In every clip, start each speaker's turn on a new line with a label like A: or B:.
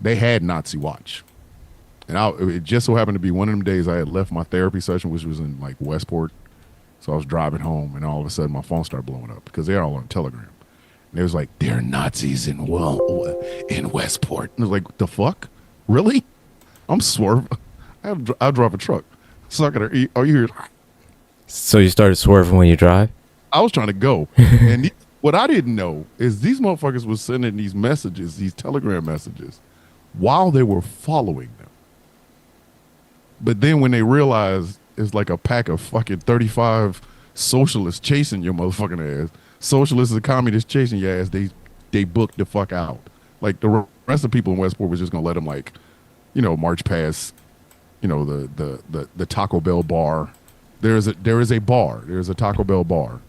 A: they had Nazi Watch. And it just so happened to be one of them days I had left my therapy session, which was in like Westport. So I was driving home, and all of a sudden my phone started blowing up because they're all on Telegram. And it was like, there are Nazis in Westport. And I was like, the fuck? Really? I'm swerving. I drive a truck. Suck at her. Are you here?
B: So you started swerving when you drive?
A: I was trying to go. And what I didn't know is these motherfuckers were sending these messages, these Telegram messages, while they were following them. But then when they realized it's like a pack of fucking 35 socialists chasing your motherfucking ass, socialists and communists chasing your ass, they booked the fuck out. Like the rest of the people in Westport was just gonna let them like, march past, the Taco Bell bar. There is a bar. There's a Taco Bell bar.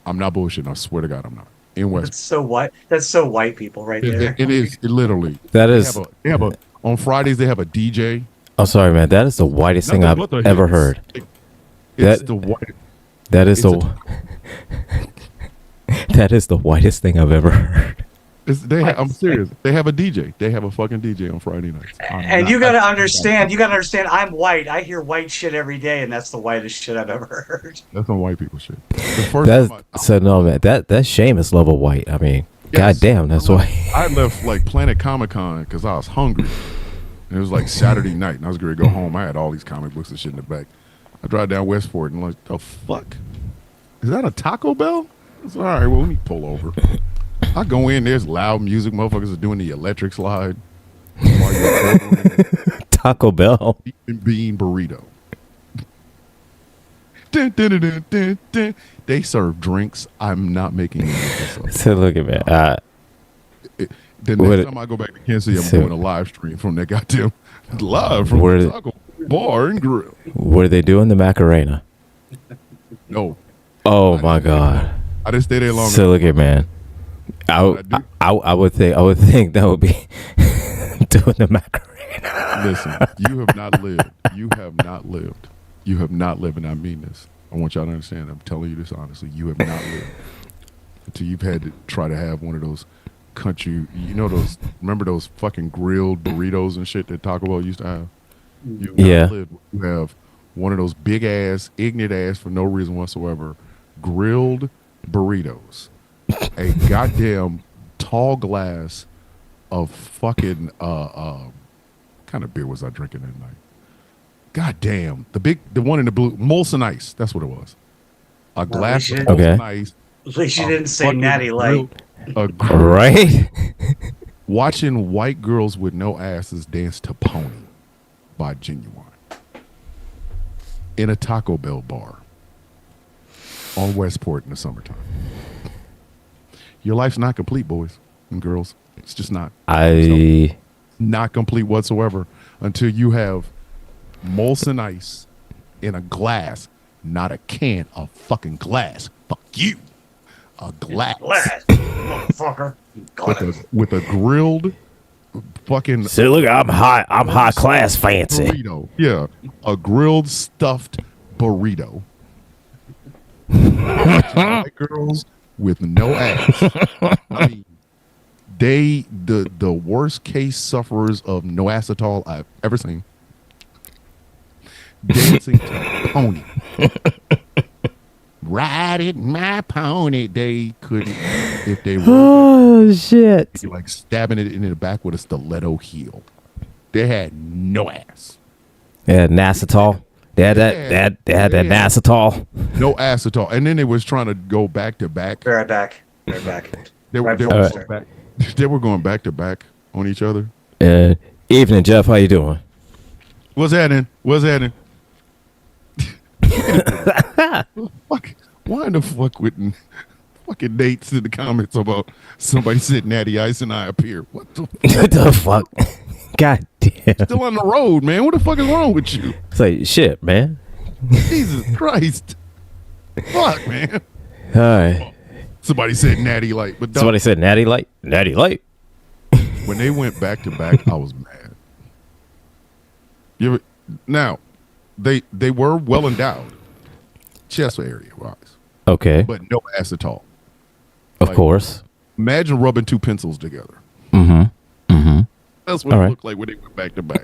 A: I'm not bullshitting. I swear to God, I'm not. In Westport.
C: That's so white. That's so white people right there.
A: It is. It literally.
B: That is.
A: They have a on Fridays they have a DJ.
B: I'm sorry, man. That is the whitest thing I've ever heard.
A: It's the white.
B: That is that is the whitest thing I've ever heard.
A: I'm serious. They have a DJ. They have a fucking DJ on Friday nights.
C: And you got to understand. I'm white. I hear white shit every day, and that's the whitest shit I've ever heard.
A: That's some white people shit.
B: No, man. That's Seamus level white. I mean, yes, goddamn, that's why.
A: I left like Planet Comic Con because I was hungry. And it was like Saturday night, and I was going to go home. I had all these comic books and shit in the back. I drive down Westport, and I'm like, the fuck? Is that a Taco Bell? It's all right, well, let me pull over. I go in, there's loud music. Motherfuckers are doing the electric slide.
B: Taco Bell.
A: Bean burrito. Dun, dun, dun, dun, dun, dun. They serve drinks. I'm not making any of this up.
B: So look at me.
A: The next time I go back to Kansas City, I'm doing a live stream from that goddamn live from the Taco Bar and Grill.
B: What are they doing? The Macarena?
A: No.
B: Oh my God.
A: I didn't stay there long.
B: So look at man. I would think that would be doing the Macarena.
A: Listen, you have not lived. You have not lived. You have not lived, and I mean this. I want y'all to understand. I'm telling you this honestly. You have not lived until you've had to try to have one of those country, remember those fucking grilled burritos and shit that Taco Bell used to have? You have one of those big ass, ignorant ass for no reason whatsoever, grilled burritos, a goddamn tall glass of fucking kind of beer was I drinking that night? Goddamn, the one in the blue, Molson Ice, that's what it was. A glass of Molson Ice.
C: At least you didn't say Natty Light.
B: Right?
A: Watching white girls with no asses dance to Pony by Genuine in a Taco Bell bar on Westport in the summertime. Your life's not complete, boys and girls. It's just not. It's not complete whatsoever until you have Molson Ice in a glass, not a can, a fucking glass. Fuck you. A glass.
C: Motherfucker.
A: With a grilled fucking.
B: See, look, I'm high class fancy.
A: Burrito. Yeah. A grilled stuffed burrito. White girls with no ass. I mean, the worst case sufferers of no acetol I've ever seen. Dancing to Pony. Riding my pony. They couldn't, if they were.
B: Oh shit!
A: Like stabbing it in the back with a stiletto heel. They had no ass.
B: They had Nacetol. They had that Nacetol.
A: No acetol. And then they was trying to go back to back.
C: Right back.
A: They were going back to back on each other.
B: Evening, Jeff. How you doing?
A: What's happening? Fuck, why in the fuck with fucking dates in the comments about somebody said Natty Ice and I appear? What
B: the fuck? God damn.
A: Still on the road, man. What the fuck is wrong with you?
B: It's like shit, man.
A: Jesus Christ. Fuck, man.
B: All right.
A: Somebody said Natty Light. But
B: somebody said Natty Light? Natty Light.
A: When they went back to back, I was mad. Now, they were well endowed, chest area wise.
B: Okay.
A: But no acetol.
B: Of course.
A: Imagine rubbing two pencils together.
B: Mm-hmm. Mm-hmm.
A: That's what
B: All
A: it
B: right.
A: looked like when they went back to back.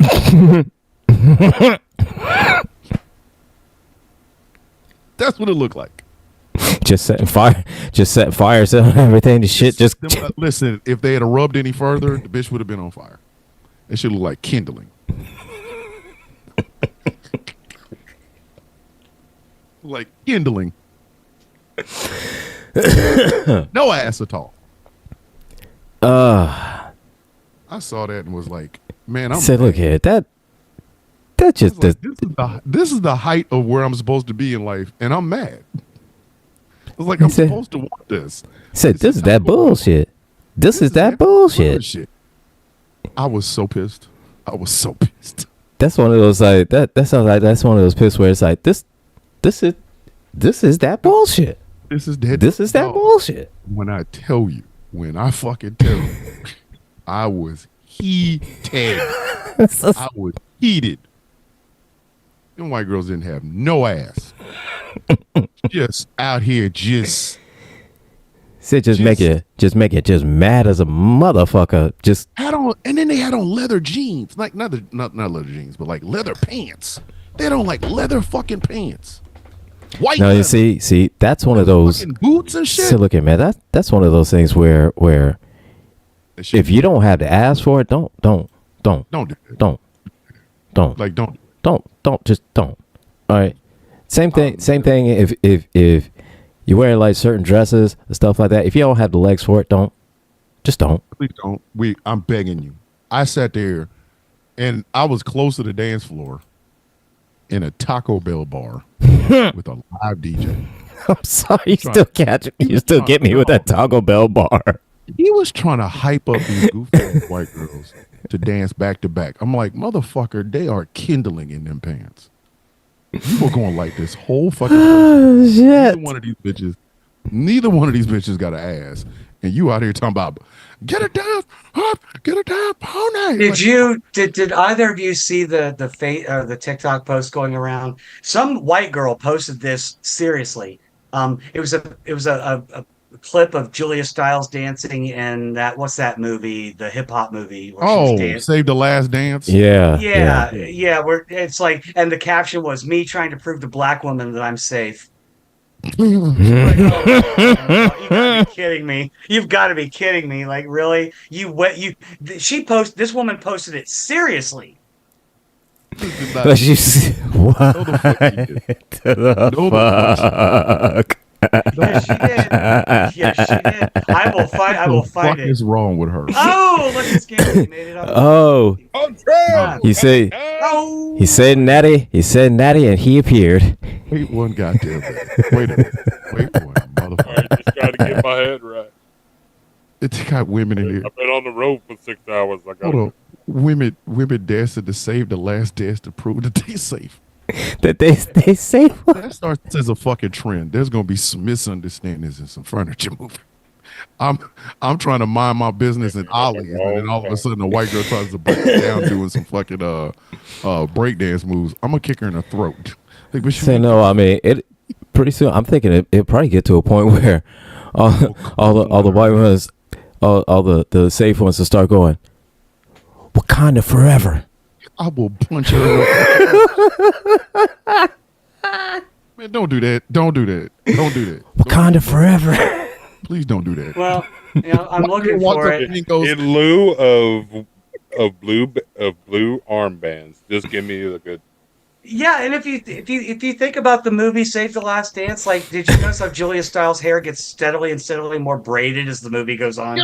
A: That's what it looked like.
B: Just setting fires and everything. The shit just.
A: Listen, if they had rubbed any further, the bitch would have been on fire. It should look like kindling. Like kindling. No ass at all. I saw that and was like, man, I'm
B: Said, look here, that just
A: like, this is the height of where I'm supposed to be in life, and I'm mad. It's like I'm supposed to want this.
B: Said this is that bullshit. This is that bullshit.
A: I was so pissed. I was so pissed.
B: That's one of those like that sounds like that's one of those pissed where it's like this is that bullshit.
A: This is that.
B: This is that bullshit.
A: When I fucking tell you, I was heated. I was heated. Them white girls didn't have no ass. Just out here,
B: make it mad as a motherfucker. Just
A: had on, and then they had on leather jeans, like not leather jeans, but like leather pants. They had on like leather fucking pants. White.
B: No,
A: leather.
B: you see, that's one of those
A: boots and shit.
B: So look at man, that's one of those things where if you don't have to ask for it, don't do it. Don't. All right. Same thing. If you're wearing like certain dresses and stuff like that, if you don't have the legs for it, don't.
A: Please don't. I'm begging you. I sat there, and I was close to the dance floor, in a Taco Bell bar with a live DJ.
B: I'm sorry, you still get me with that Taco Bell bar.
A: He was trying to hype up these goofy white girls to dance back to back. I'm like, motherfucker, they are kindling in them pants. You were going like this whole fucking
B: oh, shit.
A: Neither one of these bitches got an ass. And you out here talking about get it down, up, get it down, pony.
C: Did either of you see the TikTok post going around? Some white girl posted this seriously. It was a clip of Julia Stiles dancing in what's that movie, the hip hop movie?
A: Save the Last Dance.
B: Yeah.
C: Where it's like, and the caption was me trying to prove to black women that I'm safe. You gotta be kidding me. You've got to be kidding me. Like, really? This woman posted it seriously.
B: What? Fuck?
C: Yes, she did. I will find it.
A: What is wrong with her?
C: Oh, look, it's Gary. He made it up.
B: Oh, he said natty, and he appeared.
A: Wait one goddamn minute. Wait a minute. Wait one, motherfucker.
D: I just got to get my head right.
A: It's got women in here.
D: I've been on the road for 6 hours.
A: Hold on. Women dancing to save the last dance to prove that they safe.
B: That they safe.
A: That starts as a fucking trend. There's gonna be some misunderstandings and some furniture moving. I'm trying to mind my business in Ollie's, and then all of a sudden a white girl tries to break it down doing some fucking breakdance moves. I'm gonna kick her in the throat. Like,
B: Say no. I mean, it pretty soon. I'm thinking it'll probably get to a point where all the white ones, all the safe ones will start going, Wakanda forever.
A: I will punch her. Man, don't do that. Don't do that.
B: Wakanda forever.
A: Please don't do that.
C: Well, I'm looking for it.
D: In lieu of blue armbands, just give me the good.
C: Yeah, and if you think about the movie Save the Last Dance, like, did you notice how Julia Stiles' hair gets steadily more braided as the movie goes on?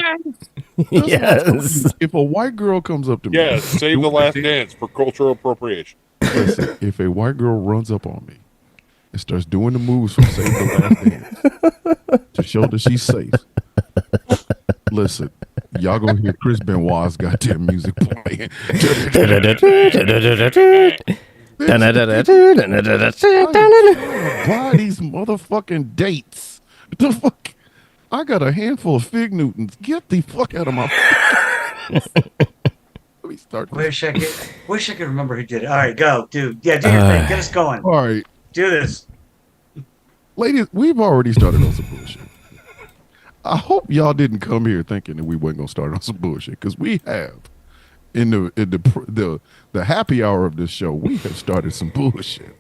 B: Yes.
A: If a white girl comes up to me,
D: Yes, Save the Last Dance for cultural appropriation.
A: Listen, if a white girl runs up on me and starts doing the moves from Save the Last Dance to show that she's safe, listen, y'all gonna hear Chris Benoit's goddamn music playing. Buy these motherfucking dates. The fuck? I got a handful of fig Newtons. Get the fuck out of my. Let me start.
C: Wish I could remember who did it. All right, go, dude. Yeah, do your thing. Get us going.
A: All right,
C: do this,
A: ladies. We've already started on some bullshit. I hope y'all didn't come here thinking that we weren't gonna start on some bullshit, because we have. in the happy hour of this show, we have started some bullshit.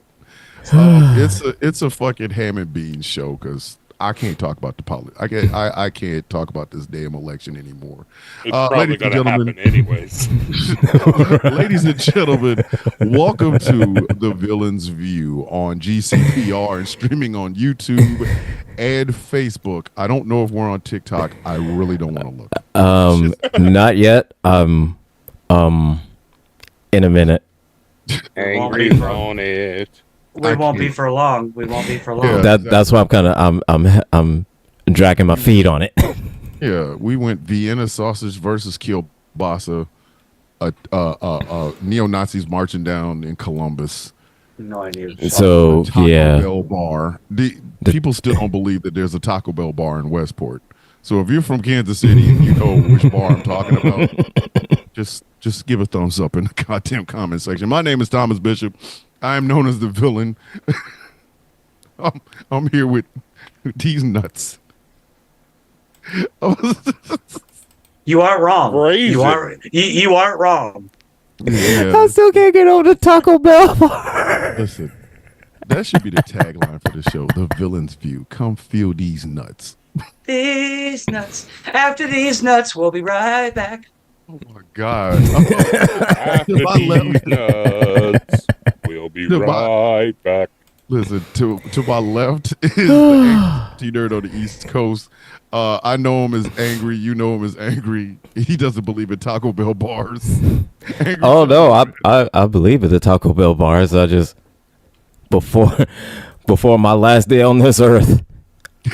A: It's a fucking ham and beans show because I can't talk about the politics. I can't talk about this damn election anymore.
D: It's probably going to happen anyways.
A: Ladies and gentlemen, welcome to The Villain's View on GCPR and streaming on YouTube and Facebook. I don't know if we're on TikTok. I really don't want to look.
B: Not yet. In a minute.
D: Angry on it.
C: We won't be for long.
A: Yeah.
B: That's why I'm dragging my feet on it.
A: Yeah, we went Vienna sausage versus kielbasa. Neo-Nazis marching down in Columbus.
C: No idea.
B: So
A: Taco
B: yeah,
A: Bell bar. People still don't believe that there's a Taco Bell bar in Westport. So if you're from Kansas City and you know which bar I'm talking about, just give a thumbs up in the goddamn comment section. My name is Thomas Bishop. I am known as the villain. I'm here with these nuts.
C: You aren't wrong.
D: Crazy.
C: You aren't wrong.
A: Yeah,
B: I still can't get over the Taco Bell bar.
A: listen, that should be the tagline for the show. The Villain's View. Come feel these nuts.
C: These nuts. After these nuts, we'll be right back.
A: Oh my God.
D: After these nuts, we'll be right back.
A: Listen, to my left is the T-Nerd on the East Coast. I know him as angry. You know him as angry. He doesn't believe in Taco Bell bars.
B: Oh no, I believe in the Taco Bell bars. I just before my last day on this earth,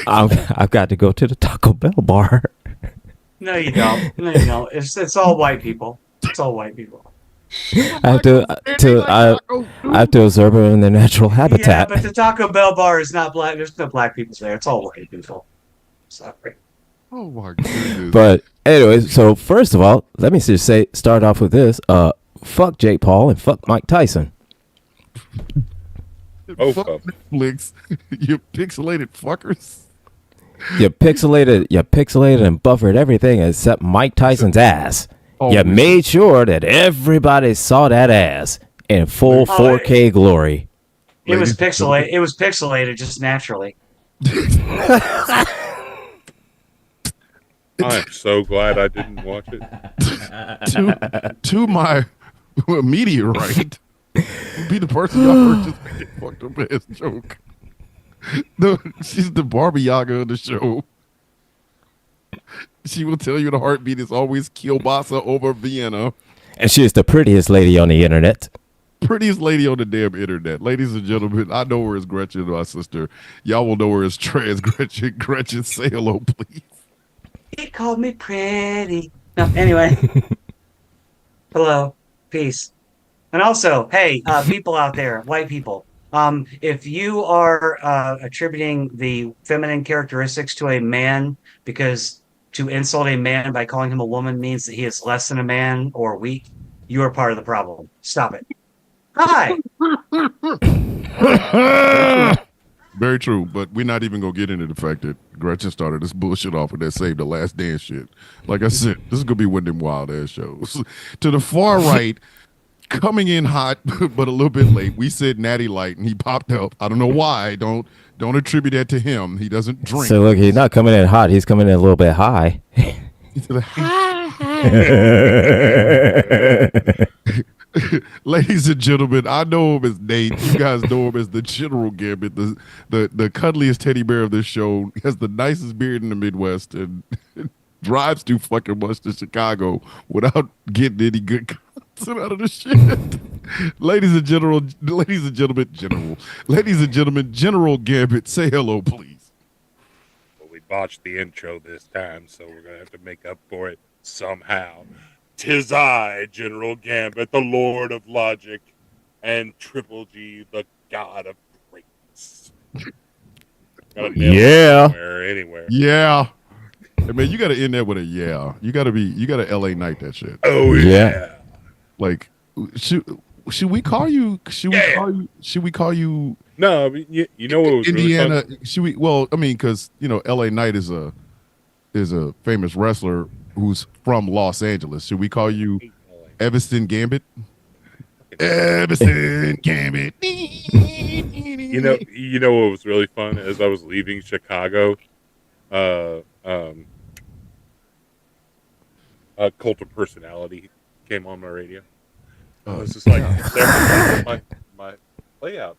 B: I've got to go to the Taco Bell bar.
C: No, you don't. No, you don't. It's all white people. It's all white people.
B: I have to observe them in their natural
C: Yeah,
B: habitat.
C: but the Taco Bell bar is not black. There's no black people there. It's all white people. Sorry.
A: Oh my goodness.
B: But anyway, so first of all, let me just start off with this. Fuck Jake Paul and fuck Mike Tyson.
D: Oh,
A: Fuck
D: fuck.
A: Netflix. You pixelated fuckers.
B: You pixelated and buffered everything except Mike Tyson's ass.
A: Oh,
B: You made sure that everybody saw that ass in full 4K glory.
C: It was
A: Ladies-
C: pixelated. It was pixelated just naturally.
D: I'm so glad I didn't watch it.
A: to my immediate right be the person y'all heard just make a fucked up ass joke. She's the Barbie Yaga of the show. She will tell you the heartbeat is always kielbasa over Vienna.
B: And she is the prettiest lady on the internet.
A: Prettiest lady on the damn internet. Ladies and gentlemen, I know her as Gretchen, my sister. Y'all will know her as trans Gretchen. Gretchen, say hello, please.
C: He called me pretty. No, anyway. Hello. Peace. And also, hey, people out there, white people, if you are attributing the feminine characteristics to a man because to insult a man by calling him a woman means that he is less than a man or weak, you are part of the problem. Stop it. Hi.
A: Very true, but we're not even gonna get into the fact that Gretchen started this bullshit off with that Save the Last Dance shit. Like I said, this is gonna be one of them wild ass shows. To the far right, coming in hot but a little bit late, we said Natty Light and he popped up. I don't know why. Don't attribute that to him. He doesn't drink.
B: So look, he's not coming in hot. He's coming in a little bit high.
A: Ladies and gentlemen, I know him as Nate. You guys know him as the General Gambit, the cuddliest teddy bear of this show. He has the nicest beard in the Midwest and drives too fucking much to Chicago without getting any good content out of the shit. Ladies and gentlemen, General Gambit, say hello, please.
D: Well, we botched the intro this time, so we're going to have to make up for it somehow. 'Tis I, General Gambit, the Lord of Logic, and Triple G, the God of Greatness.
B: Yeah.
D: Anywhere.
A: Yeah. I mean, you got to end that with a yeah. You got to LA Night that shit.
D: Oh, yeah.
A: Like, should we call you? Should we call you?
D: No, I mean, you know what was
A: Indiana?
D: really fun?
A: Should we? Well, I mean, because LA Knight is a famous wrestler who's from Los Angeles. Should we call you Evanston Gambit. Evanston Gambit.
D: You know what was really fun? As I was leaving Chicago, Cult of Personality came on my radio. I was just like, my layout.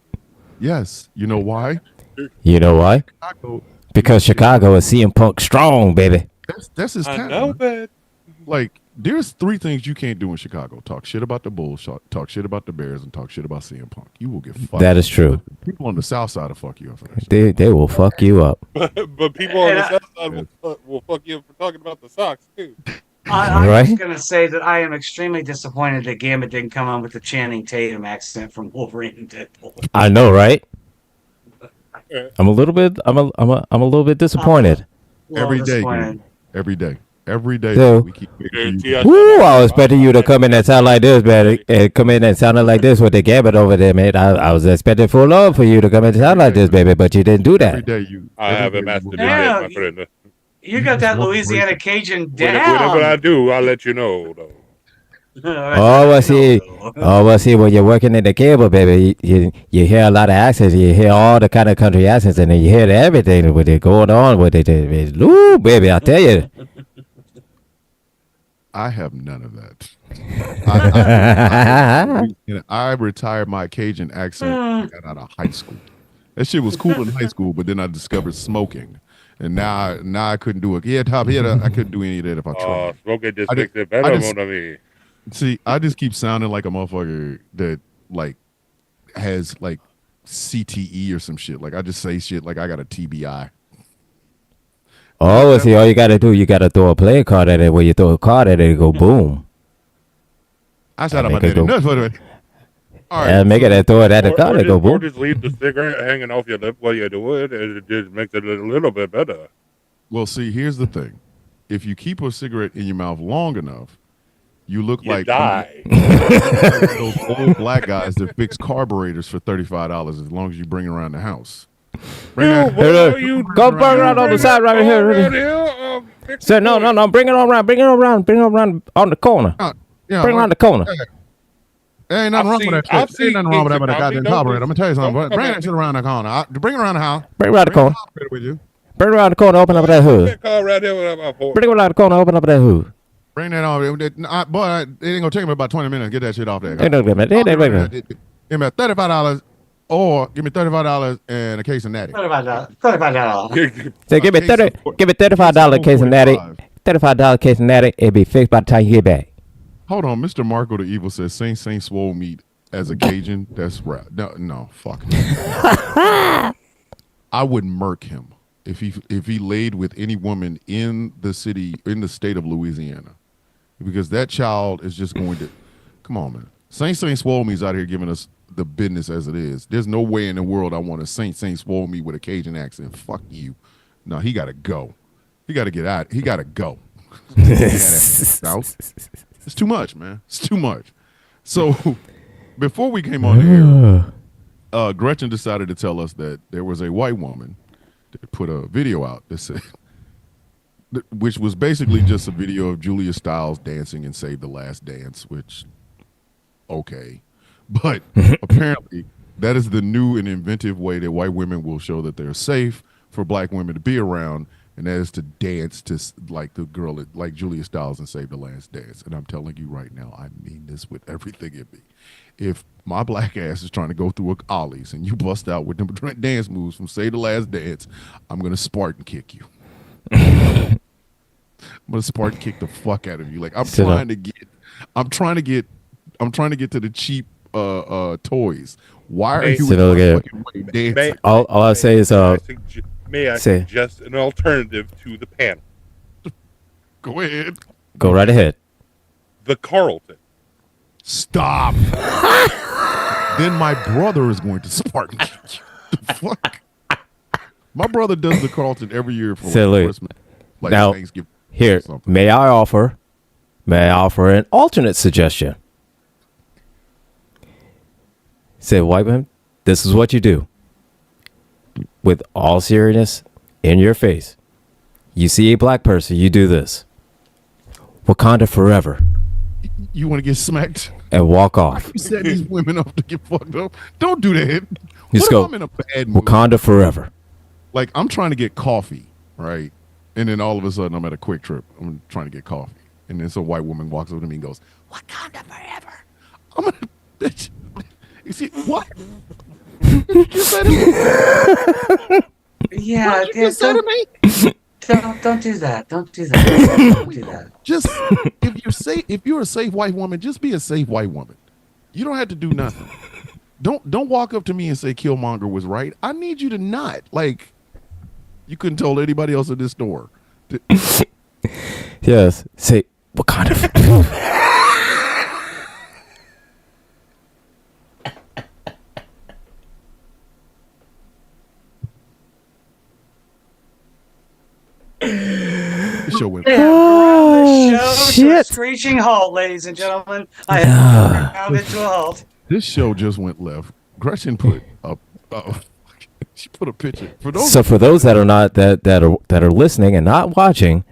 A: Yes. You know why?
B: You know why?
A: Chicago,
B: Because Chicago is CM Punk strong, baby.
A: that's his
D: I
A: town.
D: know, but
A: Like, there's 3 things you can't do in Chicago: talk shit about the Bulls, talk shit about the Bears, and talk shit about CM Punk. You will get fucked.
B: That is true.
A: People on the South Side will fuck you up for that shit.
B: They will fuck you up.
D: but people on the south side will fuck you up for talking about the Sox too.
C: I'm
B: Right?
C: just going to say that I am extremely disappointed that Gambit didn't come on with the Channing Tatum accent from Wolverine and Deadpool.
B: I know, right? I'm a little bit disappointed.
A: Every day,
C: Disappointed.
A: dude. Every day.
B: So-
A: We keep making you.
B: Woo! I was expecting you to come in and sound like this, man. And come in and sounding like this with the Gambit over there, man. I was expecting full love for you to come in and sound like this, baby, but you didn't do
A: Every
B: that.
A: day you.
D: I have a
A: every day
D: master
A: you-
C: Yeah.
D: my friend.
C: You got that
A: What
C: Louisiana
A: break-
C: Cajun
D: Whenever I
C: down.
D: do, I'll let you know, though.
B: Oh, I see. Oh, well, see, when you're working in the cable, baby, you hear a lot of accents. You hear all the kind of country accents, and then you hear everything with it going on with it. Ooh, baby, I tell you.
A: I have none of that. I retired my Cajun accent when I got out of high school. That shit was cool in high school, but then I discovered smoking, and now I couldn't do it. Yeah, top here, I couldn't do any of that if I tried.
D: Smoking just
A: I
D: makes
A: just-
D: it better,
A: I just-
D: mon ami.
A: See, I just keep sounding like a motherfucker that like has like CTE or some shit. Like I just say shit like I got a TBI.
B: Oh, see, all you got to do, you got to throw a playing card at it. Where you throw a card at it, it go boom.
A: I shout out
B: make
A: my
B: it
A: daddy.
B: go-
A: Nuts for the- All
B: And make it and throw it at the card, it go
D: or
B: boom.
D: just leave the cigarette hanging off your lip while you do it, and it just makes it a little bit better.
A: Well, see, here's the thing: if you keep a cigarette in your mouth long enough, you look
D: You
A: like
D: die.
A: those old black guys that fix carburetors for $35 as long as you bring it around the house. Bring that-
B: Hey,
D: you
B: Go burn around on the side right here.
D: around here, fix
B: Say,
D: it
B: no,
D: for
B: bring it around on the corner.
A: yeah,
B: Bring it around the corner.
A: There ain't nothing
D: I've
A: wrong
D: seen-
A: with that
D: I've
A: shit. There ain't
D: seen
A: nothing wrong with that
D: gigs
A: with a
D: in
A: goddamn
D: comedy,
A: carburetor. I'm gonna tell you something.
D: don't
A: Bring
D: come
A: that shit around the corner. Bring it around the house.
B: Bring it around the
A: Bring
B: corner.
A: carburetor with you.
B: Bring it around the corner, open up that hood.
D: that car right here with my fork.
B: Bring it around the corner, open up that hood.
A: Bring that on. Boy, it ain't gonna take me about 20 minutes to get that shit off there.
B: Give me
A: $35 or give me $35 and a case of natty.
C: $35.
B: Say, give me
A: Case of
B: 30,
A: four-
B: give me $35 case of natty.
A: 45.
B: $35 case of natty. It'll be fixed by the time you get back.
A: Hold on, Mr. Marco the Evil says Saint swole meat as a Cajun. That's right. No, fuck. I would murk him if he laid with any woman in the state of Louisiana, because that child is just going to. Come on, man. Saint swole meat's out here giving us the business as it is. There's no way in the world I want a Saint swole meat with a Cajun accent. Fuck you. No, he got to go. He got to get out. He got to go. South. It's too much, man. It's too much. So before we came on the air, Gretchen decided to tell us that there was a white woman that put a video out that said, which was basically just a video of Julia Stiles dancing in Save the Last Dance, which, okay. But apparently that is the new and inventive way that white women will show that they're safe for black women to be around. And that is to dance to like the girl, like Julia Stiles and Save the Last Dance. And I'm telling you right now, I mean this with everything in me. If my black ass is trying to go through a Ollie's and you bust out with them dance moves from Save the Last Dance, I'm going to Spartan kick you. I'm going to Spartan kick the fuck out of you. Like I'm trying to get to the cheap toys. Why are you fucking way dancing?
B: All I say is,
D: May I
B: Say.
D: suggest an alternative to the panel?
A: Go ahead.
B: go right ahead.
D: The Carlton.
A: Stop. Then my brother is going to Spartan kick you. The fuck? My brother does the Carlton every year for
B: Say, look,
A: Christmas. Like
B: now,
A: Thanksgiving.
B: Here,
A: or something.
B: may I offer an alternate suggestion? Say, white man, this is what you do. With all seriousness, in your face, you see a black person, you do this. Wakanda forever.
A: You want to get smacked?
B: and walk off.
A: You set these women up to get fucked up. Don't do that.
B: Just
A: What
B: go.
A: if I'm in a bad mood?
B: Wakanda forever.
A: Like I'm trying to get coffee, right? And then all of a sudden I'm at a Quick Trip. I'm trying to get coffee, and then some white woman walks up to me and goes, "Wakanda forever." I'm gonna, bitch. You see what? Did you say to me?
C: Yeah,
A: What did you just say to me?
C: don't do that. Don't do that. Don't do that.
A: Just if you're a safe white woman, just be a safe white woman. You don't have to do nothing. Don't walk up to me and say Killmonger was right. I need you to not. Like, you couldn't tell anybody else at this store.
B: Yes. Say Wakanda.
A: The show went.
C: The show to a
B: shit.
C: screeching halt, ladies and gentlemen. I have ground it to a halt.
A: This show just went left. Gretchen put up. She put a picture for those.
B: So for those that are not that are listening and not watching,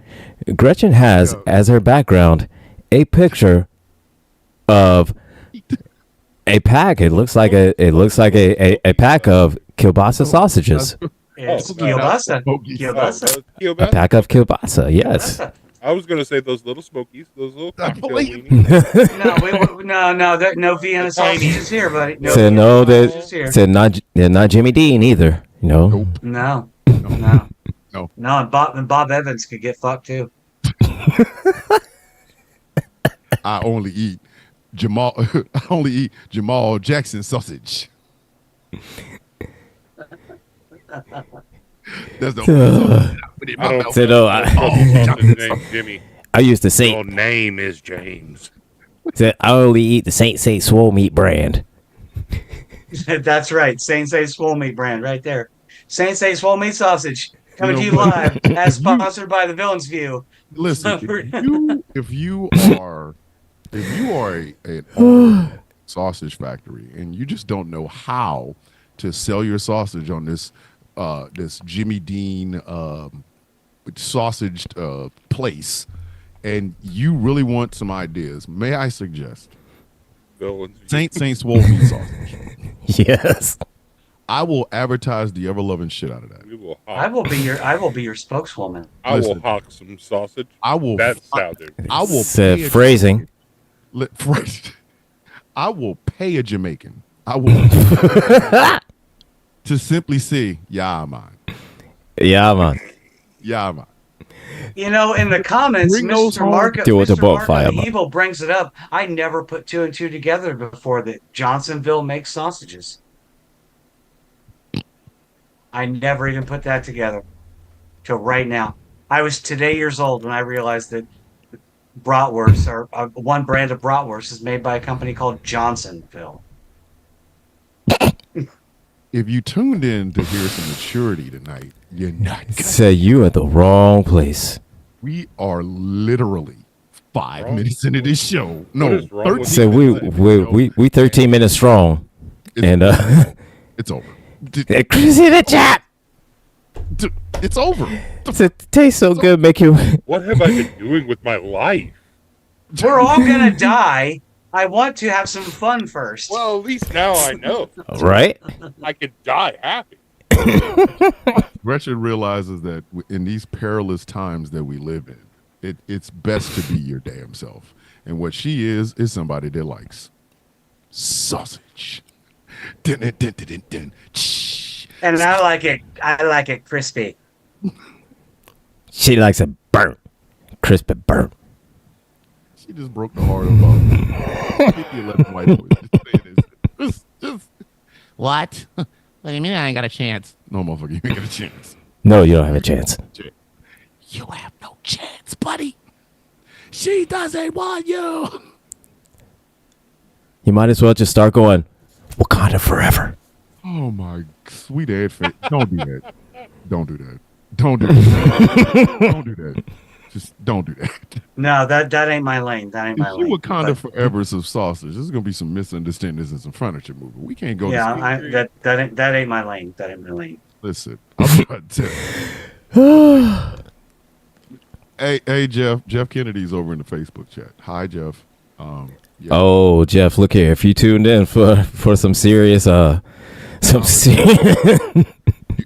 B: Gretchen has as her background a picture of a pack. It looks like a pack of kielbasa sausages.
C: It's kielbasa. Kielbasa.
B: A pack of kielbasa. Yes.
D: I was gonna say those little smokies, those little cocktail
A: believe-
D: weenies.
C: No Vienna sausages here, buddy. No
B: Said
C: Vienna
B: no,
C: sausages here.
B: that said not Jimmy Dean either. You know.
A: Nope.
C: No.
A: No.
C: And Bob Evans could get fucked too.
A: I only eat Jamal. I only eat Jamal Jackson sausage. That's the only sausage I put in my
D: I don't
A: mouth.
B: Said no.
D: His name's Jimmy.
B: I used to say
D: Your name is James.
B: said I only eat the Saint Say Swole Meat brand.
C: That's right. Saint Say Swole Meat brand right there. Saint Say Swole Meat sausage coming to you live as sponsored by the Villain's View.
A: Listen, if you are a sausage factory and you just don't know how to sell your sausage on this Jimmy Dean sausage place, and you really want some ideas, may I suggest Saint Swole Meat sausage?
B: Yes.
A: I will advertise the ever loving shit out of that.
C: I will be your spokeswoman.
D: I will
A: Listen.
D: hawk some sausage.
A: I will.
D: That sounded.
A: I will
B: Said
A: pay a
B: phrasing.
A: I will pay a Jamaican. I will to simply say, "Yeah, man.
B: Yeah, man.
A: Yeah, man."
C: You know, in the comments,
A: Bring those
C: Mr.
A: home.
C: Marco,
B: Do it to
C: Mr.
B: both
C: Marco
B: fire,
C: the
B: man.
C: Evil brings it up. I never put two and two together before that Johnsonville makes sausages. I never even put that together till right now. I was today years old when I realized that bratwurst, or one brand of bratwurst, is made by a company called Johnsonville.
A: If you tuned in to hear some maturity tonight, you're not.
B: Said you at the wrong place.
A: We are literally 5 minutes into this show.
D: What
A: No,
D: is wrong with
A: 13
B: Said
A: minutes into this show.
B: we 13 minutes strong.
A: It's,
B: And
A: it's over.
B: Chris in the chat.
A: It's over.
B: Said tastes so good, make you
D: What have I been doing with my life?
C: We're all gonna die. I want to have some fun first.
D: Well, at least now I know.
B: right?
D: I could die happy.
A: Gretchen realizes that in these perilous times that we live in, it's best to be your damn self. And what she is somebody that likes sausage. Dun, dun, dun, dun, dun, dun. Shh.
C: And I like it crispy.
B: She likes it burnt, crispy burnt.
A: She just broke the heart of 50-11 white boys. Just, what? What do you mean I ain't got a chance? No, motherfucker, you ain't got a chance.
B: No, you don't have a chance.
A: You have no chance, buddy. She doesn't want you.
B: You might as well just start going Wakanda forever.
A: Oh my sweet ad face. Don't do that. Don't do that. Don't do that. Don't do that. Just don't do that.
C: No, that ain't my lane. That ain't my
A: If
C: lane.
A: you Wakanda
C: But-
A: forever some sausage, there's gonna be some misunderstandings and some furniture moving. We can't go.
C: yeah,
A: to sleep.
C: that ain't my lane. That ain't my lane.
A: Listen, I'm trying to tell you. Hey, Jeff. Jeff Kennedy's over in the Facebook chat. Hi, Jeff. Yeah.
B: Oh, Jeff, look here. If you tuned in for some serious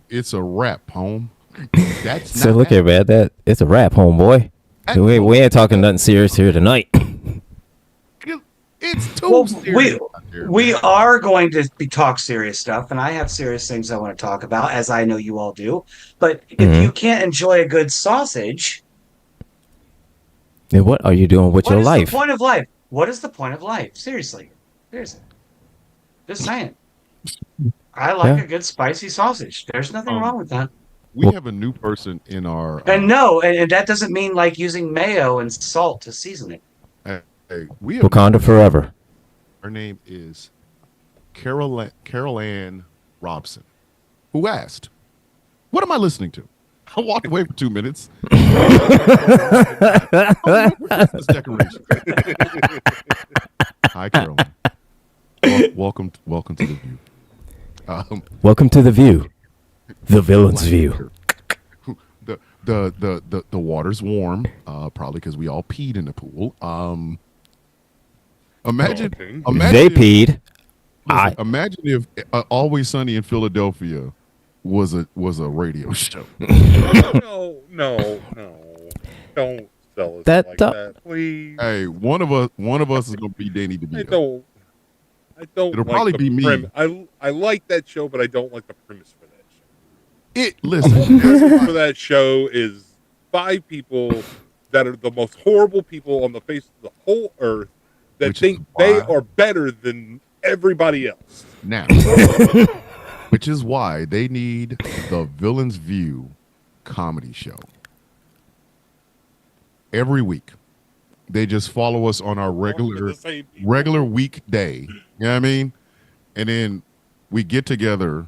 A: It's a rap, home. That's
B: so
A: not
B: look here, man. That it's a rap, homeboy. We ain't talking nothing serious here tonight.
A: It's too
C: Well,
A: serious out there,
C: we
A: man.
C: are going to talk serious stuff, and I have serious things I want to talk about, as I know you all do. But if you can't enjoy a good sausage,
B: Then what are you doing with
C: what
B: your
C: is
B: life?
C: the point of life? What is the point of life? Seriously. Just saying. I like
B: Yeah.
C: a good spicy sausage. There's nothing wrong with that.
A: We have a new person in our.
C: And no, and that doesn't mean like using mayo and salt to season it.
A: Hey, we have
B: Wakanda forever.
A: Her name is Carol Ann Robson, who asked, "What am I listening to?" I walked away for 2 minutes. This decoration. Hi, Carol. Welcome to the view.
B: Welcome to the view, the villain's view.
A: The water's warm, probably because we all peed in the pool. Imagine
B: They peed.
A: listen, imagine if Always Sunny in Philadelphia was a radio show.
D: No. Don't sell us
B: That-
D: like that, please.
A: Hey, one of us is gonna be Danny DeVito.
D: I don't.
A: It'll
D: like
A: probably
D: the
A: be me.
D: I like that show, but I don't like the premise for that show.
A: Listen,
D: The premise for that show is 5 people that are the most horrible people on the face of the whole earth that
A: Which is
D: think they
A: why-
D: are better than everybody else.
A: now, which is why they need the Villain's View comedy show. Every week, they just follow us on our regular weekday. You know what I mean? And then we get together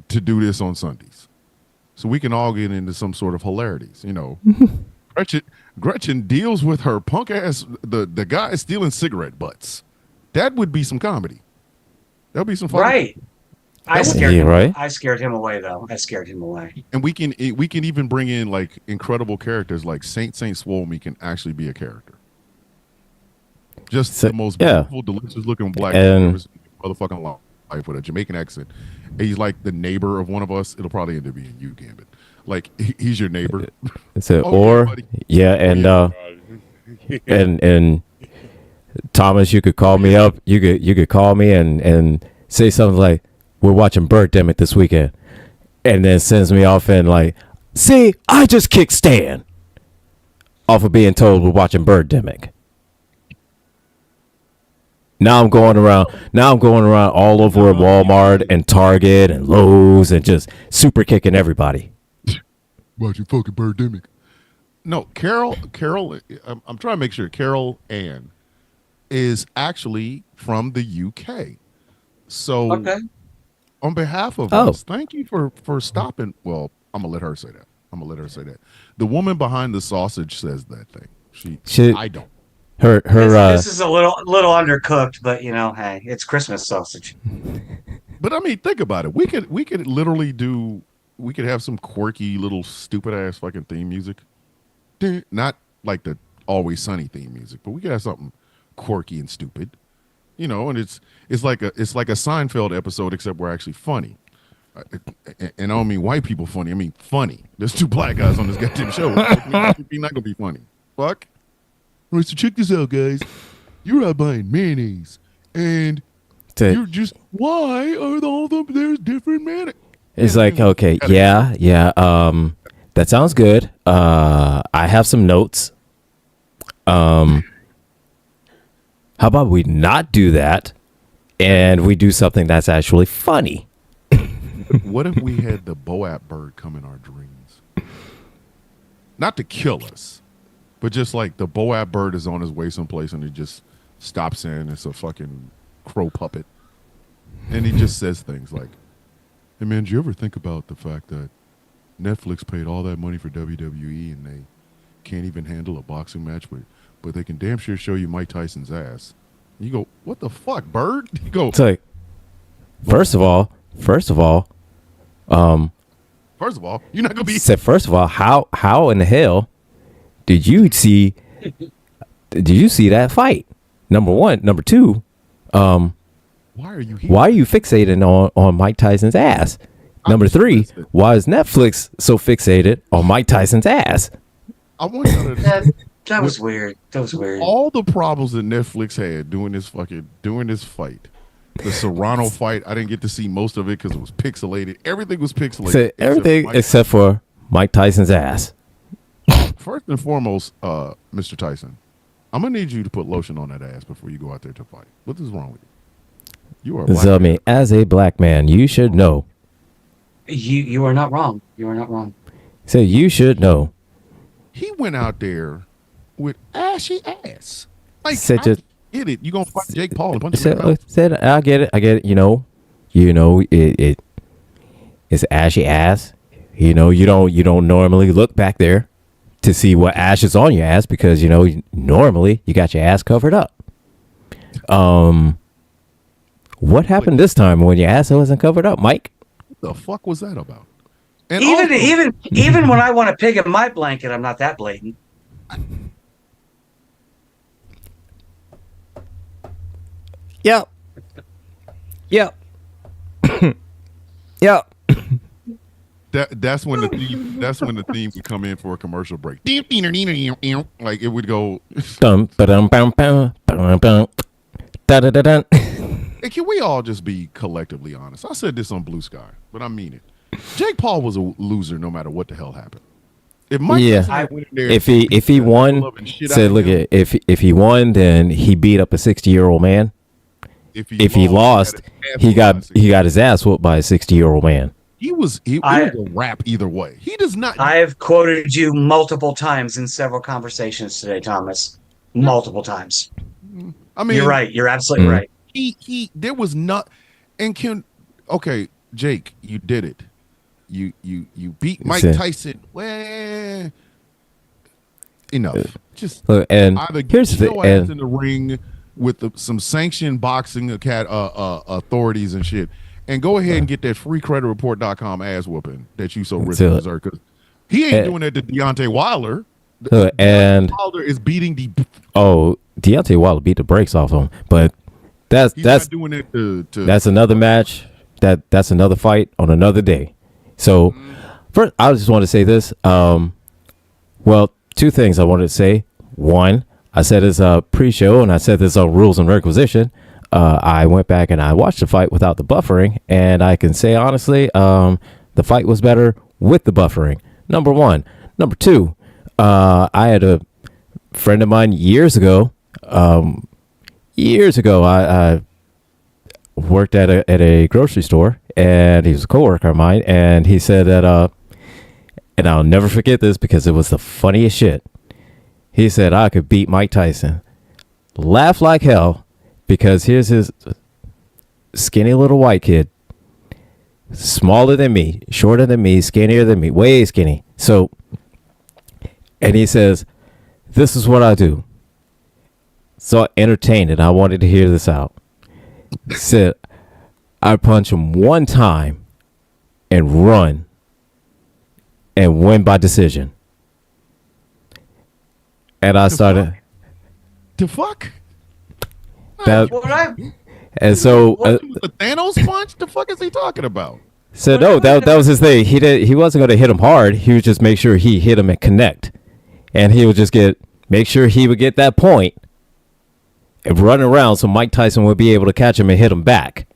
A: to do this on Sundays, so we can all get into some sort of hilarities. You know, Gretchen deals with her punk ass the guy stealing cigarette butts. That would be some comedy. That would be some fun.
C: Right. I
B: was-
C: scared
B: Yeah,
C: him.
B: right.
C: I scared him away though. I scared him away.
A: And we can even bring in like incredible characters like Saint Swolmy can actually be a character. Just
B: So-
A: the most
B: yeah.
A: beautiful, delicious looking black
B: And-
A: man I've ever seen in my motherfucking life with a Jamaican accent. And he's like the neighbor of one of us. It'll probably end up being you, Gambit. Like he's your neighbor.
B: So,
A: Oh,
B: or
A: yeah, buddy.
B: yeah, and
D: God.
B: and Thomas, you could call me up. You could call me and say something like, "We're watching Birdemic this weekend," and then sends me off and like, "See, I just kicked Stan off of being told we're watching Birdemic." Now I'm going around all over Walmart and Target and Lowe's and just super kicking everybody.
A: Watching fucking Birdemic. No, Carol. I'm trying to make sure Carol Ann is actually from the UK. So
C: Okay.
A: on behalf of
B: Oh.
A: us, thank you for stopping. Well, I'm gonna let her say that. The woman behind the sausage says that thing. I don't.
B: Her
C: This is a little undercooked, but you know, hey, it's Christmas sausage.
A: But I mean, think about it. We could literally do. We could have some quirky little stupid ass fucking theme music. Not like the Always Sunny theme music, but we could have something quirky and stupid. You know, and it's like a Seinfeld episode, except we're actually funny. And I don't mean white people funny. I mean funny. There's 2 black guys on this goddamn show. We're not gonna be funny. Fuck. All right, so check this out, guys. You're out buying mayonnaise, and you're just why are all them? There's different mayonnaise.
B: It's like, okay, yeah. That sounds good. I have some notes. How about we not do that, and we do something that's actually funny?
A: What if we had the Boap bird come in our dreams? Not to kill us, but just like the Boap bird is on his way someplace and he just stops in. It's a fucking crow puppet. And he just says things like, "Hey man, did you ever think about the fact that Netflix paid all that money for WWE and they can't even handle a boxing match, but they can damn sure show you Mike Tyson's ass?" You go, "What the fuck, bird?" You go,
B: It's like, first of all,
A: first of all, you're not gonna be.
B: said first of all, how in the hell did you see that fight? Number one. Number two,
A: Why are you here?
B: why are you fixated on Mike Tyson's ass? Number three,
A: listen.
B: why is Netflix so fixated on Mike Tyson's ass?
A: I want you to understand.
C: That was weird. That was weird.
A: All the problems that Netflix had during this fight, the Serrano fight, I didn't get to see most of it because it was pixelated. Everything was pixelated.
B: So everything except for Mike Tyson's ass.
A: First and foremost, Mr. Tyson, I'm gonna need you to put lotion on that ass before you go out there to fight. What is wrong with you? You are a black
B: So I
A: man.
B: mean, as a black man, you should know.
C: You are not wrong. You are not wrong.
B: So you should know.
A: He went out there with ashy ass. Like,
B: Said
A: I
B: just-
A: get it. You gonna fight Jake Paul and punch him in the mouth?
B: Said I get it. I get it. You know, it's ashy ass. You know, you don't normally look back there to see what ash is on your ass because normally you got your ass covered up. What happened this time when your ass wasn't covered up, Mike?
A: What the fuck was that about? And
C: Even when I want to pig in my blanket, I'm not that blatant.
B: Yep. Yep. Yep.
A: That's when the theme would come in for a commercial break. Like it would go.
B: Dum ba-dum bum bum bum bum. Da da da dun.
A: Hey, can we all just be collectively honest? I said this on Blue Sky, but I mean it. Jake Paul was a loser no matter what the hell happened. If Mike Tyson had went in there
B: If he won, said look at if he won, then he beat up a 60-year-old man. If he lost, he got his ass whooped by a 60-year-old man.
A: He was a rap either way. He does not.
C: I have quoted you multiple times in several conversations today, Thomas. Multiple times.
A: I mean,
C: You're right. You're absolutely right.
A: There was not. And okay, Jake, you did it. You beat Mike Tyson. Well, enough. Just
B: and
A: either
B: here's
A: get
B: the
A: your ass in the ring with some sanctioned boxing authorities and shit, and go ahead and get that freecreditreport.com ass whooping that you so richly deserve. Because he ain't doing that to Deontay Wilder.
B: And
A: Wilder is beating the.
B: Oh, Deontay Wilder beat the brakes off him, but that's
A: not doing it to
B: that's another match. That's another fight on another day. So first, I just want to say this. Well, two things I wanted to say. One, I said this pre-show, and I said this on Rules of Nerdquisition. I went back and I watched the fight without the buffering, and I can say honestly, the fight was better with the buffering. Number one. Number two, I had a friend of mine years ago. I worked at a grocery store, and he was a coworker of mine, and he said that, and I'll never forget this because it was the funniest shit. He said I could beat Mike Tyson. Laugh like hell, because here's his skinny little white kid, smaller than me, shorter than me, skinnier than me, way skinny. So, and he says, this is what I do. So entertained, and I wanted to hear this out. Said, I punch him one time and run and win by decision. And I started.
A: The fuck?
B: That,
C: What I
B: and so
A: The Thanos punch? The fuck is he talking about?
B: so no, that was his thing. He wasn't going to hit him hard. He would just make sure he hit him and connect, and he would just make sure he would get that point and run around so Mike Tyson would be able to catch him and hit him back,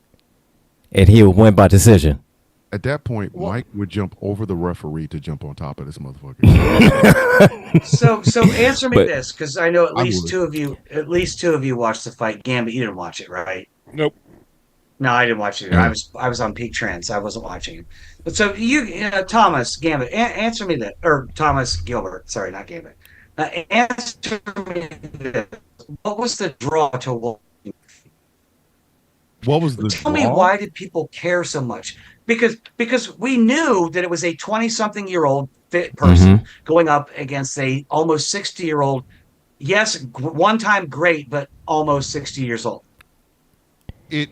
B: and he would win by decision.
A: At that point, Mike would jump over the referee to jump on top of this motherfucker.
C: So answer me
B: But-
C: this, because I know at
A: I
C: least
A: would.
C: two of you watched the fight. Gambit, you didn't watch it, right?
D: Nope.
C: No, I didn't watch it. I was on Peak Trends. I wasn't watching it. But so Thomas Gambit, answer me that, or Thomas Gilbert. Sorry, not Gambit. Answer me this. What was the draw to watch?
A: What was the
C: Tell me,
A: draw?
C: why did people care so much? Because we knew that it was a 20-something-year-old fit person going up against a almost 60-year-old. Yes, one time great, but almost 60 years old.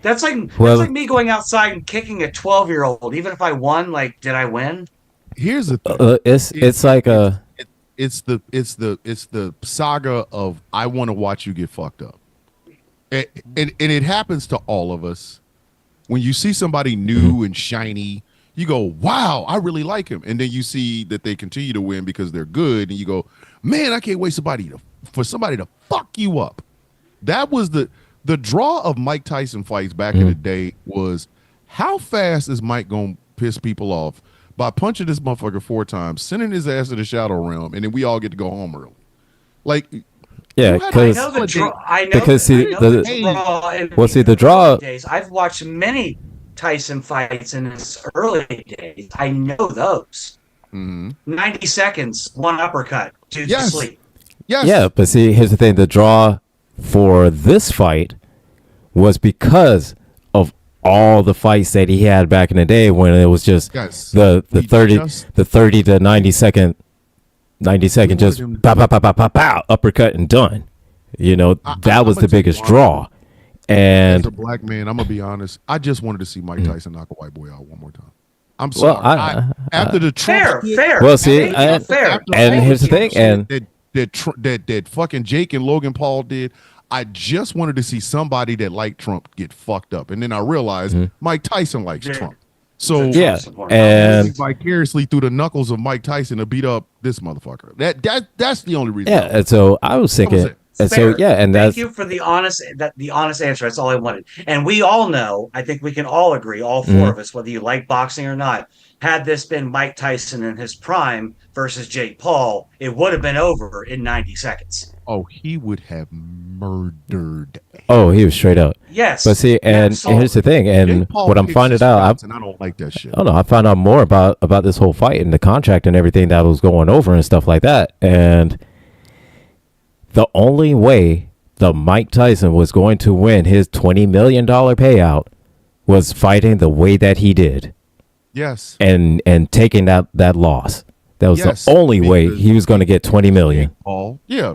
C: That's like me going outside and kicking a 12-year-old. Even if I won, like, did I win?
A: Here's the thing.
B: It's like a.
A: It's the saga of I want to watch you get fucked up. and it happens to all of us. When you see somebody new and shiny, you go, wow, I really like him. And then you see that they continue to win because they're good. And you go, man, I can't wait for somebody to fuck you up. That was the draw of Mike Tyson fights back in the day was how fast is Mike going to piss people off by punching this motherfucker 4 times, sending his ass to the shadow realm, and then we all get to go home early. Like,
B: yeah, because the draw.
C: Days. I've watched many Tyson fights in his early days. I know those. 90 seconds, one uppercut, dude's asleep.
A: Yes.
B: Yeah, but see, here's the thing: the draw for this fight was because of all the fights that he had back in the day when it was just the 30 to 90 second just pow, pow, pow, pow, pow, pow, uppercut and done. You know, that was the biggest draw. And
A: as a black man, I'm gonna be honest. I just wanted to see Mike Tyson knock a white boy out one more time. I'm sorry. After the Trump
C: fair.
B: Well, see,
C: fair.
B: And here's the thing, and
A: that fucking Jake and Logan Paul did. I just wanted to see somebody that liked Trump get fucked up, and then I realized Mike Tyson likes Trump. So
B: yeah, and
A: vicariously through the knuckles of Mike Tyson to beat up this motherfucker. That's the only reason.
B: Yeah, and so I was thinking. And so and
C: thank you for the honest answer. That's all I wanted. And we all know, I think we can all agree, all 4 of us, whether you like boxing or not, had this been Mike Tyson in his prime versus Jake Paul, it would have been over in 90 seconds.
A: Oh, he would have murdered.
B: Oh, he was straight up.
C: Yes.
B: But see, and here's the thing, and what I'm finding out,
A: and I don't like that shit.
B: I don't know. I found out more about this whole fight and the contract and everything that was going over and stuff like that, and the only way the Mike Tyson was going to win his $20 million payout was fighting the way that he did.
A: Yes.
B: And taking that loss. That was the only way he was going to get $20 million.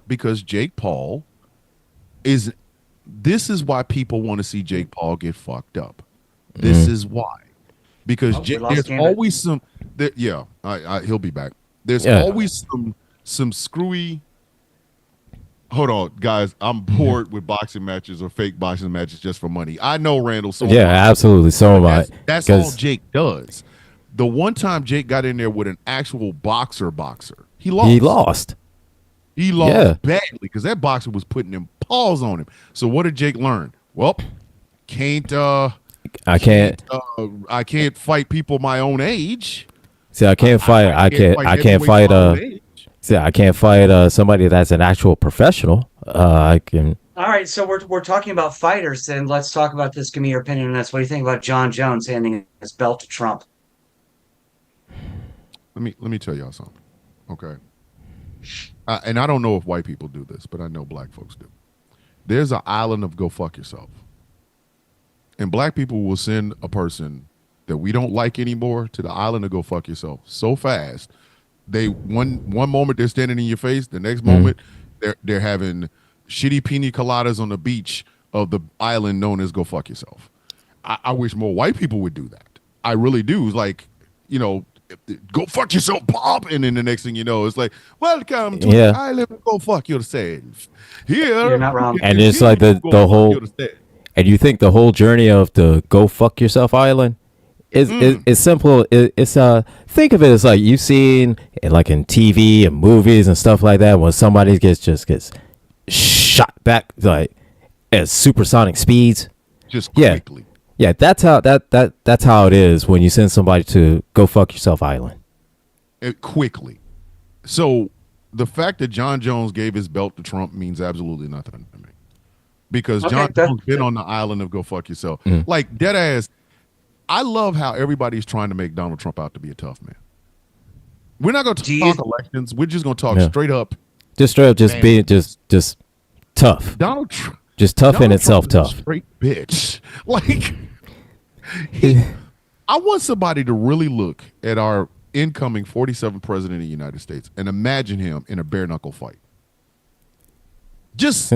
A: Because Jake Paul this is why people want to see Jake Paul get fucked up. This is why. Because there's always some he'll be back. There's always some screwy. Hold on, guys. I'm bored with boxing matches or fake boxing matches just for money. I know, Randall. So
B: absolutely. So am I.
A: That's all Jake does. The one time Jake got in there with an actual boxer, he lost. He lost badly because that boxer was putting them paws on him. So what did Jake learn? Well, I can't fight people my own age.
B: See, I can't fight. I can't fight. See, I can't fight somebody that's an actual professional. I can.
C: All right, so we're talking about fighters, then let's talk about this. Give me your opinion on this. What do you think about John Jones handing his belt to Trump?
A: Let me tell y'all something, okay? And I don't know if white people do this, but I know black folks do. There's an island of go fuck yourself, and black people will send a person that we don't like anymore to the island of go fuck yourself so fast. They one moment they're standing in your face, the next moment they're having shitty pina coladas on the beach of the island known as go fuck yourself. I wish more white people would do that. I really do. It's like, go fuck yourself, Bob, and then the next thing you know, it's like, welcome to the island of go fuck yourself. Here,
C: you're not wrong.
B: And it's like the whole, and you think the whole journey of the go fuck yourself island. It's simple. It's think of it as like you've seen like in TV and movies and stuff like that when somebody gets shot back like at supersonic speeds.
A: Just quickly.
B: Yeah, that's how that's how it is when you send somebody to go fuck yourself island.
A: Quickly. So the fact that John Jones gave his belt to Trump means absolutely nothing to me. Because John Jones been on the island of go fuck yourself. Like dead ass. I love how everybody's trying to make Donald Trump out to be a tough man. We're not going to talk elections. We're just going to talk straight up.
B: Just straight up, being just tough.
A: Donald Trump.
B: Just tough in itself, tough.
A: Straight bitch. Like, I want somebody to really look at our incoming 47th president of the United States and imagine him in a bare knuckle fight. Just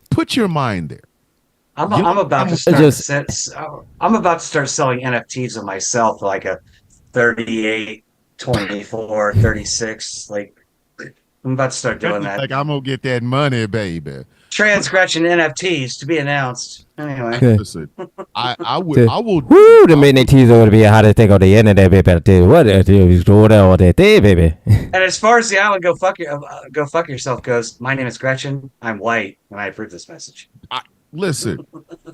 A: put your mind there.
C: I'm about to start selling NFTs of myself, like a 38, 24, 36. Like, I'm about to start doing that.
A: Like, I'm gonna get that money, baby.
C: Trans Gretchen NFTs to be announced. Anyway.
A: Listen, I will.
B: Woo, the midnight teas are going to be how to think on the internet, baby. I tell you what, all that day, baby.
C: And as far as the island go fuck yourself goes, my name is Gretchen. I'm white, and I approve this message.
A: Listen,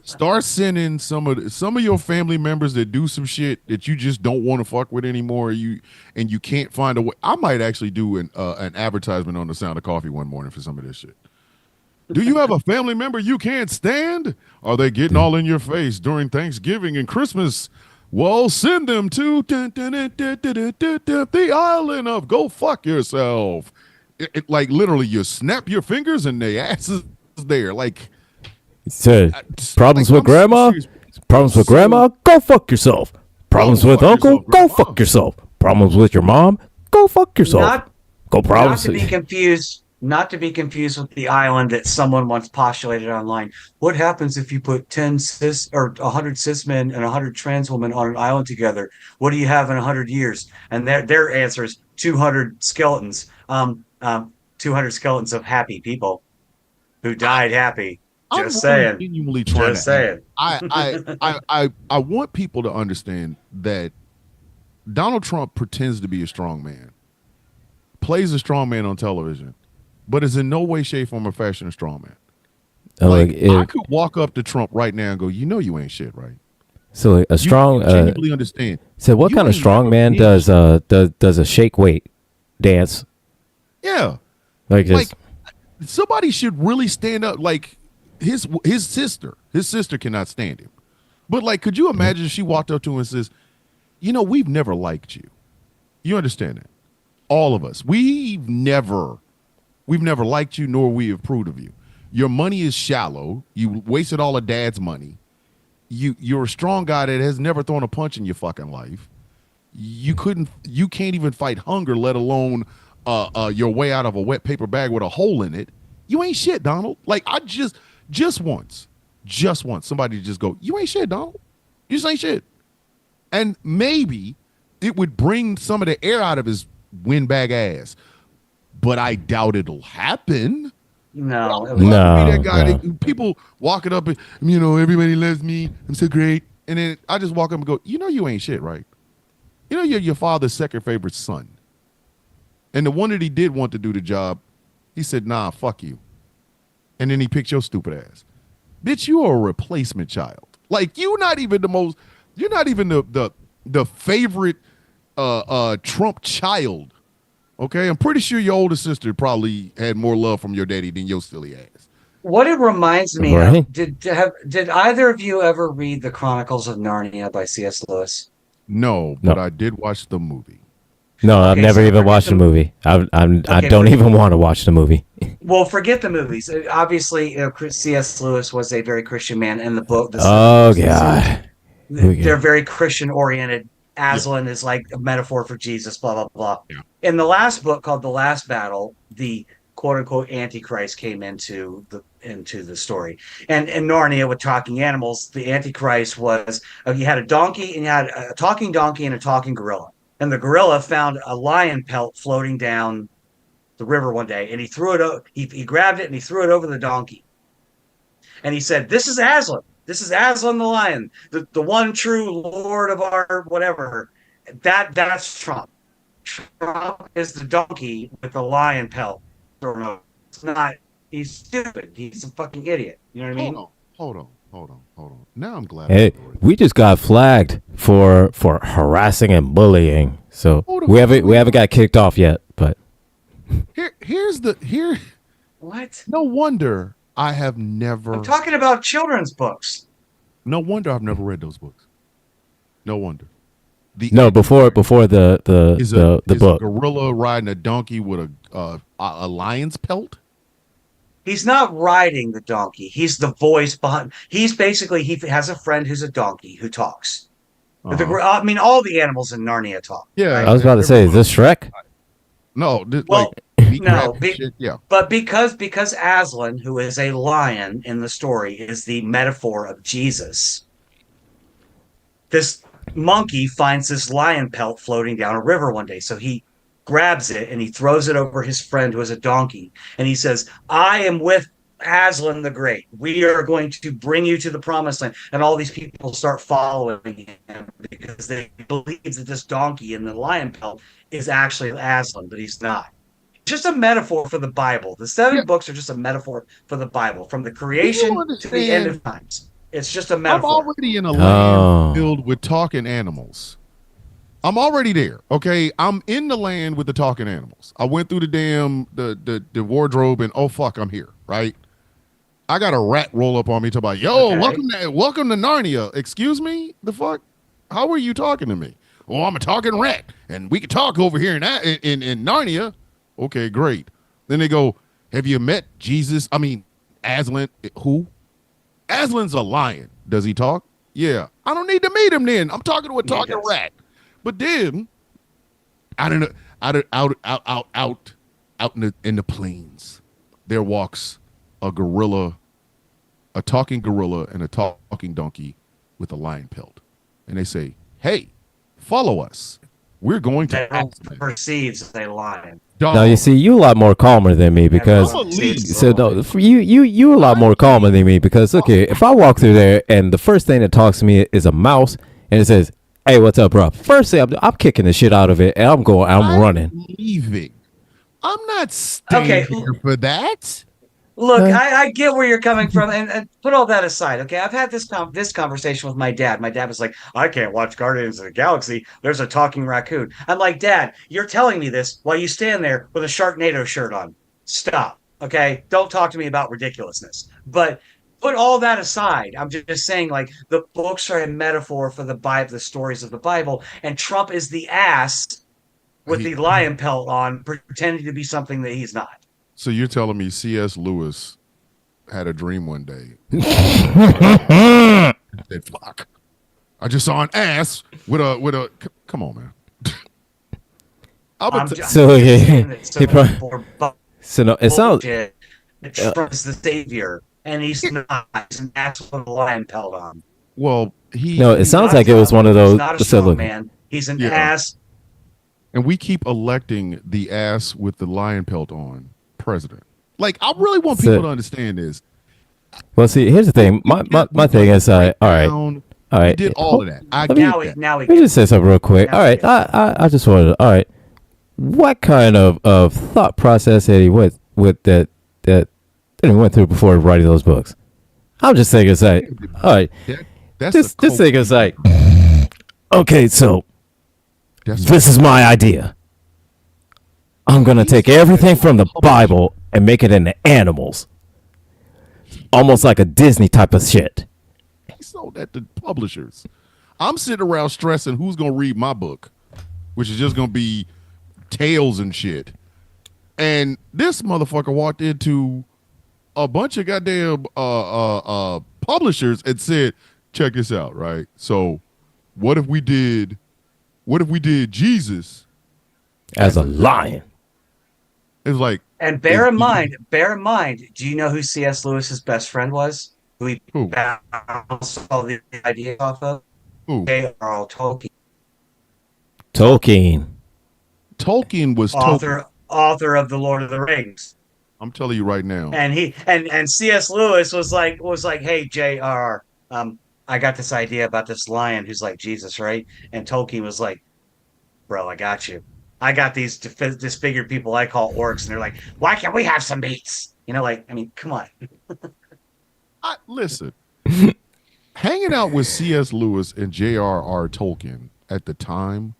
A: start sending some of your family members that do some shit that you just don't want to fuck with anymore. You can't find a way. I might actually do an advertisement on the Sound of Coffee one morning for some of this shit. Do you have a family member you can't stand? Are they getting all in your face during Thanksgiving and Christmas? Well, send them to the island of go fuck yourself. Like literally, you snap your fingers and the ass is there. Like,
B: so, problems with grandma? Problems with grandma? Go fuck yourself. Problems with uncle? Go fuck yourself. Problems with your mom? Go fuck yourself.
C: Not to be confused with the island that someone once postulated online. What happens if you put 10 cis or 100 cis men and 100 trans women on an island together? What do you have in 100 years? And their answer is 200 skeletons. 200 skeletons of happy people who died happy. Just saying.
A: Genuinely trying
C: Just saying.
A: I want people to understand that Donald Trump pretends to be a strong man, plays a strong man on television, but is in no way, shape, form, or fashion a strong man. I could walk up to Trump right now and go, "You know, you ain't shit, right?"
B: So a strong,
A: you genuinely understand.
B: So what kind of strong man does a shake weight dance?
A: Yeah,
B: like
A: somebody should really stand up. Like his sister cannot stand him. But like, could you imagine if she walked up to him and says, "You know, we've never liked you. You understand that? All of us, we've never liked you, nor we approved of you. Your money is shallow. You wasted all of Dad's money. You're a strong guy that has never thrown a punch in your fucking life. You can't even fight hunger, let alone your way out of a wet paper bag with a hole in it. You ain't shit, Donald. Like, I just once somebody to just go, you ain't shit, Donald. You just ain't shit. And maybe it would bring some of the air out of his windbag ass. But I doubt it'll happen.
C: No.
A: Be that guy. People walking up and, everybody loves me. I'm so great. And then I just walk up and go, you ain't shit, right? You're your father's second favorite son. And the one that he did want to do the job, he said, nah, fuck you. And then he picked your stupid ass. Bitch, you are a replacement child. Like, you're not even the favorite Trump child. Okay, I'm pretty sure your older sister probably had more love from your daddy than your silly ass.
C: What it reminds me of, did either of you ever read The Chronicles of Narnia by C.S. Lewis?
A: No, but I did watch the movie.
B: No, I've never even watched the movie. I don't even want to watch the movie.
C: Well, forget the movies. Obviously, C.S. Lewis was a very Christian man, and the book.
B: God,
C: they're very Christian oriented. Aslan is like a metaphor for Jesus. Blah blah blah. Yeah. In the last book called The Last Battle, the quote unquote Antichrist came into the story. And in Narnia with talking animals, the Antichrist was you had a donkey and you had a talking donkey and a talking gorilla. And the gorilla found a lion pelt floating down the river one day, and he threw it. He grabbed it and he threw it over the donkey. And he said, "This is Aslan. This is Aslan the lion, the one true Lord of our whatever." That's Trump. Trump is the donkey with the lion pelt. It's not. He's stupid. He's a fucking idiot. You know what I mean?
A: Hold on. Now I'm glad.
B: Hey, we just got flagged for harassing and bullying. So we haven't got kicked off yet. But
A: here's
C: what?
A: No wonder I have never.
C: I'm talking about children's books.
A: No wonder I've never read those books. No wonder.
B: Before the book.
A: A gorilla riding a donkey with a lion's pelt.
C: He's not riding the donkey. He's the voice behind. He has a friend who's a donkey who talks. I mean, all the animals in Narnia talk.
A: Yeah,
B: right? I was about to say, is this Shrek?
A: No,
C: yeah. But because Aslan, who is a lion in the story, is the metaphor of Jesus. This monkey finds this lion pelt floating down a river one day, so he grabs it and he throws it over his friend who is a donkey, and he says, "I am with Aslan the Great. We are going to bring you to the promised land. And all these people start following him because they believe that this donkey in the lion pelt is actually Aslan, but he's not. Just a metaphor for the Bible. The
A: Yeah,
C: seven books are just a metaphor for the Bible, from the
A: do you
C: creation to the end
A: understand?
C: of times. It's just a
A: I'm
C: metaphor.
A: already in a land
B: Oh.
A: filled with talking animals. I'm already there. Okay, I'm in the land with the talking animals. I went through the damn the wardrobe, and oh fuck, I'm here. Right. I got a rat roll up on me, talk about, yo,
C: Okay.
A: welcome to Narnia. Excuse me, the fuck? How are you talking to me? Well, I'm a talking rat, and we can talk over here in Narnia. Okay, great. Then they go, have you met Jesus? I mean, Aslan. Who? Aslan's a lion. Does he talk? Yeah. I don't need to meet him then. I'm talking to a
C: Yeah, he
A: talking
C: does.
A: rat. But then, out in the out in the plains, there walks a gorilla, a talking gorilla, and a talking donkey with a lion pelt, and they say, "Hey, follow us. We're going to
C: That
A: Aslan."
C: perceives as a lion.
B: Now you
A: Dog,
B: see, you a lot more calmer than me because
A: I'm a lead.
B: so no, you a lot more calmer than me because look here, if I walk through there and the first thing that talks to me is a mouse and it says, "Hey, what's up, bro?" First thing I'm kicking the shit out of it and I'm running.
A: leaving. I'm not staying
C: Okay,
A: here for that.
C: look,
B: Huh?
C: I get where you're coming from, and put all that aside. Okay, I've had this conversation with my dad. My dad was like, "I can't watch Guardians of the Galaxy. There's a talking raccoon." I'm like, "Dad, you're telling me this while you stand there with a Sharknado shirt on. Stop. Okay, don't talk to me about ridiculousness." But put all that aside. I'm just saying, like, the books are a metaphor for the Bible, the stories of the Bible, and Trump is the ass with
A: He,
C: the lion pelt on, pretending to be something that he's not.
A: so you're telling me C.S. Lewis had a dream one day? Said, "Fuck! I just saw an ass with a. Come on, man."
B: So
C: I'm just
B: yeah,
C: saying that
B: he probably
C: for
B: so no, it sounds
C: bullshit, that Trump is the savior, and he's not. He's an ass with a lion pelt on.
A: Well,
B: no, it
C: He's
B: sounds
C: not
B: like it was
C: tough.
B: one of
C: He's
B: those.
C: not a
B: So
C: strong
B: look,
C: man. He's an
A: yeah,
C: ass.
A: and we keep electing the ass with the lion pelt on president. Like, I really want people
B: so
A: to understand this.
B: well, see, here's the thing. My thing is, all right,
A: Down,
B: all
A: we
B: right.
A: did all of that. I
B: Let me
A: get that.
C: Now he
B: let me just say something real quick.
C: Now
B: All
C: we
B: right,
C: get
B: I just wanted. All right, what kind of thought process that he went with that he went through before writing those books? I'm just thinking, it's like, all right,
A: That's
B: this thing is like, okay, so
A: that's
B: this is my idea. I'm gonna take everything from the Bible and make it into animals, almost like a Disney type of shit.
A: he sold that to publishers. I'm sitting around stressing who's gonna read my book, which is just gonna be tales and shit. And this motherfucker walked into a bunch of goddamn publishers and said, "Check this out, right? So, what if we did Jesus
B: As a lion.
A: It's like,
C: And bear in mind, do you know who C.S. Lewis's best friend was? Who he
A: Who?
C: bounced all the ideas off of?
A: Who?
C: J.R.R. Tolkien,
B: Tolkien.
A: Tolkien was
C: author of the Lord of the Rings.
A: I'm telling you right now.
C: And he and C.S. Lewis was like, "Hey, J.R., I got this idea about this lion who's like Jesus, right?" And Tolkien was like, "Bro, I got you. I got these disfigured people I call orcs," and they're like, "Why can't we have some meats?" You know, like, I mean, come on.
A: Listen, hanging out with C.S. Lewis and J.R.R. Tolkien at the time,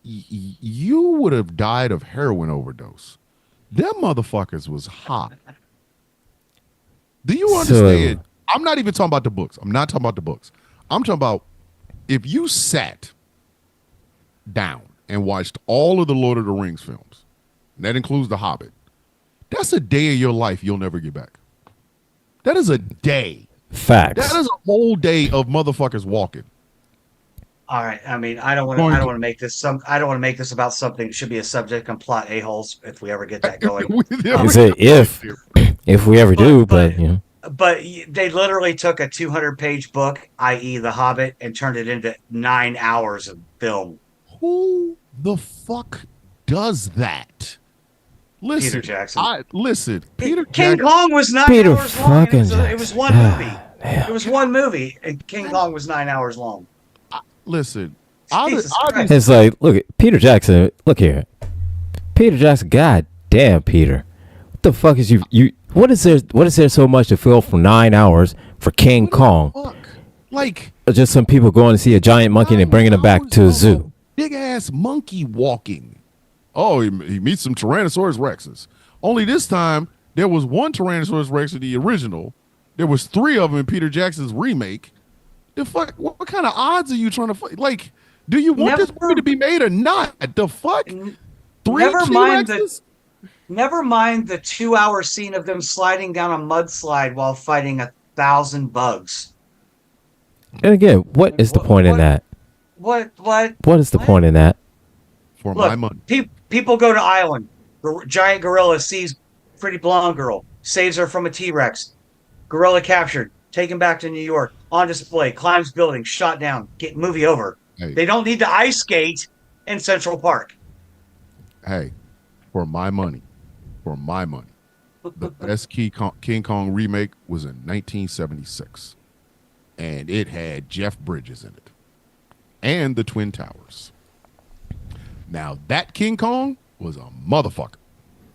A: you would have died of heroin overdose. Them motherfuckers was hot. Do you understand? I'm not even talking about the books. I'm not talking about the books. I'm talking about if you sat down and watched all of the Lord of the Rings films, and that includes The Hobbit, that's a day of your life you'll never get back. That is a day.
B: Facts.
A: That is a whole day of motherfuckers walking.
C: All right. I mean, I don't want to make this about something that should be a subject on plot a-holes if we ever get that going.
B: You say if we ever do, but you know.
C: But they literally took a 200-page book, i.e., The Hobbit, and turned it into 9 hours of film.
A: Who the fuck does that? Listen,
C: Peter Jackson.
A: Peter
C: King
A: Jackson.
C: Kong was 9
B: Peter
C: hours long. And
B: fucking
C: it was one
B: Jackson.
C: movie.
B: Damn.
C: It was one movie, and King Kong was 9 hours long.
A: Listen,
C: Jesus Christ.
B: It's like, look at Peter Jackson. Look here, Peter Jackson. God damn, Peter. What the fuck is you? What is there so much to fill for 9 hours for King Kong?
A: fuck? Like
B: Just some people going to see a giant monkey and bringing it back to a zoo.
A: Big ass monkey walking. Oh, he meets some Tyrannosaurus Rexes. Only this time there was one Tyrannosaurus Rex in the original. There was 3 of them in Peter Jackson's remake. The fuck? What kind of odds are you trying to fight? Like, do you want this movie to be made or not? The fuck? 3 T-Rexes?
C: Never mind the 2-hour scene of them sliding down a mudslide while fighting 1,000 bugs.
B: And again, what is the point in that?
C: What
B: is the point in that?
A: For my money.
C: People go to island. Giant gorilla sees pretty blonde girl, saves her from a T-Rex. Gorilla captured, taken back to New York, on display, climbs building, shot down, get movie over.
A: Hey.
C: They don't need to ice skate in Central Park.
A: Hey, for my money, the best King Kong remake was in 1976. And it had Jeff Bridges in it. And the Twin Towers. Now, that King Kong was a motherfucker.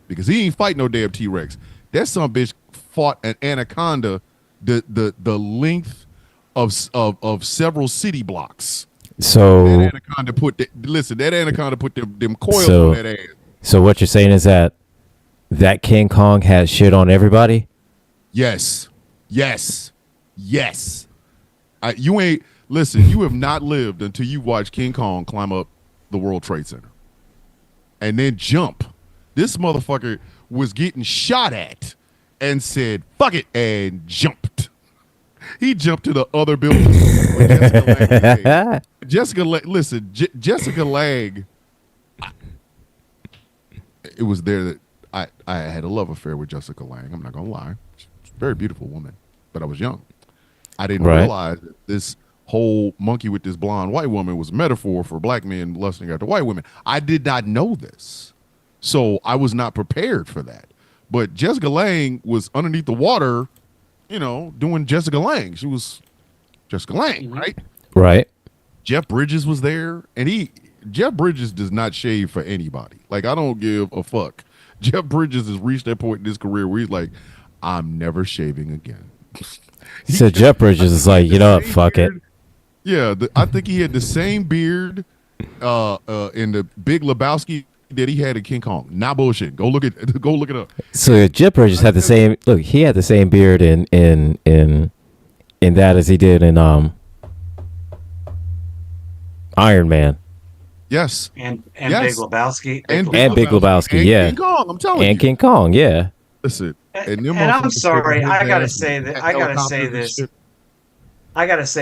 A: Because he ain't fight no damn T-Rex. That son bitch fought an anaconda the length of several city blocks.
B: So
A: that anaconda put them coils on that ass.
B: So what you're saying is that King Kong has shit on everybody?
A: Yes. You have not lived until you watch King Kong climb up the World Trade Center and then jump. This motherfucker was getting shot at and said, fuck it, and jumped. He jumped to the other building. Jessica Lange, it was there that I had a love affair with Jessica Lange. I'm not going to lie. She's a very beautiful woman, but I was young. I didn't realize that this whole monkey with this blonde white woman was a metaphor for black men lusting after white women. I did not know this. So I was not prepared for that. But Jessica Lange was underneath the water, doing Jessica Lange. She was Jessica Lange, right?
B: Right.
A: Jeff Bridges was there, and Jeff Bridges does not shave for anybody. Like, I don't give a fuck. Jeff Bridges has reached that point in his career where he's like, I'm never shaving again.
B: So Jeff Bridges is like, you know what, fuck it.
A: Yeah, I think he had the same beard in the Big Lebowski that he had in King Kong. Not bullshit. Go look it up.
B: So Jeff Bridges had the same look. He had the same beard in that as he did in Iron Man.
A: Yes.
C: And
A: yes.
C: Big Lebowski.
B: And Big Lebowski, yeah.
A: King Kong, I'm telling you.
B: And King Kong, yeah.
A: Listen.
C: And I'm sorry, I gotta say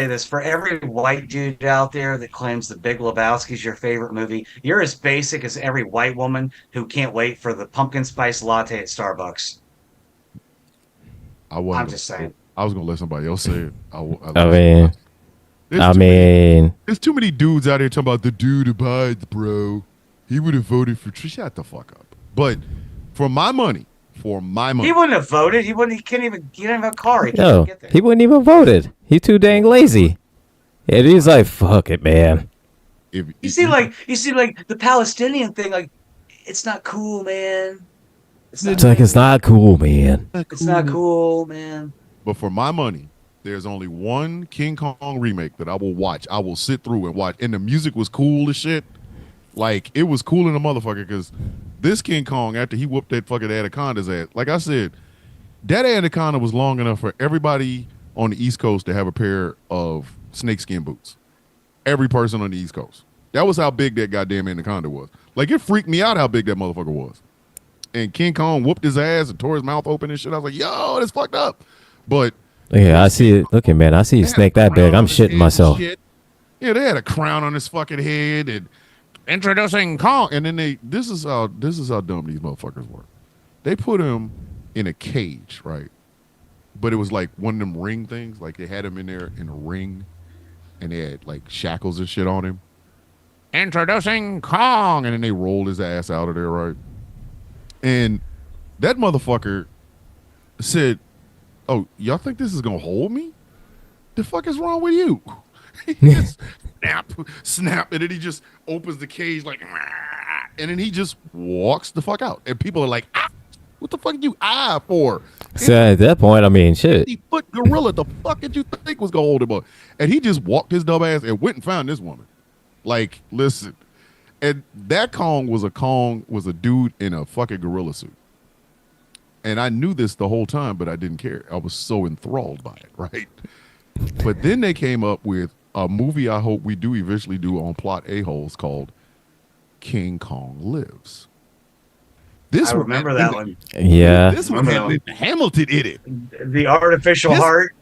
C: this. For every white dude out there that claims that Big Lebowski's your favorite movie, you're as basic as every white woman who can't wait for the pumpkin spice latte at Starbucks. I'm just saying.
A: I was gonna let somebody else say it.
B: There's
A: too many dudes out here talking about the dude abides, bro. He would have voted for. Shut the fuck up. But for my money. He
C: wouldn't have voted. He didn't even have a car.
B: He wouldn't even voted. He's too dang lazy. And he's like, fuck it, man.
C: You see, the Palestinian thing, like, it's not cool, man.
B: It's not cool, man.
C: It's not cool, man.
A: But for my money, there's only one King Kong remake that I will watch. I will sit through and watch. And the music was cool as shit. Like, it was cool in a motherfucker because this King Kong, after he whooped that fucking anaconda's ass, like I said, that anaconda was long enough for everybody on the East Coast to have a pair of snakeskin boots. Every person on the East Coast. That was how big that goddamn anaconda was. Like, it freaked me out how big that motherfucker was. And King Kong whooped his ass and tore his mouth open and shit. I was like, yo, that's fucked up. But
B: yeah, I see it. Look, man, I see a snake that big. I'm shitting myself.
A: Yeah, they had a crown on his fucking head and introducing Kong, and then this is how dumb these motherfuckers were. They put him in a cage, right? But it was like one of them ring things. Like, they had him in there in a ring, and they had like shackles and shit on him. Introducing Kong, and then they rolled his ass out of there, right? And that motherfucker said, "Oh, y'all think this is gonna hold me? The fuck is wrong with you?" He just snap, and then he just opens the cage like, and then he just walks the fuck out. And people are like, "What the fuck are you for?"
B: So at that point, I mean, shit.
A: 50-foot gorilla. The fuck did you think was gonna hold him up? And he just walked his dumb ass and went and found this woman. Like, listen, and that Kong was a dude in a fucking gorilla suit. And I knew this the whole time, but I didn't care. I was so enthralled by it, right? But then they came up with a movie I hope we do eventually do on Plot A-Holes called King Kong Lives.
C: I remember that one.
B: Yeah.
A: This one had Linda Hamilton in it.
C: The artificial heart.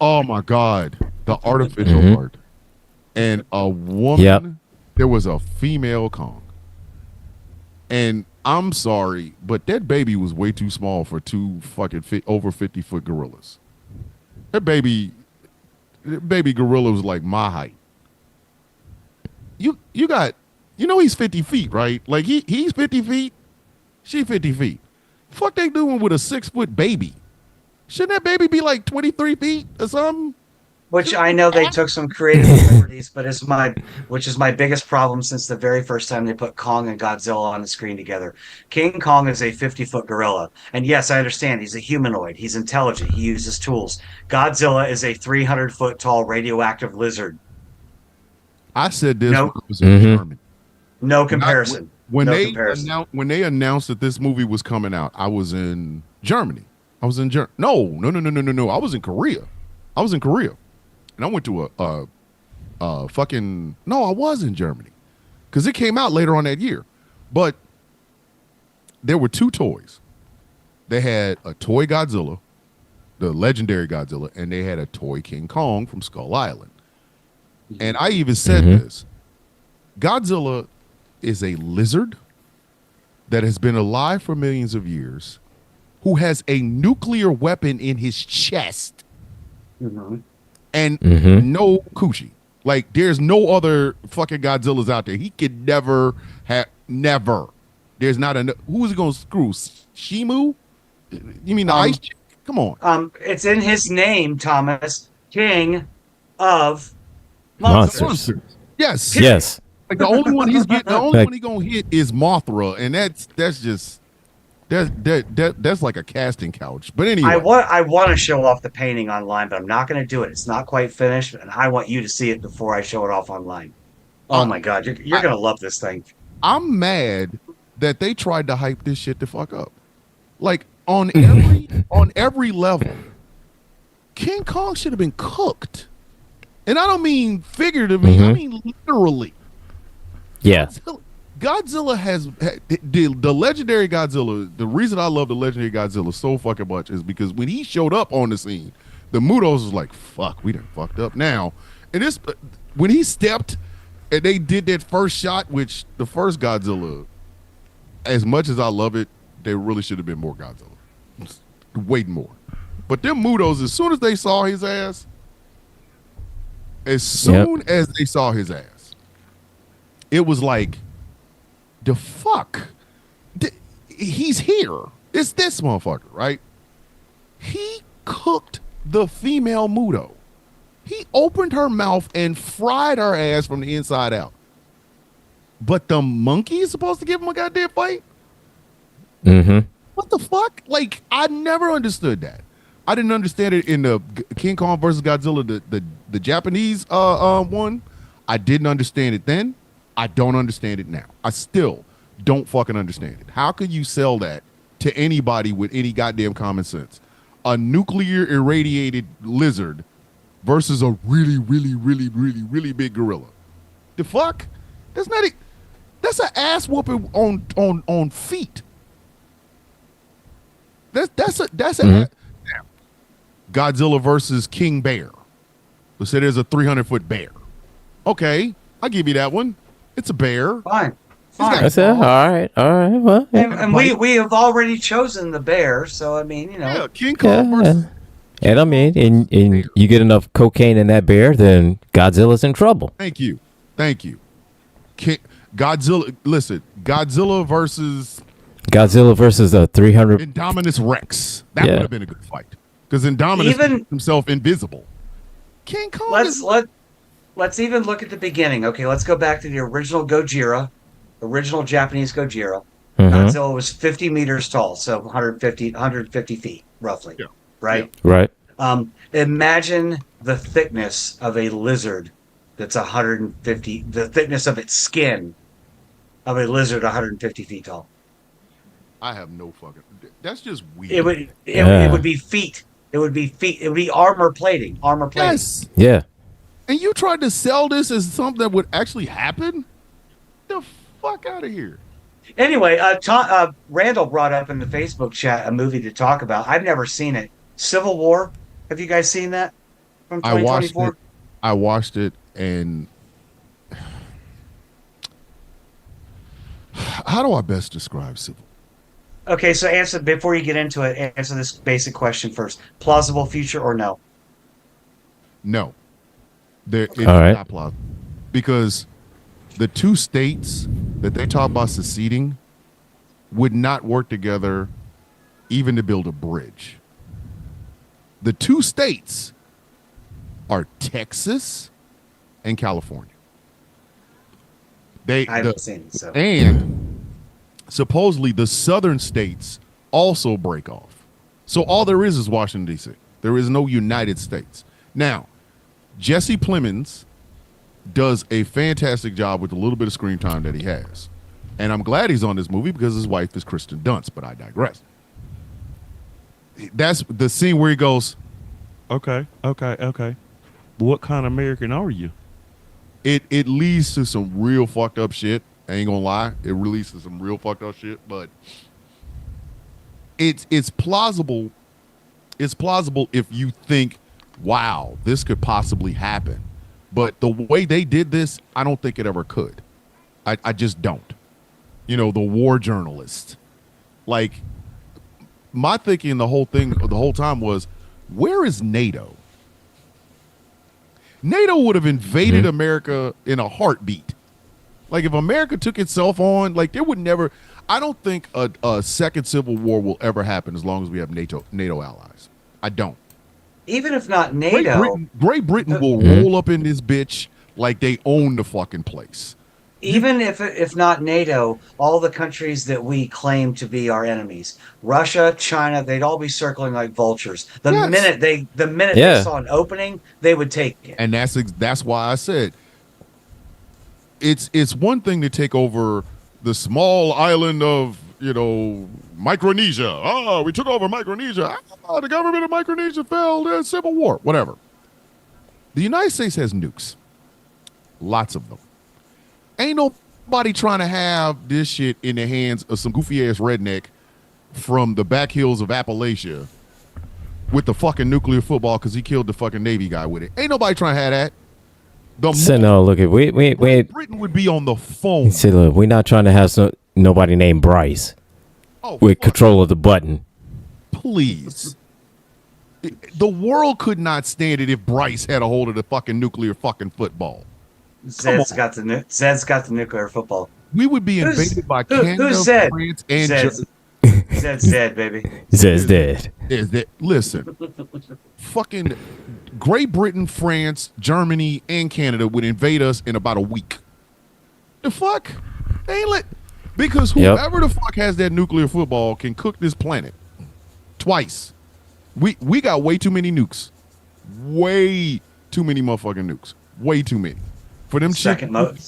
A: Oh my God. The artificial heart. And a woman, there was a female Kong. And I'm sorry, but that baby was way too small for two fucking over 50-foot gorillas. That baby gorilla was like my height. You got, he's 50 feet, right? Like he's 50 feet, she 50 feet. Fuck they doing with a 6-foot baby? Shouldn't that baby be like 23 feet or something?
C: Which I know they took some creative liberties, but which is my biggest problem since the very first time they put Kong and Godzilla on the screen together. King Kong is a 50-foot gorilla. And yes, I understand he's a humanoid. He's intelligent. He uses tools. Godzilla is a 300-foot tall radioactive lizard.
A: I said this when I was in Germany.
C: No comparison.
A: When they announced that this movie was coming out, I was in Germany. No. I was in Korea. And I went to I was in Germany because it came out later on that year. But there were two toys. They had a toy Godzilla, the legendary Godzilla, and they had a toy King Kong from Skull Island. And I even said this. Godzilla is a lizard that has been alive for millions of years, who has a nuclear weapon in his chest. And no coochie. Like, there's no other fucking Godzillas out there. He could never. There's not a. Who is he going to screw? Shimu? You mean the ice chick? Come on.
C: It's in his name, Thomas. King of
B: Monsters.
A: Yes.
B: Yes.
A: Like the only one he's getting, the only one he's gonna hit is Mothra, and that's just that's like a casting couch. But anyway,
C: I want to show off the painting online, but I'm not going to do it. It's not quite finished, and I want you to see it before I show it off online. Oh my God, you're going to love this thing.
A: I'm mad that they tried to hype this shit the fuck up. Like on every level, King Kong should have been cooked, and I don't mean figuratively. I mean literally.
B: Yeah.
A: Godzilla has the legendary Godzilla. The reason I love the legendary Godzilla so fucking much is because when he showed up on the scene, the Mutos was like, "Fuck, we done fucked up now." And this, when he stepped, and they did that first shot, which the first Godzilla, as much as I love it, there really should have been more Godzilla, way more. But them Mutos, as soon as they saw his ass, it was like, the fuck? He's here. It's this motherfucker, right? He cooked the female Muto. He opened her mouth and fried her ass from the inside out. But the monkey is supposed to give him a goddamn fight? What the fuck? Like, I never understood that. I didn't understand it in the King Kong versus Godzilla, the Japanese one. I didn't understand it then. I don't understand it now. I still don't fucking understand it. How could you sell that to anybody with any goddamn common sense? A nuclear irradiated lizard versus a really, really, really, really, really big gorilla. The fuck? That's not it. That's an ass whooping on feet. That's a Godzilla versus King Bear. Let's say there's a 300-foot bear. Okay, I'll give you that one. It's a bear.
C: Fine.
B: That's it. All right. Well, yeah.
C: And we have already chosen the bear, so I mean,
A: Yeah, King Kong versus.
B: And I mean, and you get enough cocaine in that bear, then Godzilla's in trouble.
A: Thank you. Godzilla. Listen, Godzilla versus
B: Godzilla versus a 300.
A: Indominus Rex. That
B: Yeah.
A: would have been a good fight. Because Indominus made himself invisible. King Kong
C: Let's even look at the beginning. Okay, let's go back to the original Gojira, original Japanese Gojira. Godzilla was 50 meters tall, so 150 feet roughly, right?
A: Yeah.
B: Right.
C: Imagine the thickness of a lizard that's 150, the thickness of its skin of a lizard 150 feet tall.
A: I have no fucking. That's just weird.
C: It would be feet. It would be feet. It would be armor plating.
A: Yes.
B: Yeah.
A: And you tried to sell this as something that would actually happen? The fuck out of here.
C: Anyway, Randall brought up in the Facebook chat a movie to talk about. I've never seen it. Civil War. Have you guys seen that from 2024?
A: I watched it, and how do I best describe Civil?
C: Okay, so answer before you get into it. Answer this basic question first: plausible future or no?
A: No, it's
B: right.
A: not plausible because the two states that they talk about seceding would not work together, even to build a bridge. The two states are Texas and California.
C: I haven't seen it, so.
A: And supposedly the southern states also break off. So all there is Washington, D.C. There is no United States. Now, Jesse Plemons does a fantastic job with the little bit of screen time that he has. And I'm glad he's on this movie because his wife is Kristen Dunst, but I digress. That's the scene where he goes,
E: Okay. What kind of American are you?
A: It leads to some real fucked up shit. I ain't gonna lie. It leads to some real fucked up shit, but it's plausible. It's plausible if you think, wow, this could possibly happen. But the way they did this, I don't think it ever could. I just don't. You know, the war journalist. Like, my thinking the whole time was, where is NATO? NATO would have invaded America in a heartbeat. Like, if America took itself on, like, there would never, I don't think a second civil war will ever happen as long as we have NATO allies. I don't.
C: Even if not NATO,
A: Great Britain will roll up in this bitch like they own the fucking place.
C: even if not NATO, all the countries that we claim to be our enemies, Russia, China, they'd all be circling like vultures. The minute they saw an opening, they would take it.
A: And that's why I said it's one thing to take over the small island of, Micronesia. We took over Micronesia. The government of Micronesia fell in civil war. Whatever. The United States has nukes. Lots of them. Ain't nobody trying to have this shit in the hands of some goofy ass redneck from the back hills of Appalachia with the fucking nuclear football because he killed the fucking Navy guy with it. Ain't nobody trying to have that.
B: Look at we
A: Britain would be on the phone.
B: See, look, we're not trying to have nobody named Bryce with control of the button.
A: Please. The world could not stand it if Bryce had a hold of the fucking nuclear fucking football.
C: Zed's got the nuclear football.
A: We would be invaded by Canada,
C: who's Zed?
A: France, and
C: Zed's dead, baby.
B: Zed's dead.
A: Listen, fucking Great Britain, France, Germany, and Canada would invade us in about a week. The fuck? They ain't let, because whoever the fuck has that nuclear football can cook this planet twice. We got way too many nukes. Way too many motherfucking nukes. Way too many. For them
C: second largest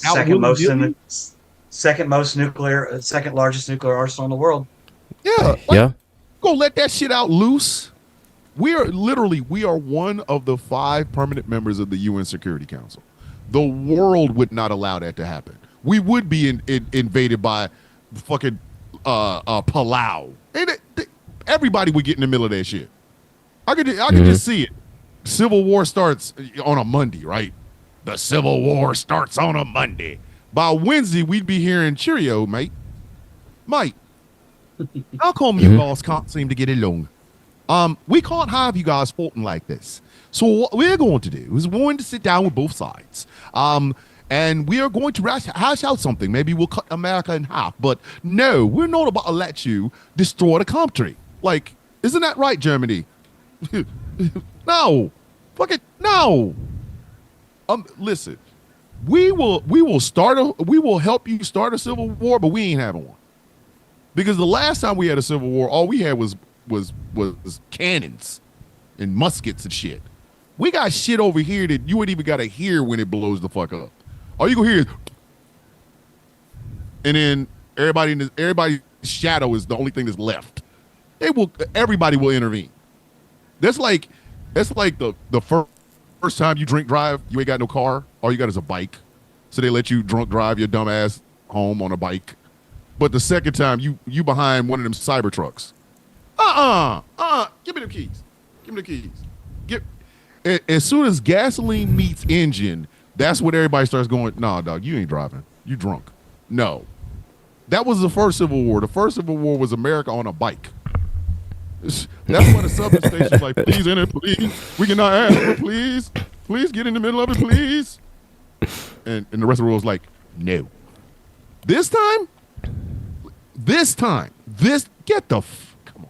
C: nuclear arsenal in the world.
A: Yeah. Go let that shit out loose. We are one of the 5 permanent members of the UN Security Council. The world would not allow that to happen. We would be invaded by fucking Palau. Everybody would get in the middle of that shit. I could just see it. Civil War starts on a Monday, right? The Civil War starts on a Monday. By Wednesday, we'd be hearing cheerio, mate. Mate, how come you guys can't seem to get along? We can't have you guys fighting like this. So what we're going to do is we're going to sit down with both sides. and we are going to hash out something. Maybe we'll cut America in half, but no, we're not about to let you destroy the country. Like, isn't that right, Germany? No, fuck it, no. Listen, we will help you start a civil war, but we ain't having one. Because the last time we had a civil war, all we had was cannons and muskets and shit. We got shit over here that you ain't even got to hear when it blows the fuck up. All you gonna hear is, and then everybody's shadow is the only thing that's left. Everybody will intervene. That's like the first time you drink drive, you ain't got no car, all you got is a bike. So they let you drunk drive your dumb ass home on a bike. But the second time you behind one of them cyber trucks. Give me the keys. Give me the keys. As soon as gasoline meets engine, that's when everybody starts going, nah, dog, you ain't driving. You drunk. No. That was the first Civil War. The first Civil War was America on a bike. That's why the Southern station's like, please enter, please. We cannot ask for please. Please get in the middle of it, please. And the rest of the world was like, no. This time, get the come on.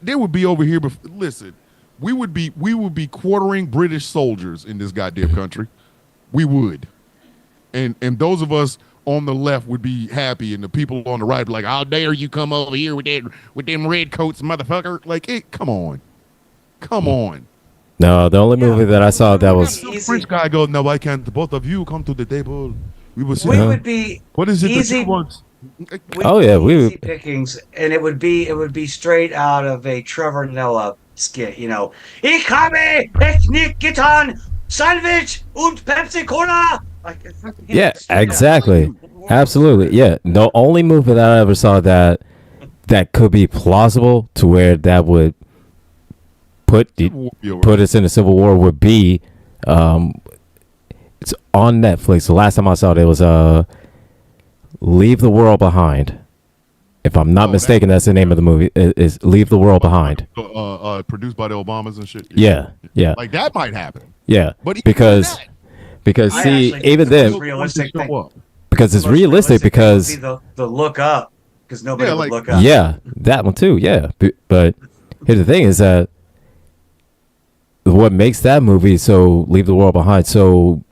A: They would be over here. Listen, we would be quartering British soldiers in this goddamn country. We would, and those of us on the left would be happy, and the people on the right would be like, how dare you come over here with them red coats, motherfucker? Like, hey, come on.
B: No, the only movie that I saw that was
A: the French guy goes, no, why can't both of you come to the table? We
C: would be
A: what is it
C: easy.
A: that you want?
B: we
C: Easy pickings, and it would be straight out of a Trevor Noah skit. You know, ich habe Technik getan, Sandwich und Pepsi Cola.
B: yeah, exactly, absolutely, yeah. The only movie that I ever saw that could be plausible to where that would put us in a civil war would be, it's on Netflix. The last time I saw it was Leave the World Behind. If I'm not mistaken, that's the name of the movie. Is Leave the World Behind.
A: Produced by the Obamas and shit.
B: Yeah.
A: Like that might happen.
B: Yeah,
A: but
B: because see, even then, because it's realistic because
C: the look up, because nobody would look up.
B: Yeah, that one too. Yeah, but here's the thing: is that what makes that movie so Leave the World Behind so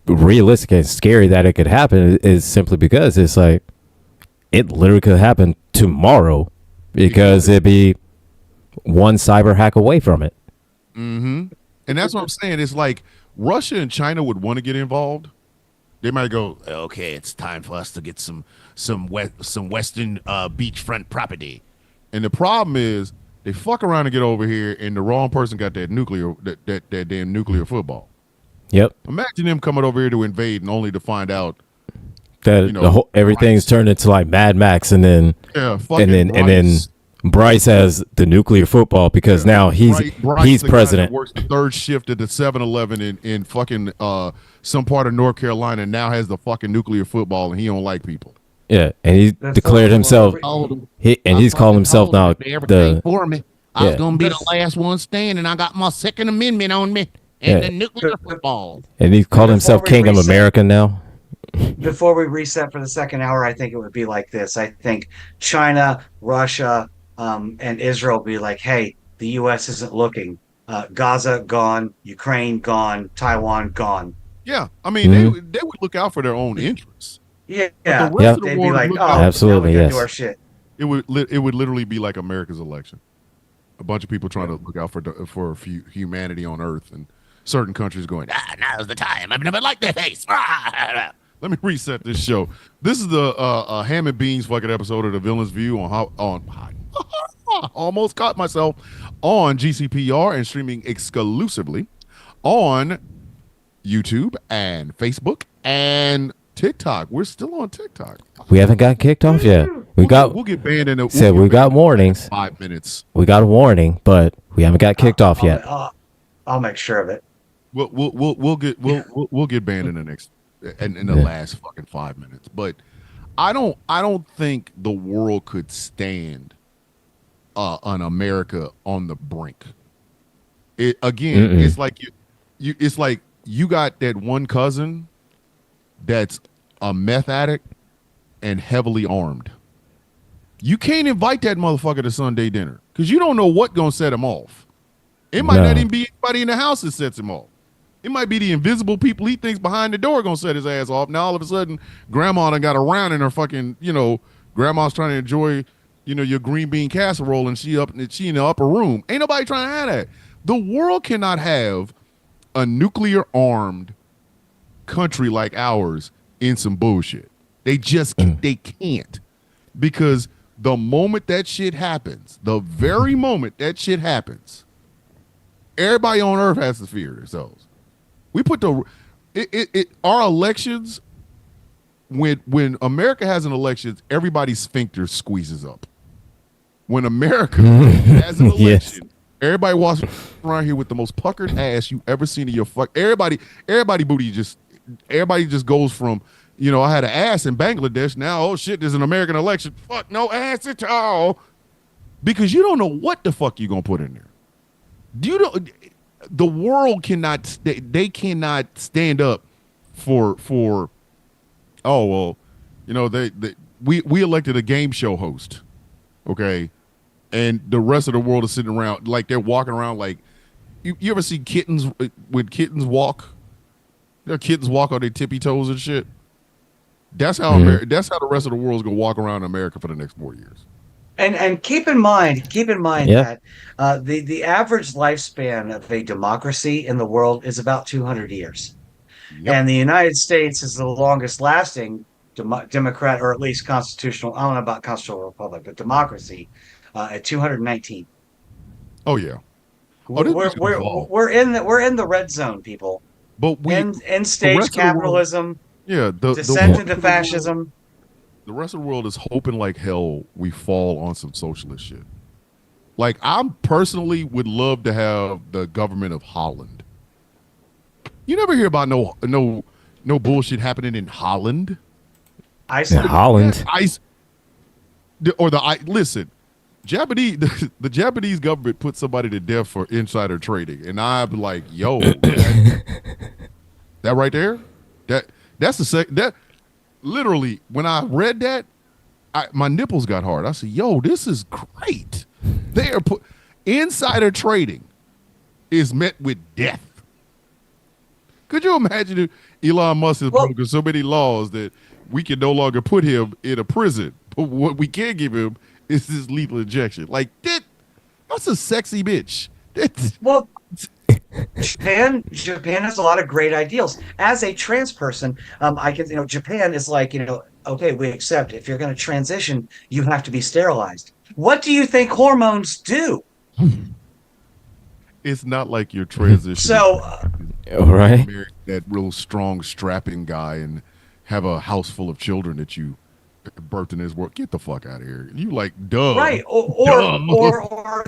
B: realistic and scary that it could happen is simply because it's like it literally could happen tomorrow because it'd be one cyber hack away from it.
A: Mm-hmm. And that's what I'm saying. It's like Russia and China would want to get involved. They might go, okay, it's time for us to get some Western beachfront property. And the problem is they fuck around and get over here, and the wrong person got that damn nuclear football.
B: Yep.
A: Imagine them coming over here to invade and only to find out
B: that everything's turned into like Mad Max, and then Bryce has the nuclear football because now he's president.
A: Works the third shift at the 7-Eleven in fucking some part of North Carolina, and now has the fucking nuclear football, and he don't like people.
B: Yeah, and he declared himself. He's calling himself now the.
A: For me, I was gonna be the last one standing. I got my Second Amendment on me and the nuclear football.
B: And he called himself King of America now.
C: Before we reset for the second hour, I think it would be like this. I think China, Russia, and Israel be like, hey, the U.S. isn't looking. Gaza gone, Ukraine gone, Taiwan gone.
A: Yeah, I mean, they would look out for their own interests.
C: Yeah,
A: they'd
C: be like, oh,
B: absolutely,
C: now we
B: yes.
C: do our shit.
A: It would literally be like America's election. A bunch of people trying to look out for humanity on Earth, and certain countries going, now's the time. I've never liked that face. Let me reset this show. This is the ham and beans fucking episode of The Villain's View on almost caught myself on GCPR and streaming exclusively on YouTube and Facebook and TikTok. We're still on TikTok.
B: We haven't got kicked off yet. We'll get banned in. We got warnings.
A: 5 minutes.
B: We got a warning, but we haven't got kicked off yet.
C: I'll make sure of it.
A: We'll get banned in the next in the last fucking 5 minutes. But I don't think the world could stand an America on the brink. It's like you got that one cousin that's a meth addict and heavily armed. You can't invite that motherfucker to Sunday dinner because you don't know what's going to set him off. It might not even be anybody in the house that sets him off. It might be the invisible people he thinks behind the door going to set his ass off. Now, all of a sudden, grandma done got a round in her fucking, grandma's trying to enjoy, your green bean casserole and she in the upper room. Ain't nobody trying to have that. The world cannot have a nuclear armed country like ours in some bullshit. They just they can't, because the moment that shit happens, the very moment that shit happens, everybody on earth has to fear themselves. We put our elections, when America has an election, everybody's sphincter squeezes up. When America has an election, everybody walks around here with the most puckered ass you ever seen in your fuck. Everybody just goes from, I had an ass in Bangladesh. Now, oh shit, there's an American election. Fuck, no ass at all. Because you don't know what the fuck you're gonna put in there. The world cannot. They cannot stand up for. Oh well, we elected a game show host, okay, and the rest of the world is sitting around like they're walking around like. You ever see kittens when kittens walk? Their kittens walk on their tippy toes and shit. That's how that's how the rest of the world is gonna walk around in America for the next 4 years.
C: And keep in mind that the average lifespan of a democracy in the world is about 200 years. Yep. And the United States is the longest lasting democrat, or at least constitutional. I don't know about constitutional republic, but democracy at 219.
A: Oh yeah.
C: We're in the red zone, people.
A: But
C: end stage capitalism. Descent into fascism.
A: The rest of the world is hoping like hell we fall on some socialist shit. Like, I personally would love to have the government of Holland. You never hear about no bullshit happening in Holland.
B: Holland.
A: Listen, the Japanese government put somebody to death for insider trading, and I'm like, yo, that right there, that literally, when I read that, my nipples got hard. I said, yo, this is great. They are insider trading is met with death. Could you imagine if Elon Musk has broken so many laws that we can no longer put him in a prison, but what we can give him is this lethal injection? Like, that's a sexy bitch.
C: Well, Japan has a lot of great ideals. As a trans person, Japan is like, okay, we accept if you're going to transition, you have to be sterilized. What do you think hormones do?
A: It's not like you're transitioning.
C: So,
B: right,
A: that real strong, strapping guy and have a house full of children that you birthed in his work. Get the fuck out of here. You like, duh.
C: Right, or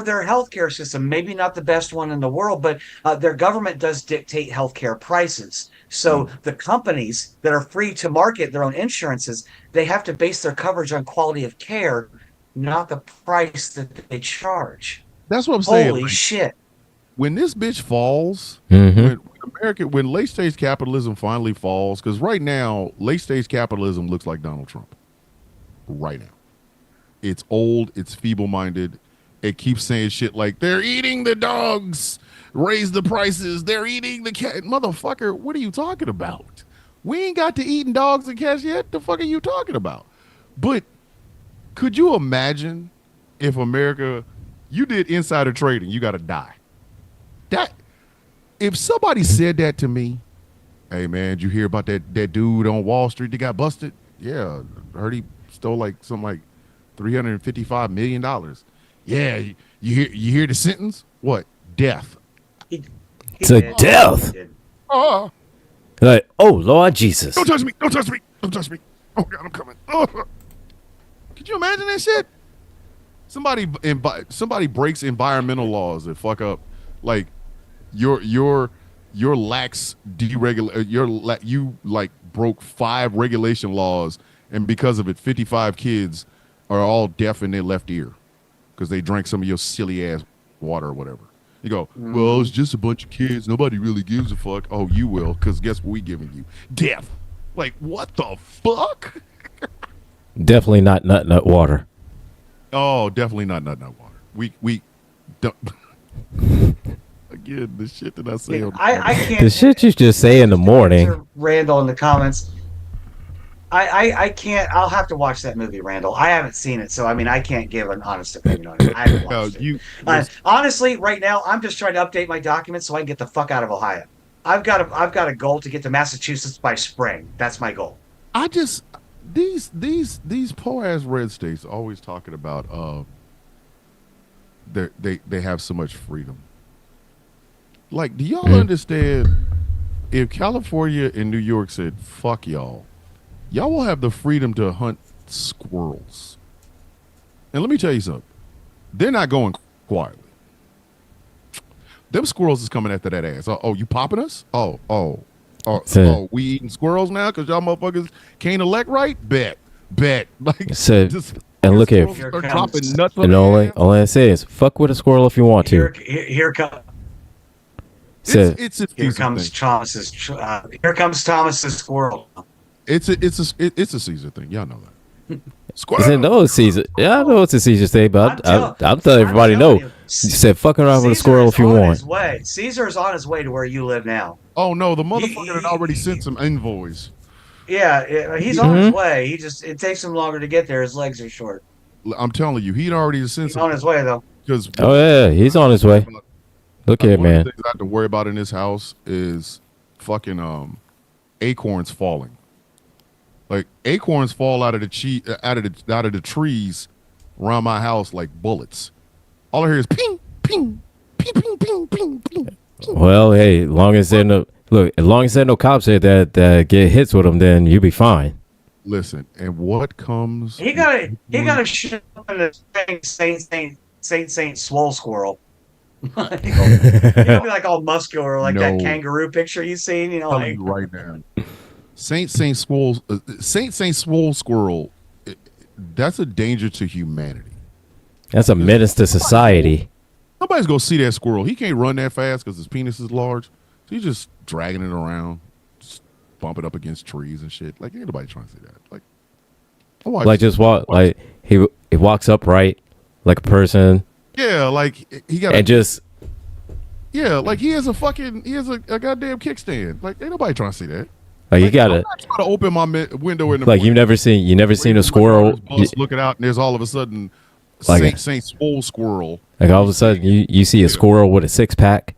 C: their healthcare system, maybe not the best one in the world, but their government does dictate healthcare prices. So the companies that are free to market their own insurances, they have to base their coverage on quality of care, not the price that they charge.
A: That's what I'm saying.
C: Holy shit.
A: When this bitch falls, when late stage capitalism finally falls, because right now, late stage capitalism looks like Donald Trump. Right now. It's old, it's feeble-minded. It keeps saying shit like, they're eating the dogs, raise the prices, they're eating the cat. Motherfucker, what are you talking about? We ain't got to eating dogs and cats yet. The fuck are you talking about? But could you imagine if America, you did insider trading, you got to die. If somebody said that to me, hey man, did you hear about that dude on Wall Street that got busted? Yeah, I heard he stole something like $355 million. Yeah, you hear the sentence? What? Death.
B: To death. Like, oh Lord Jesus!
A: Don't touch me! Don't touch me! Don't touch me! Oh God, I'm coming! Oh. Could you imagine that shit? Somebody breaks environmental laws that fuck up, like your lax deregulate. You broke 5 regulation laws, and because of it, 55 kids are all deaf in their left ear because they drank some of your silly ass water or whatever. You go, well, it's just a bunch of kids. Nobody really gives a fuck. Oh, you will, because guess what we giving you? Death. Like, what the fuck?
B: Definitely not nut water.
A: Oh, definitely not nut water. We don't. Again, the shit that I say.
C: I can't.
B: The shit you just say in the morning.
C: Randall in the comments. I can't. I'll have to watch that movie, Randall. I haven't seen it, so I mean, I can't give an honest opinion on it. I haven't watched it. Honestly, right now, I'm just trying to update my documents so I can get the fuck out of Ohio. I've got a goal to get to Massachusetts by spring. That's my goal.
A: I just these poor ass red states always talking about they have so much freedom. Like, do y'all understand? If California and New York said fuck y'all will have the freedom to hunt squirrels. And let me tell you something. They're not going quietly. Them squirrels is coming after that ass. Oh, you popping us? Oh, we eating squirrels now because y'all motherfuckers can't elect right? Bet. Like,
B: and look here.
A: Dropping nuts on
B: and all I say is, fuck with a squirrel if you want to.
C: Here comes.
A: Here
C: comes Thomas's. Here comes Thomas's squirrel.
A: It's a Caesar thing. Y'all know that. Squirrel.
B: No, it's Caesar. Yeah, I know it's a Caesar thing, but I'm telling everybody no. You said fucking around with a squirrel if you want.
C: Caesar's on his way to where you live now.
A: Oh no, the motherfucker had already sent some invoice.
C: Yeah, he's on his way. It takes him longer to get there. His legs are short.
A: I'm telling you, he'd already sent some.
C: On his way though.
B: He's on his way. Look here, man.
A: One of the things I have to worry about in this house is fucking acorns falling. Like, acorns fall out of the trees around my house like bullets. All I hear is ping, ping, ping, ping, ping, ping, ping.
B: Well, hey, as long as there are no cops here that get hits with them, then you be fine.
A: Listen, and what comes?
C: He got a shit on the Saint Swole squirrel. He'll be like all muscular, like that kangaroo picture you seen. You know, like
A: right now. Saint Swole squirrel. That's a danger to humanity.
B: That's a menace to society.
A: Nobody's gonna see that squirrel. He can't run that fast because his penis is large. So he's just dragging it around, just bumping up against trees and shit. Like, ain't nobody trying to see that. Like
B: he walks upright like a person.
A: Yeah, like he got like he has a goddamn kickstand. Like, ain't nobody trying to see that.
B: Like, you gotta.
A: I'm not trying to open my window in the
B: like morning. You never seen a squirrel
A: looking out, and there's all of a sudden
B: like
A: Saint Swole squirrel.
B: Like, all of a sudden you see a squirrel with a 6-pack.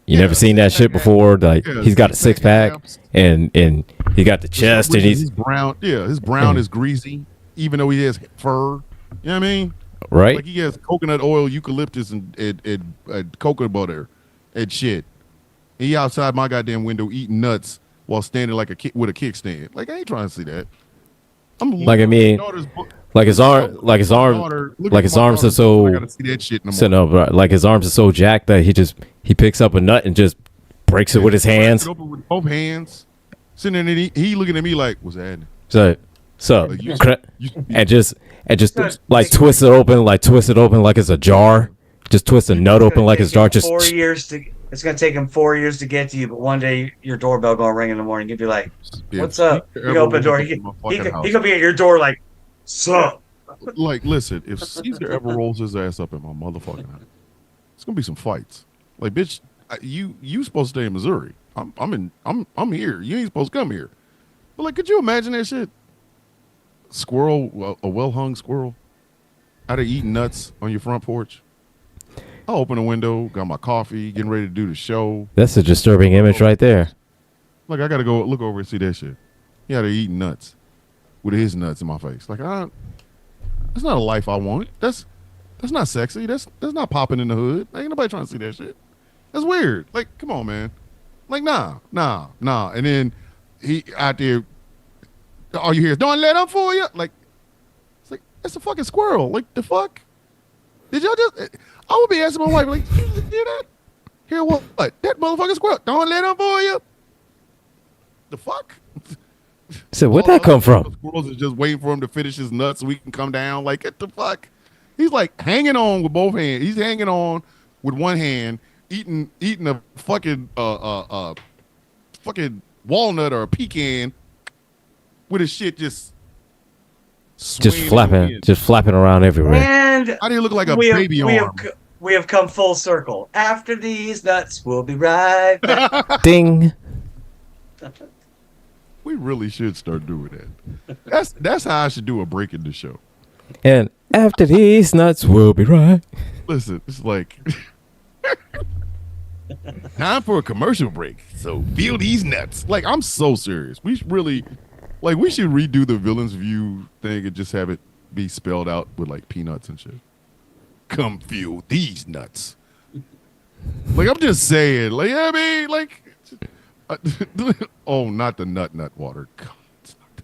B: You never seen that shit before. Like, he's got a 6-pack and he got the chest and he's
A: brown. Yeah, his brown is greasy, even though he has fur. You know what I mean?
B: Right.
A: Like, he has coconut oil, eucalyptus, and coconut butter and shit. And he outside my goddamn window eating nuts while standing like with a kickstand. Like, I ain't trying to see that. Like his arms are so.
B: I gotta see that shit in the morning. No, like his arms are so jacked that he picks up a nut and just breaks it with his hands.
A: Open with both hands. Sitting there, and he looking at me like, "What's that?"
B: And just like twist it open like it's a jar. Just twist a nut open like it's a jar. Just
C: it's gonna take him 4 years to get to you, but one day your doorbell gonna ring in the morning. You'll be like, "What's up?" You open the door. He gonna be at your door like, "Sup?"
A: Like, listen, if Caesar ever rolls his ass up in my motherfucking house, it's gonna be some fights. Like, bitch, you supposed to stay in Missouri. I'm here. You ain't supposed to come here. But, like, could you imagine that shit? Squirrel, a well-hung squirrel, out of eating nuts on your front porch. I open the window, got my coffee, getting ready to do the show.
B: That's a disturbing image right there.
A: Like, I gotta go look over and see that shit. He out there eating nuts with his nuts in my face. Like, that's not a life I want. That's not sexy. That's not popping in the hood. Ain't nobody trying to see that shit. That's weird. Like, come on, man. Like, nah. And then he out there, all you hear is, "Don't let him fool you." Like, it's like, that's a fucking squirrel. Like, the fuck? Did y'all just? I would be asking my wife, like, "Did you hear that? Hear what? That motherfucking squirrel. Don't let him fool you." The fuck?
B: So where'd that come from?
A: Squirrels is just waiting for him to finish his nuts so we can come down. Like, what the fuck? He's like hanging on with both hands. He's hanging on with one hand, eating a fucking fucking walnut or a pecan with his shit just
B: flapping around everywhere.
C: And
A: how do you look like a baby arm?
C: We have come full circle. After these nuts, we'll be right back.
B: Ding.
A: We really should start doing that. That's how I should do a break in the show.
B: And after these nuts, we'll be right.
A: Listen, it's like time for a commercial break. So feel these nuts. Like, I'm so serious. We should redo the villain's view thing and just have it be spelled out with like peanuts and shit. Come feel these nuts. Like, I'm just saying. Like, I mean, like, oh, not the nut water. God.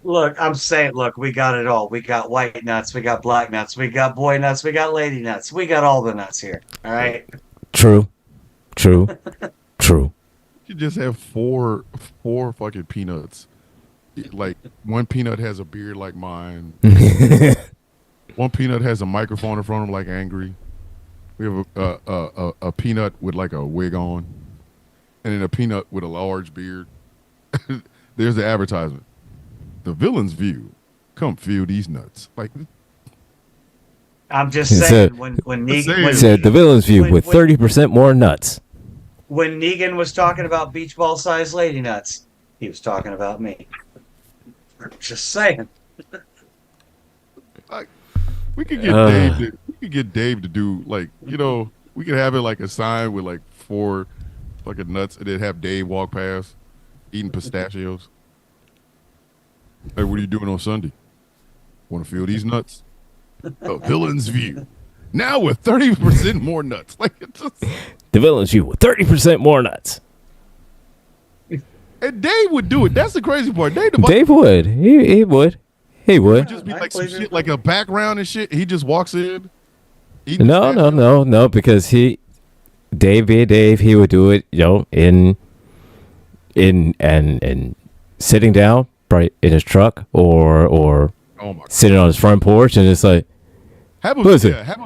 C: Look, I'm saying, look, we got it all. We got white nuts, we got black nuts, we got boy nuts, we got lady nuts. We got all the nuts here. All right.
B: True. You
A: just have four fucking peanuts. Like, one peanut has a beard like mine. One peanut has a microphone in front of him like Angry. We have a peanut with like a wig on, and then a peanut with a large beard. There's the advertisement. The villain's view. Come feel these nuts. Like,
C: I'm just saying, when Negan
B: said the villain's view with 30% more nuts.
C: When Negan was talking about beach ball sized lady nuts, he was talking about me. Just saying.
A: Like, we could get Dave to do, like, you know, we could have it like a sign with like 4 fucking nuts, and then have Dave walk past eating pistachios. Hey, what are you doing on Sunday? Want to feel these nuts? A villain's view. Now with 30% more nuts. Like, it just...
B: The villain's view with 30% more nuts.
A: And Dave would do it. That's the crazy part.
B: Dave would. He would. He would.
A: It'd just be like some shit, like a background and shit. He just walks in.
B: No, because Dave being Dave, he would do it, you know, in sitting down, right, in his truck or sitting on his front porch, and it's like,
A: have him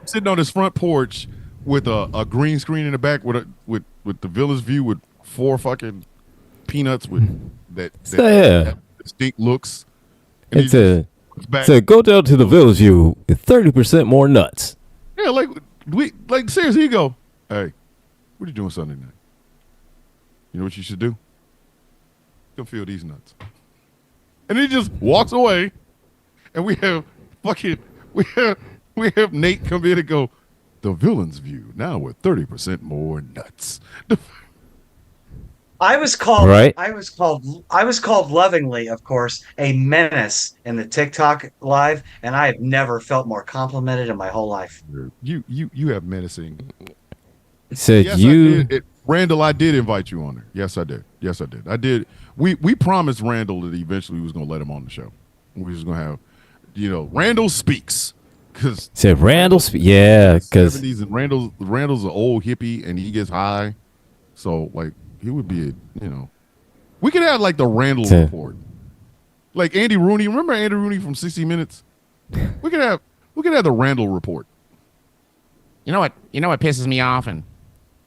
A: sitting on his front porch with a green screen in the back with the villain's view with 4 fucking peanuts with that distinct looks. And
B: so go down to the villain's view with 30% more nuts.
A: Yeah, like seriously, you go, hey, what are you doing Sunday night? You know what you should do? Go feel these nuts. And he just walks away, and we have Nate come in and go, the villain's view now with 30% more nuts.
C: I was called
B: right.
C: I was called lovingly, of course, a menace in the TikTok live, and I have never felt more complimented in my whole life.
A: You have menacing.
B: So
A: yes, Randall, I did invite you on there. Yes, I did. I did. We promised Randall that eventually we was gonna let him on the show. We was gonna have, you know, Randall speaks. Cause
B: said Randall because
A: Randall's an old hippie and he gets high, so like he would be we could have like the Randall report, like Andy Rooney. Remember Andy Rooney from 60 Minutes? We could have the Randall report.
F: You know what pisses me off and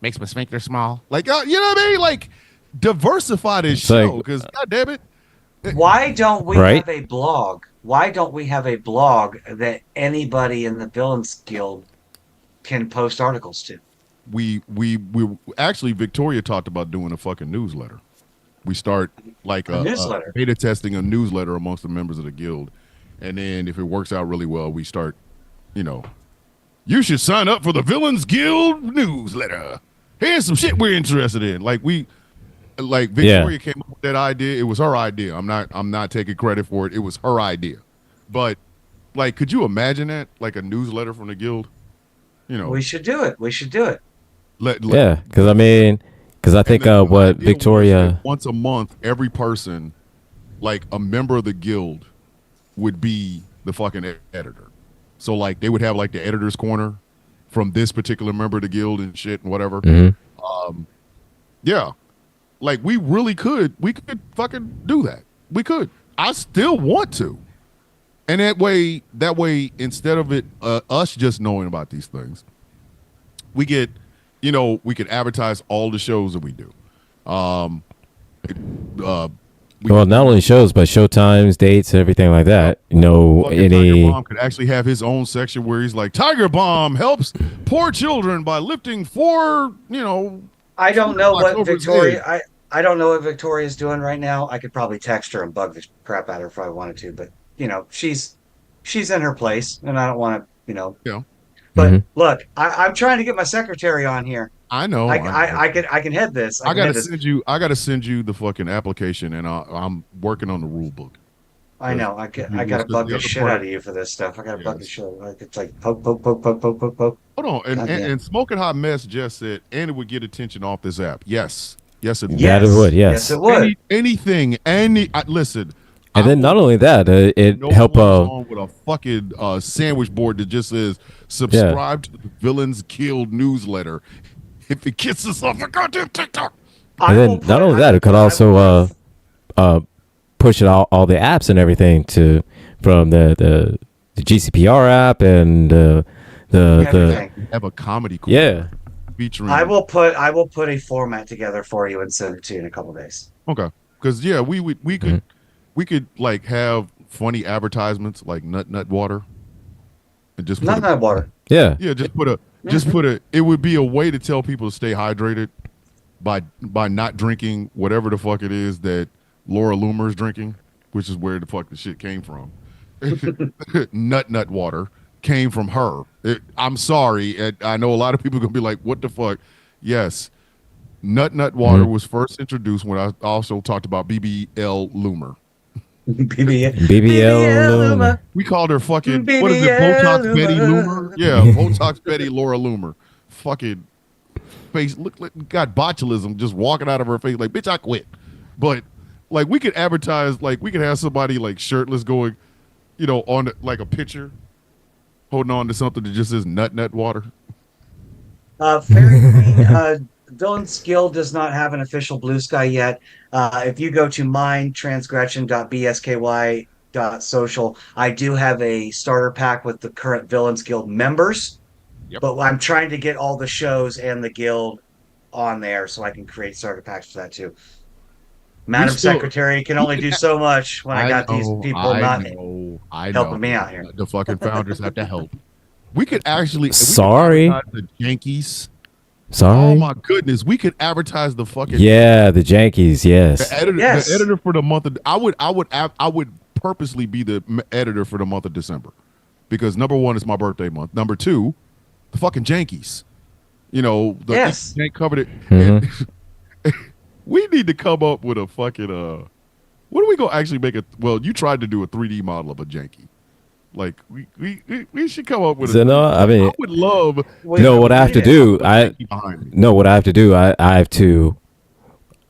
F: makes my sphincter small?
A: Like, you know what I mean? Like, diversify this show, because God damn it.
C: Why don't we have a blog? Why don't we have a blog that anybody in the Villains Guild can post articles to?
A: We actually, Victoria talked about doing a fucking newsletter. We start like a newsletter, beta testing a newsletter amongst the members of the guild, and then if it works out really well, we start, you should sign up for the Villains Guild newsletter. Here's some shit we're interested in. Like Victoria came up with that idea. It was her idea. I'm not taking credit for it. It was her idea. But like, could you imagine that? Like a newsletter from the guild?
C: We should do it.
B: Because I think what Victoria
A: once a month, every person, like a member of the guild, would be the fucking editor. So like they would have like the editor's corner from this particular member of the guild and shit and whatever.
B: Mm-hmm.
A: Yeah. Like we could fucking do that. We could. I still want to. And that way, instead of it us just knowing about these things, we get we could advertise all the shows that we do.
B: Well, not only shows, but showtimes, dates, everything like that.
A: Tiger Bomb could actually have his own section where he's like, Tiger Bomb helps poor children by lifting 4,
C: I don't know
A: blocks
C: what
A: over his
C: Victoria.
A: head.
C: I don't know what Victoria's doing right now. I could probably text her and bug the crap out of her if I wanted to, but she's in her place, and I don't want to.
A: Yeah.
C: But look, I'm trying to get my secretary on here.
A: I know.
C: I can head this.
A: I gotta send you. I gotta send you the fucking application, and I'm working on the rule book.
C: I know. I gotta bug the shit out of you for this stuff. I gotta bug the shit. It's like poke.
A: Hold on, and Smoking Hot Mess just said, and it would get attention off this app. Yes, it would.
B: That it would. Yes,
C: it would.
A: Anything. Listen.
B: And then not only that, it help
A: on with a fucking sandwich board that just says subscribe to the Villains Killed newsletter. If it kisses off a goddamn TikTok.
B: And then not only that, it could also push all the apps and everything from the GCPR app and the
A: have a comedy featuring.
C: I will put a format together for you and send it to you in a couple of days.
A: Okay, because we could like have funny advertisements like nut water, and just
C: nut water.
B: Yeah,
A: just put a. It would be a way to tell people to stay hydrated by not drinking whatever the fuck it is that Laura Loomer is drinking, which is where the fuck the shit came from. Nut water came from her. I'm sorry, and I know a lot of people are gonna be like, "What the fuck?" Yes, nut water was first introduced when I also talked about BBL Loomer.
B: BBL.
A: We called her fucking what is it? Botox Betty Loomer. Yeah, Botox Betty Laura Loomer. Fucking face got botulism just walking out of her face like, bitch, I quit. But like we could advertise, like we could have somebody like shirtless going, on like a picture, holding on to something that just says nut water.
C: Fairy Queen. Villain's Guild does not have an official Blue Sky yet. If you go to minetransgression.bsky.social, I do have a starter pack with the current Villains Guild members. Yep. But I'm trying to get all the shows and the guild on there so I can create starter packs for that too. Madam Secretary can only do so much when I got these people helping me out here.
A: The fucking founders have to help. We could actually the Yankees.
B: Sorry.
A: Oh my goodness, we could advertise the fucking
B: the Yankees. Yes.
A: The editor for the month of I would purposely be the editor for the month of December, because number one, it's my birthday month. Number two, the fucking Yankees. Yank covered it. Mm-hmm. We need to come up with a fucking what are we gonna actually make you tried to do a 3D model of a Yankee. Like we should come up with.
B: I
A: would love.
B: What I have to do.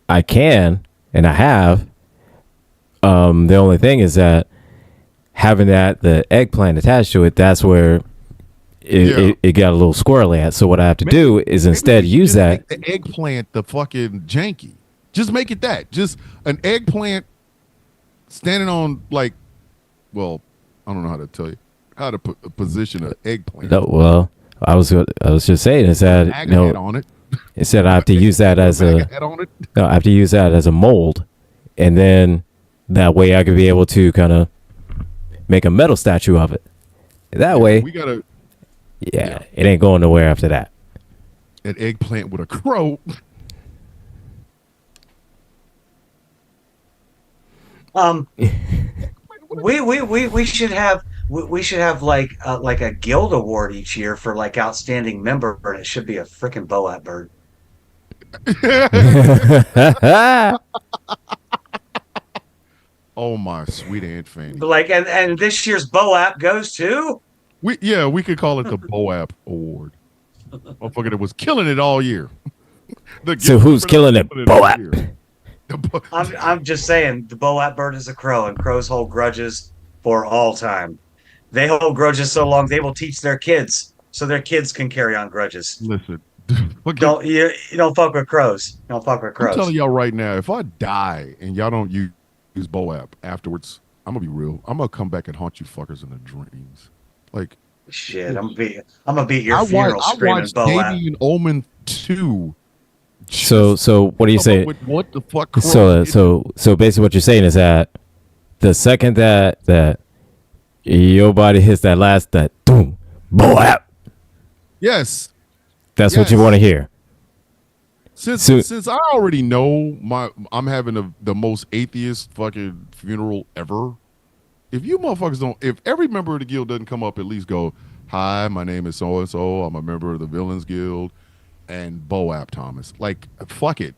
B: I can, and I have. The only thing is that having the eggplant attached to it, that's where it got a little squirrely at. So what I have to do is instead use that
A: the eggplant, the fucking janky. Just make it that. Just an eggplant standing on I don't know how to tell you how to position an eggplant.
B: No, well, I was just saying is that
A: on it.
B: Instead I have to use that as I have to use that as a mold, and then that way I could be able to kind of make a metal statue of it. That way
A: we gotta.
B: Yeah, it ain't going nowhere after that.
A: An eggplant with a crow.
C: We should have like a guild award each year for like outstanding member, and it should be a freaking Boat bird.
A: Oh my sweet Aunt Fanny!
C: Like and this year's Boat goes to.
A: We could call it the Boat Award. Motherfucker that was killing it all year.
B: So who's killing it? Boat.
C: I'm just saying the Boat bird is a crow, and crows hold grudges for all time. They hold grudges so long they will teach their kids, so their kids can carry on grudges.
A: Listen,
C: you don't fuck with crows. You don't fuck with crows.
A: I'm telling y'all right now, if I die and y'all don't use Boat afterwards, I'm gonna be real. I'm gonna come back and haunt you fuckers in the dreams. Like
C: shit, I'm gonna be at your funeral screaming Boat.
A: Davian Omen to.
B: So what are you saying?
A: What the fuck?
B: So basically, what you're saying is that the second that your body hits that boom, boy,
A: yes,
B: that's what you want to hear.
A: Since I already know I'm having the most atheist fucking funeral ever. If you motherfuckers don't, if every member of the guild doesn't come up, at least go, "Hi, my name is so and so. I'm a member of the Villains Guild," and Boap Thomas. Like, fuck it,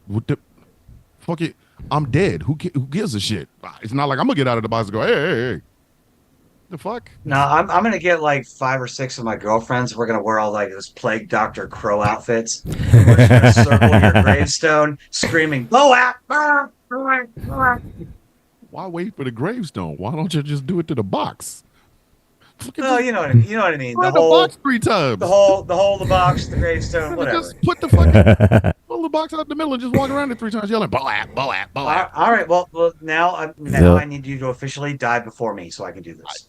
A: fuck it. I'm dead. Who gives a shit? It's not like I'm gonna get out of the box and go, hey. The fuck?
C: No, I'm gonna get like 5 or 6 of my girlfriends. We're gonna wear all like this plague Dr. Crow outfits. And we're just gonna circle your gravestone, screaming, "Boap!"
A: Why wait for the gravestone? Why don't you just do it to the box?
C: Oh, you know what I mean. You know what I mean.
A: The box 3 times.
C: the box, the gravestone, whatever.
A: Just put the fucking pull the box out the middle and just walk around it 3 times yelling, "Boap, boap, boap."
C: All right. Well, now I need you to officially die before me so I can do this.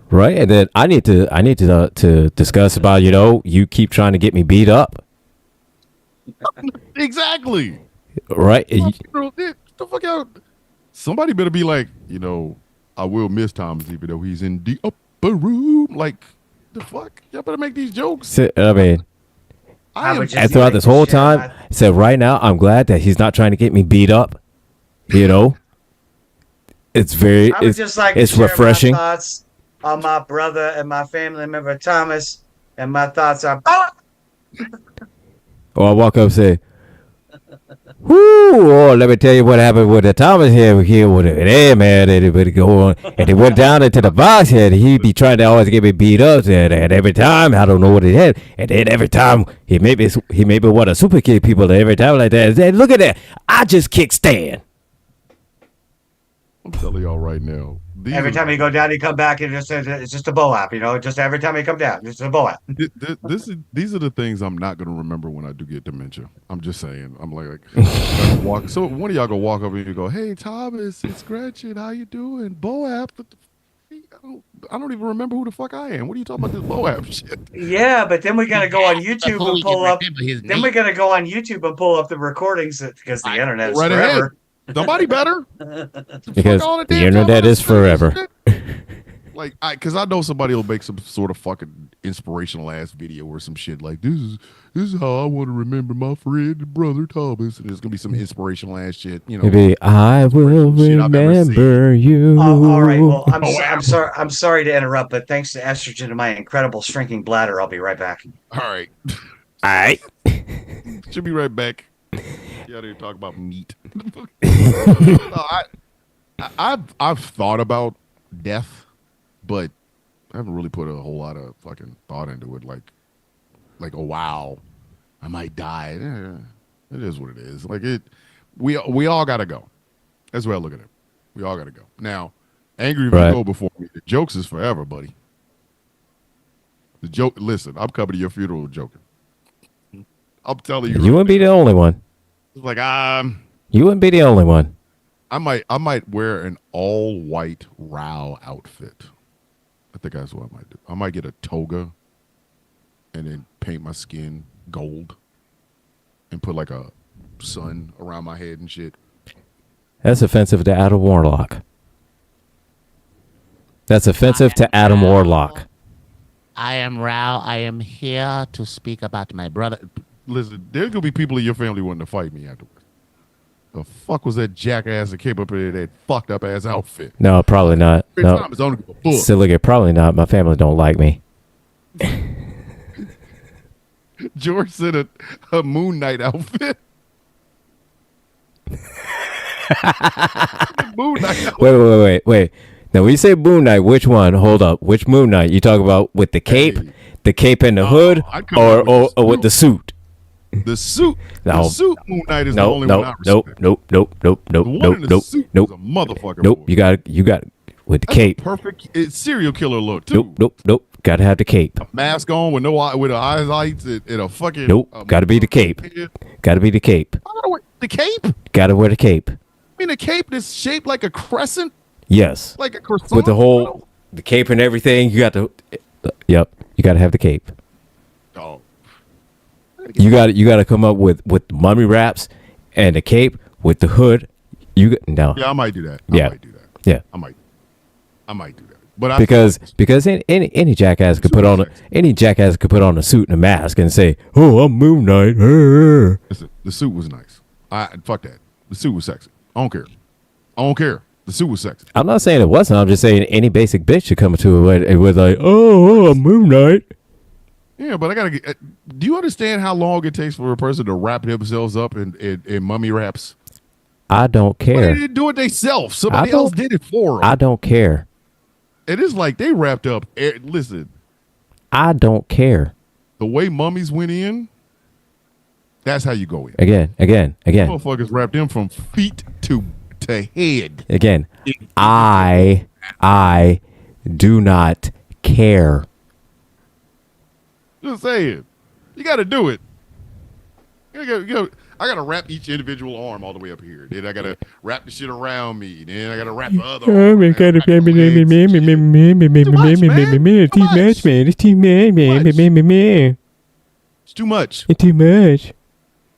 B: Right, and then I need to discuss about you keep trying to get me beat up.
A: Exactly.
B: Right.
A: Get the fuck out. Somebody better be like, I will miss Thomas even though he's in the upper room. Like, the fuck? Y'all better make these jokes.
B: I mean, and throughout this whole time, said right now, I'm glad that he's not trying to get me beat up. It's very,
C: I would just like
B: it's
C: to share
B: refreshing.
C: my thoughts on my brother and my family member Thomas, and my thoughts are.
B: Or I walk up and say, "Whoo! Oh, let me tell you what happened with the Thomas here with it. Hey, man, and it go on, and he went down into the box here. And he be trying to always get me beat up, and every time I don't know what he had, and then every time he made me want to super kick people. And every time like that, and said, look at that, I just kick Stan.
A: I'm telling y'all right now.
C: Every time you go down, you come back, and it's just a Boap, Just every time you come down, it's a Boap.
A: These are the things I'm not gonna remember when I do get dementia. I'm just saying. I'm like walk. So one of y'all go walk over and you go, "Hey Thomas, it's Gretchen. How you doing? Boap." I don't even remember who the fuck I am. What are you talking about this Boap shit?
C: Yeah, but then we gotta go on YouTube and pull up. Then we gotta go on YouTube and pull up the recordings because the internet is
A: Right
C: forever.
A: ahead. Somebody better.
B: Because the internet is forever.
A: Like, because I know somebody will make some sort of fucking inspirational ass video or some shit like this is how I want to remember my friend and brother Thomas, and there's gonna be some inspirational ass shit,
B: Maybe I will remember you.
C: All right. Well, I'm sorry to interrupt, but thanks to estrogen and my incredible shrinking bladder, I'll be right back.
A: All right.
B: All right.
A: Should be right back. You out here talk about meat. I've thought about death, but I haven't really put a whole lot of fucking thought into it. Like, oh wow, I might die. It is what it is. Like we all gotta go. That's the way I look at it. We all gotta go. Now, angry if you go before me. The jokes is forever, buddy. The joke. Listen, I'm coming to your funeral joking. I'm telling you.
B: You wouldn't be the only one.
A: It's like
B: you wouldn't be the only one.
A: I might wear an all white Rao outfit. I think that's what I might do. I might get a toga and then paint my skin gold and put like a sun around my head and shit.
B: That's offensive to Adam Warlock. That's offensive to Adam Warlock.
F: I am Rao. I am here to speak about my brother.
A: Listen, there's gonna be people in your family wanting to fight me afterwards. The fuck was that jackass that came up in that fucked up ass outfit?
B: No, probably not. No. Silly, probably not. My family don't like me.
A: George said a Moon Knight outfit. Moon Knight outfit.
B: Wait. Now, when you say Moon Knight, which one? Hold up. Which Moon Knight? You talk about with the cape, the cape and the hood, or with the suit?
A: The suit.
B: No.
A: The suit Moon Knight is the only one I respect.
B: Nope.
A: The one in the suit is a motherfucker.
B: Nope. You got with the cape.
A: Perfect. It's serial killer look too.
B: Nope. Got to have the cape.
A: A mask on with with eyes lights and a fucking.
B: Nope. Got to be the cape. Got to be the cape.
A: The cape.
B: Got to wear the cape.
A: I mean, a cape that's shaped like a crescent.
B: Yes.
A: Like a croissant.
B: With the cape and everything, you got to. Yep. You got to have the cape.
A: Oh.
B: You got to come up with mummy wraps and a cape with the hood. No.
A: Yeah, I might do that.
B: Yeah.
A: I might do that.
B: Yeah.
A: I might do that. But
B: because any jackass could put on a suit and a mask and say, "Oh, I'm Moon Knight."
A: Listen, the suit was nice. Fuck that. The suit was sexy. I don't care. The suit was sexy.
B: I'm not saying it wasn't. I'm just saying any basic bitch should come to it with like, "Oh, I'm Moon Knight."
A: Yeah, but I gotta get. Do you understand how long it takes for a person to wrap themselves up in mummy wraps?
B: I don't care.
A: They didn't do it themselves. Somebody else did it for them.
B: I don't care.
A: It is like they wrapped up. Listen,
B: I don't care.
A: the way mummies went in, that's how you go in.
B: Again.
A: Motherfuckers wrapped them from feet to head.
B: Again, I do not care.
A: Just saying, you got to do it. I got to wrap each individual arm all the way up here. Then I got to wrap the shit around me. Then I got to wrap the other arm.
B: It's too much, man. It's too much.
A: It's too much.
B: It's too much.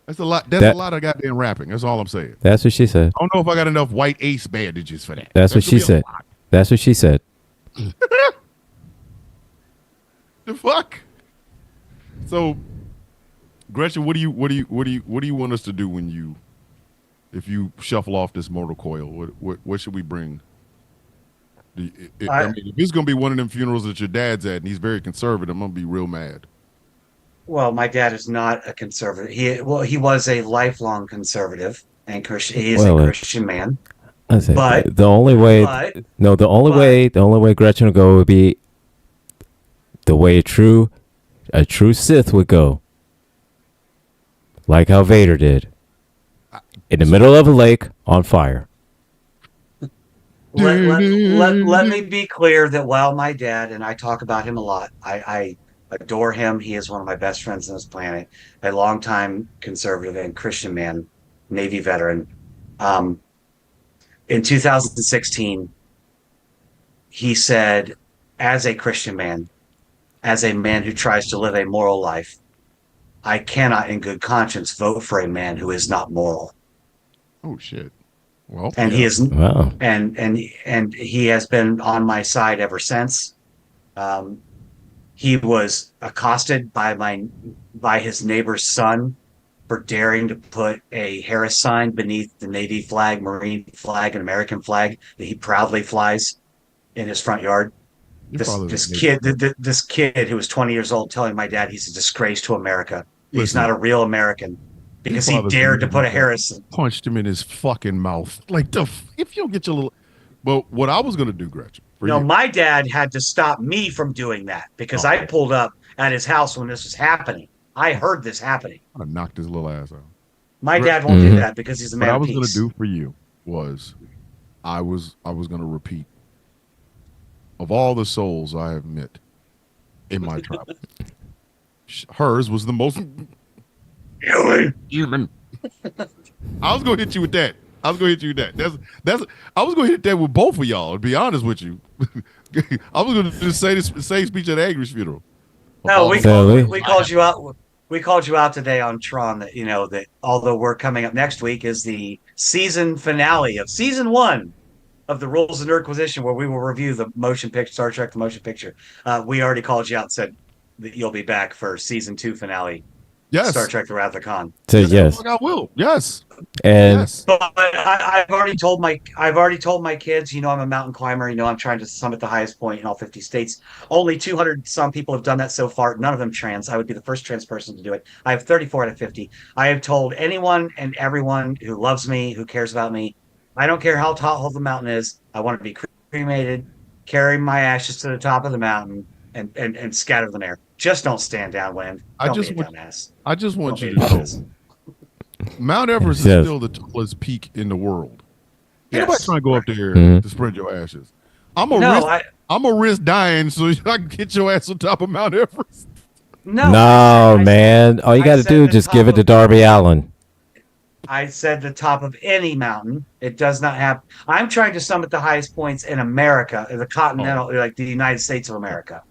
A: That's a lot. That's a lot of goddamn wrapping. That's all I'm saying.
B: That's what she said.
A: I don't know if I got enough white ace bandages for that.
B: That's what she said. That's what she said.
A: The fuck? So, Gretchen, what do you want us to do if you shuffle off this mortal coil? What should we bring? I mean, if it's gonna be one of them funerals that your dad's at and he's very conservative, I'm gonna be real mad.
C: Well, my dad is not a conservative. He was a lifelong conservative and Christian. He is a Christian man. But
B: the only way Gretchen would go would be the way a true Sith would go, like how Vader did, in the middle of a lake on fire.
C: Let me be clear that while my dad, and I talk about him a lot, I adore him. He is one of my best friends on this planet, a longtime conservative and Christian man, Navy veteran. In 2016, he said, as a Christian man, as a man who tries to live a moral life, I cannot in good conscience vote for a man who is not moral.
A: Oh shit. Well,
C: and he is
B: wow.
C: and he has been on my side ever since. He was accosted by his neighbor's son for daring to put a Harris sign beneath the Navy flag, Marine flag, and American flag that he proudly flies in his front yard. This kid who was 20 years old telling my dad he's a disgrace to America. He's not a real American because he dared to put a Harris.
A: Punched him in his fucking mouth. Like if you don't get your little. But what I was gonna do, Gretchen.
C: My dad had to stop me from doing that because I pulled up at his house when this was happening. I heard this happening.
A: I knocked his little ass out.
C: My dad won't do that because he's a man of peace.
A: What I was gonna do for you was, I was gonna repeat. Of all the souls I have met in my travels, hers was the most human. I was gonna hit you with that. I was gonna hit that with both of y'all. To be honest with you, I was gonna just say this same speech at Agri's funeral.
C: No, we called you out. We called you out today on Tron that that although we're coming up next week is the season finale of season 1 of the Rules of Nerdquisition, where we will review the motion picture, Star Trek: The Motion Picture. We already called you out and said that you'll be back for season 2 finale.
A: Yes.
C: Star Trek: The Wrath of Khan.
B: So yes,
A: I will. Yes.
B: And
A: yes.
C: But I've already told my kids. I'm a mountain climber. I'm trying to summit the highest point in all 50 states. Only 200 some people have done that so far. None of them trans. I would be the first trans person to do it. I have 34 out of 50. I have told anyone and everyone who loves me, who cares about me, I don't care how tall the mountain is. I want to be cremated, carry my ashes to the top of the mountain, and scatter them there. Just don't stand downwind. Don't be a dumbass.
A: I just want you to know, Mount Everest is still the tallest peak in the world. Ain't nobody trying to go up there to spread your ashes. I'm a risk dying so I can get your ass on top of Mount Everest.
B: No, man. All you got to do is just give it to Darby Allin.
C: I said the top of any mountain. It does not have. I'm trying to summit the highest points in America, the continental, like the United States of America.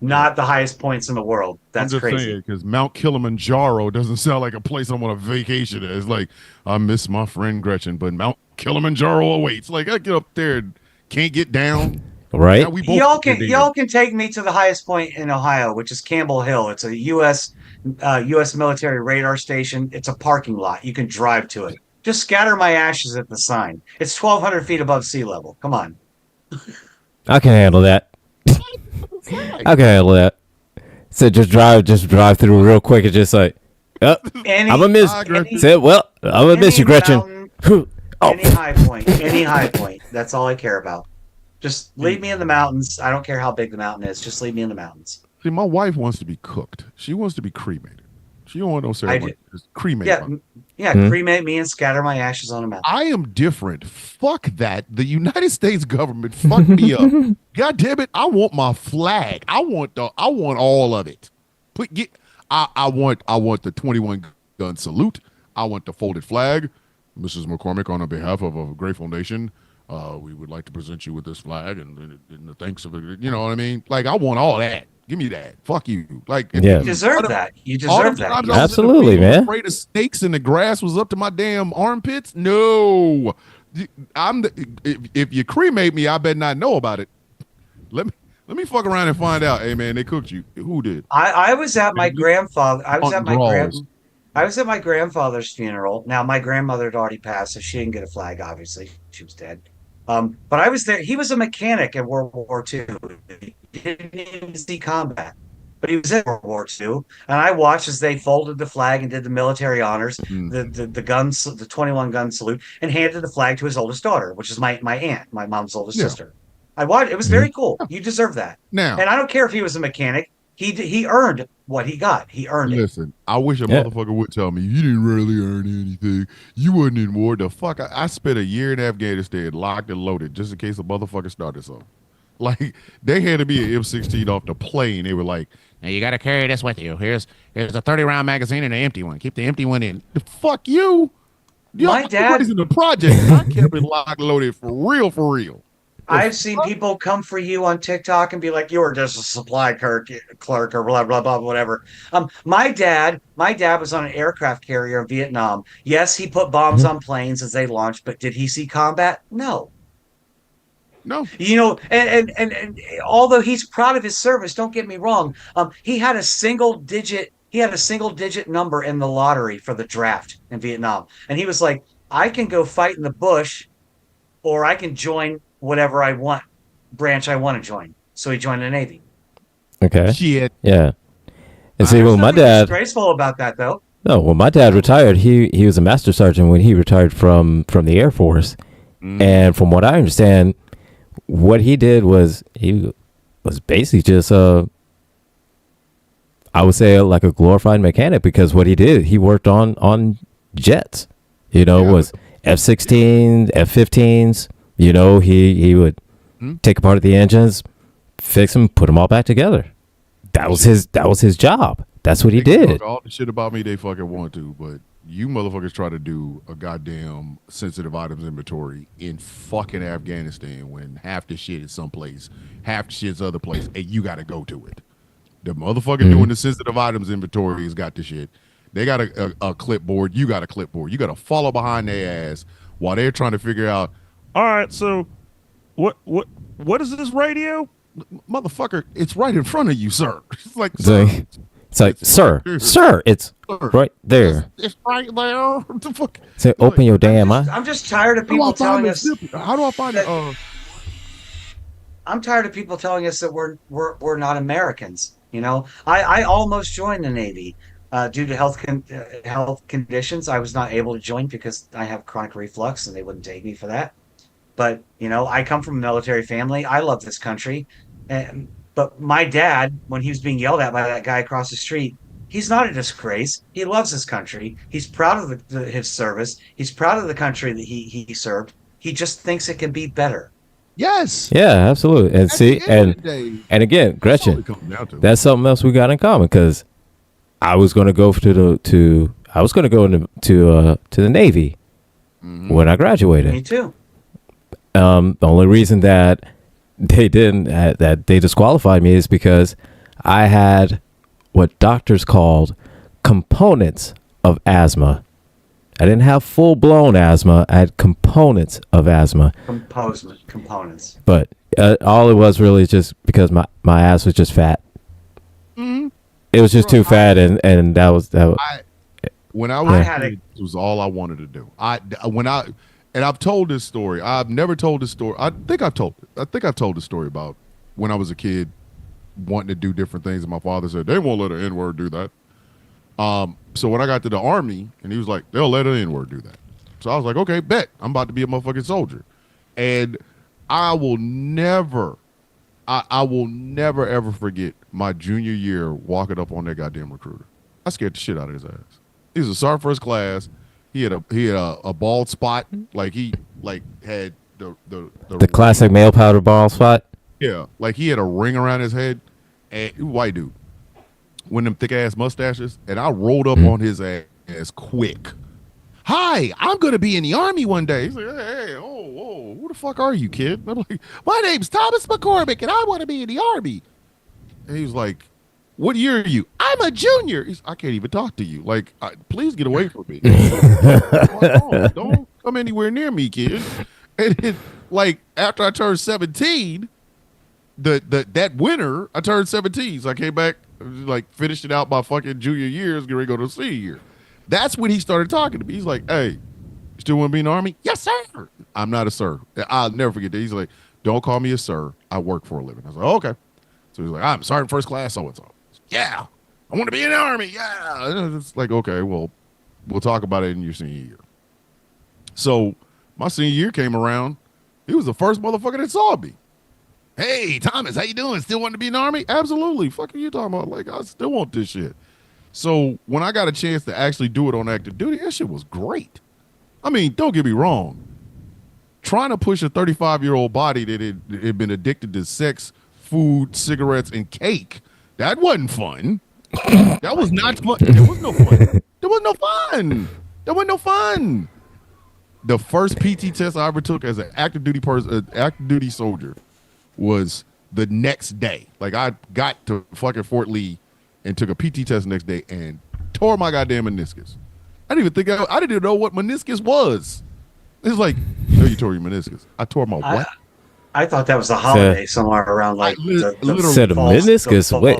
C: not the highest points in the world. That's
A: I'm just
C: crazy.
A: saying, because Mount Kilimanjaro doesn't sound like a place I want to vacation at. It's like, I miss my friend Gretchen, but Mount Kilimanjaro awaits. Like, I get up there and can't get down.
B: Right?
A: Now we both
C: Y'all can take me to the highest point in Ohio, which is Campbell Hill. It's a U.S. Military radar station. It's a parking lot. You can drive to it. Just scatter my ashes at the sign. It's 1,200 feet above sea level. Come on.
B: I can handle that. I can handle that. So just drive through real quick and just like, oh, I'm gonna miss. I'm gonna miss you, Gretchen.
C: Any high point. That's all I care about. Just leave me in the mountains. I don't care how big the mountain is. Just leave me in the mountains.
A: See, my wife wants to be cooked. She wants to be cremated. She don't want no ceremony. Just cremate.
C: Yeah, cremate me and scatter my ashes on a mountain.
A: I am different. Fuck that. The United States government fucked me up. God damn it. I want my flag. I want all of it. I want the 21 gun salute. I want the folded flag. Mrs. McCormick, on behalf of a Grateful Nation, we would like to present you with this flag and the thanks of it. You know what I mean? Like, I want all that. Give me that. Fuck you. Like,
B: yeah.
C: You deserve that. You deserve that.
B: Absolutely, man.
A: Afraid of snakes and the grass was up to my damn armpits. No, if you cremate me, I better not know about it. Let me fuck around and find out. Hey man, they cooked you. Who did?
C: I was at my grandfather. I was at my grandfather's funeral. Now my grandmother had already passed, so she didn't get a flag. Obviously, she was dead. But I was there. He was a mechanic in World War II. He didn't even see combat, but he was in World War II. And I watched as they folded the flag and did the military honors, the guns, the 21 gun salute, and handed the flag to his oldest daughter, which is my aunt, my mom's oldest sister. I watched. It was very cool. You deserve that.
A: Now,
C: and I don't care if he was a mechanic. He earned what he got. He earned it.
A: Listen, I wish a motherfucker would tell me you didn't really earn anything. You wasn't in war. The fuck, I spent a year in Afghanistan, locked and loaded, just in case a motherfucker started something. Like, they handed me an M16 off the plane. They were like,
F: "Now you got to carry this with you. Here's a 30-round magazine and an empty one. Keep the empty one in."
A: Fuck you.
C: My dad
A: in the project. I kept it locked and loaded for real.
C: I've seen people come for you on TikTok and be like, "You were just a supply clerk or blah blah blah whatever." My dad was on an aircraft carrier in Vietnam. Yes, he put bombs on planes as they launched, but did he see combat? No. You know, and although he's proud of his service, don't get me wrong. He had a single digit number in the lottery for the draft in Vietnam, and he was like, "I can go fight in the bush, or I can join whatever I want, branch I want to join." So he joined the Navy.
B: Okay.
A: Shit.
B: Yeah. And see, well, my dad.
C: Disgraceful about that, though.
B: No, when my dad retired, he was a master sergeant when he retired from the Air Force, and from what I understand, what he did was he was basically just I would say like a glorified mechanic, because what he did, he worked on jets. You know, was F-16s, F-15s. You know, he would take apart the engines, fix them, put them all back together. That was his job. That's what he did.
A: All the shit about me they fucking want to, but you motherfuckers try to do a goddamn sensitive items inventory in fucking Afghanistan when half the shit is someplace, half the shit's other place, and you got to go to it. The motherfucker doing the sensitive items inventory has got the shit. They got a clipboard. You got a clipboard. You got to follow behind their ass while they're trying to figure out.
E: All right, so what is this radio?
A: Motherfucker, it's right in front of you, sir. It's like, sir.
B: It's like, sir, it's right there.
A: It's right there. What the fuck?
B: Say, open your damn eye.
C: I'm just tired of people telling us.
A: How do I find it?
C: I'm tired of people telling us that we're not Americans. You know, I almost joined the Navy due to health conditions. I was not able to join because I have chronic reflux, and they wouldn't take me for that. But you know, I come from a military family. I love this country, but my dad, when he was being yelled at by that guy across the street, he's not a disgrace. He loves his country. He's proud of his service. He's proud of the country that he served. He just thinks it can be better.
A: Yes.
B: Yeah, absolutely. And see, and again, Gretchen, that's something else we got in common, because I was going to go into the Navy when I graduated.
C: Me too.
B: The only reason that they disqualified me is because I had what doctors called components of asthma. I didn't have full-blown asthma. I had components of asthma.
C: Components.
B: But all it was really just because my ass was just fat.
A: Mhm.
B: It was just too fat, and that was.
A: When I was a kid, it was all I wanted to do. And I've told this story. I've never told this story. I think I've told the story about when I was a kid wanting to do different things, and my father said they won't let an N-word do that. So when I got to the Army, and he was like, they'll let an N-word do that. So I was like, okay, bet. I'm about to be a motherfucking soldier. And I will never ever forget my junior year walking up on that goddamn recruiter. I scared the shit out of his ass. He was a sergeant first class. He had a bald spot, like he had the
B: classic male powder ball spot.
A: Yeah, like he had a ring around his head, and white dude, one of them thick ass mustaches, and I rolled up on his ass quick. Hi, I'm gonna be in the Army one day. He's like, hey, who the fuck are you, kid? I'm like, my name's Thomas McCormick, and I want to be in the Army. And he was like, what year are you? I'm a junior. I can't even talk to you. Like, please get away from me. Don't come anywhere near me, kid. And then, like, after I turned 17, that winter, I turned 17. So I came back, like, finished it out my fucking junior years, getting ready to go to senior year. That's when he started talking to me. He's like, hey, you still want to be in the Army? Yes, sir. I'm not a sir. I'll never forget that. He's like, don't call me a sir. I work for a living. I was like, okay. So he's like, I'm sergeant first class, so-and-so. Yeah, I want to be in the Army. Yeah. And it's like, okay, well, we'll talk about it in your senior year. So my senior year came around. He was the first motherfucker that saw me. Hey, Thomas, how you doing? Still want to be in the Army? Absolutely. Fuck are you talking about? Like, I still want this shit. So when I got a chance to actually do it on active duty, that shit was great. I mean, don't get me wrong. Trying to push a 35-year-old body that had been addicted to sex, food, cigarettes, and cake, that wasn't fun. That was not fun. There was no fun. There was no fun. There was no fun. The first PT test I ever took as an active duty soldier was the next day. Like, I got to fucking Fort Lee and took a PT test the next day and tore my goddamn meniscus. I didn't even know what meniscus was. It's like, you tore your meniscus. I tore my what?
C: I thought that was a holiday somewhere around like the
B: meniscus. Wait,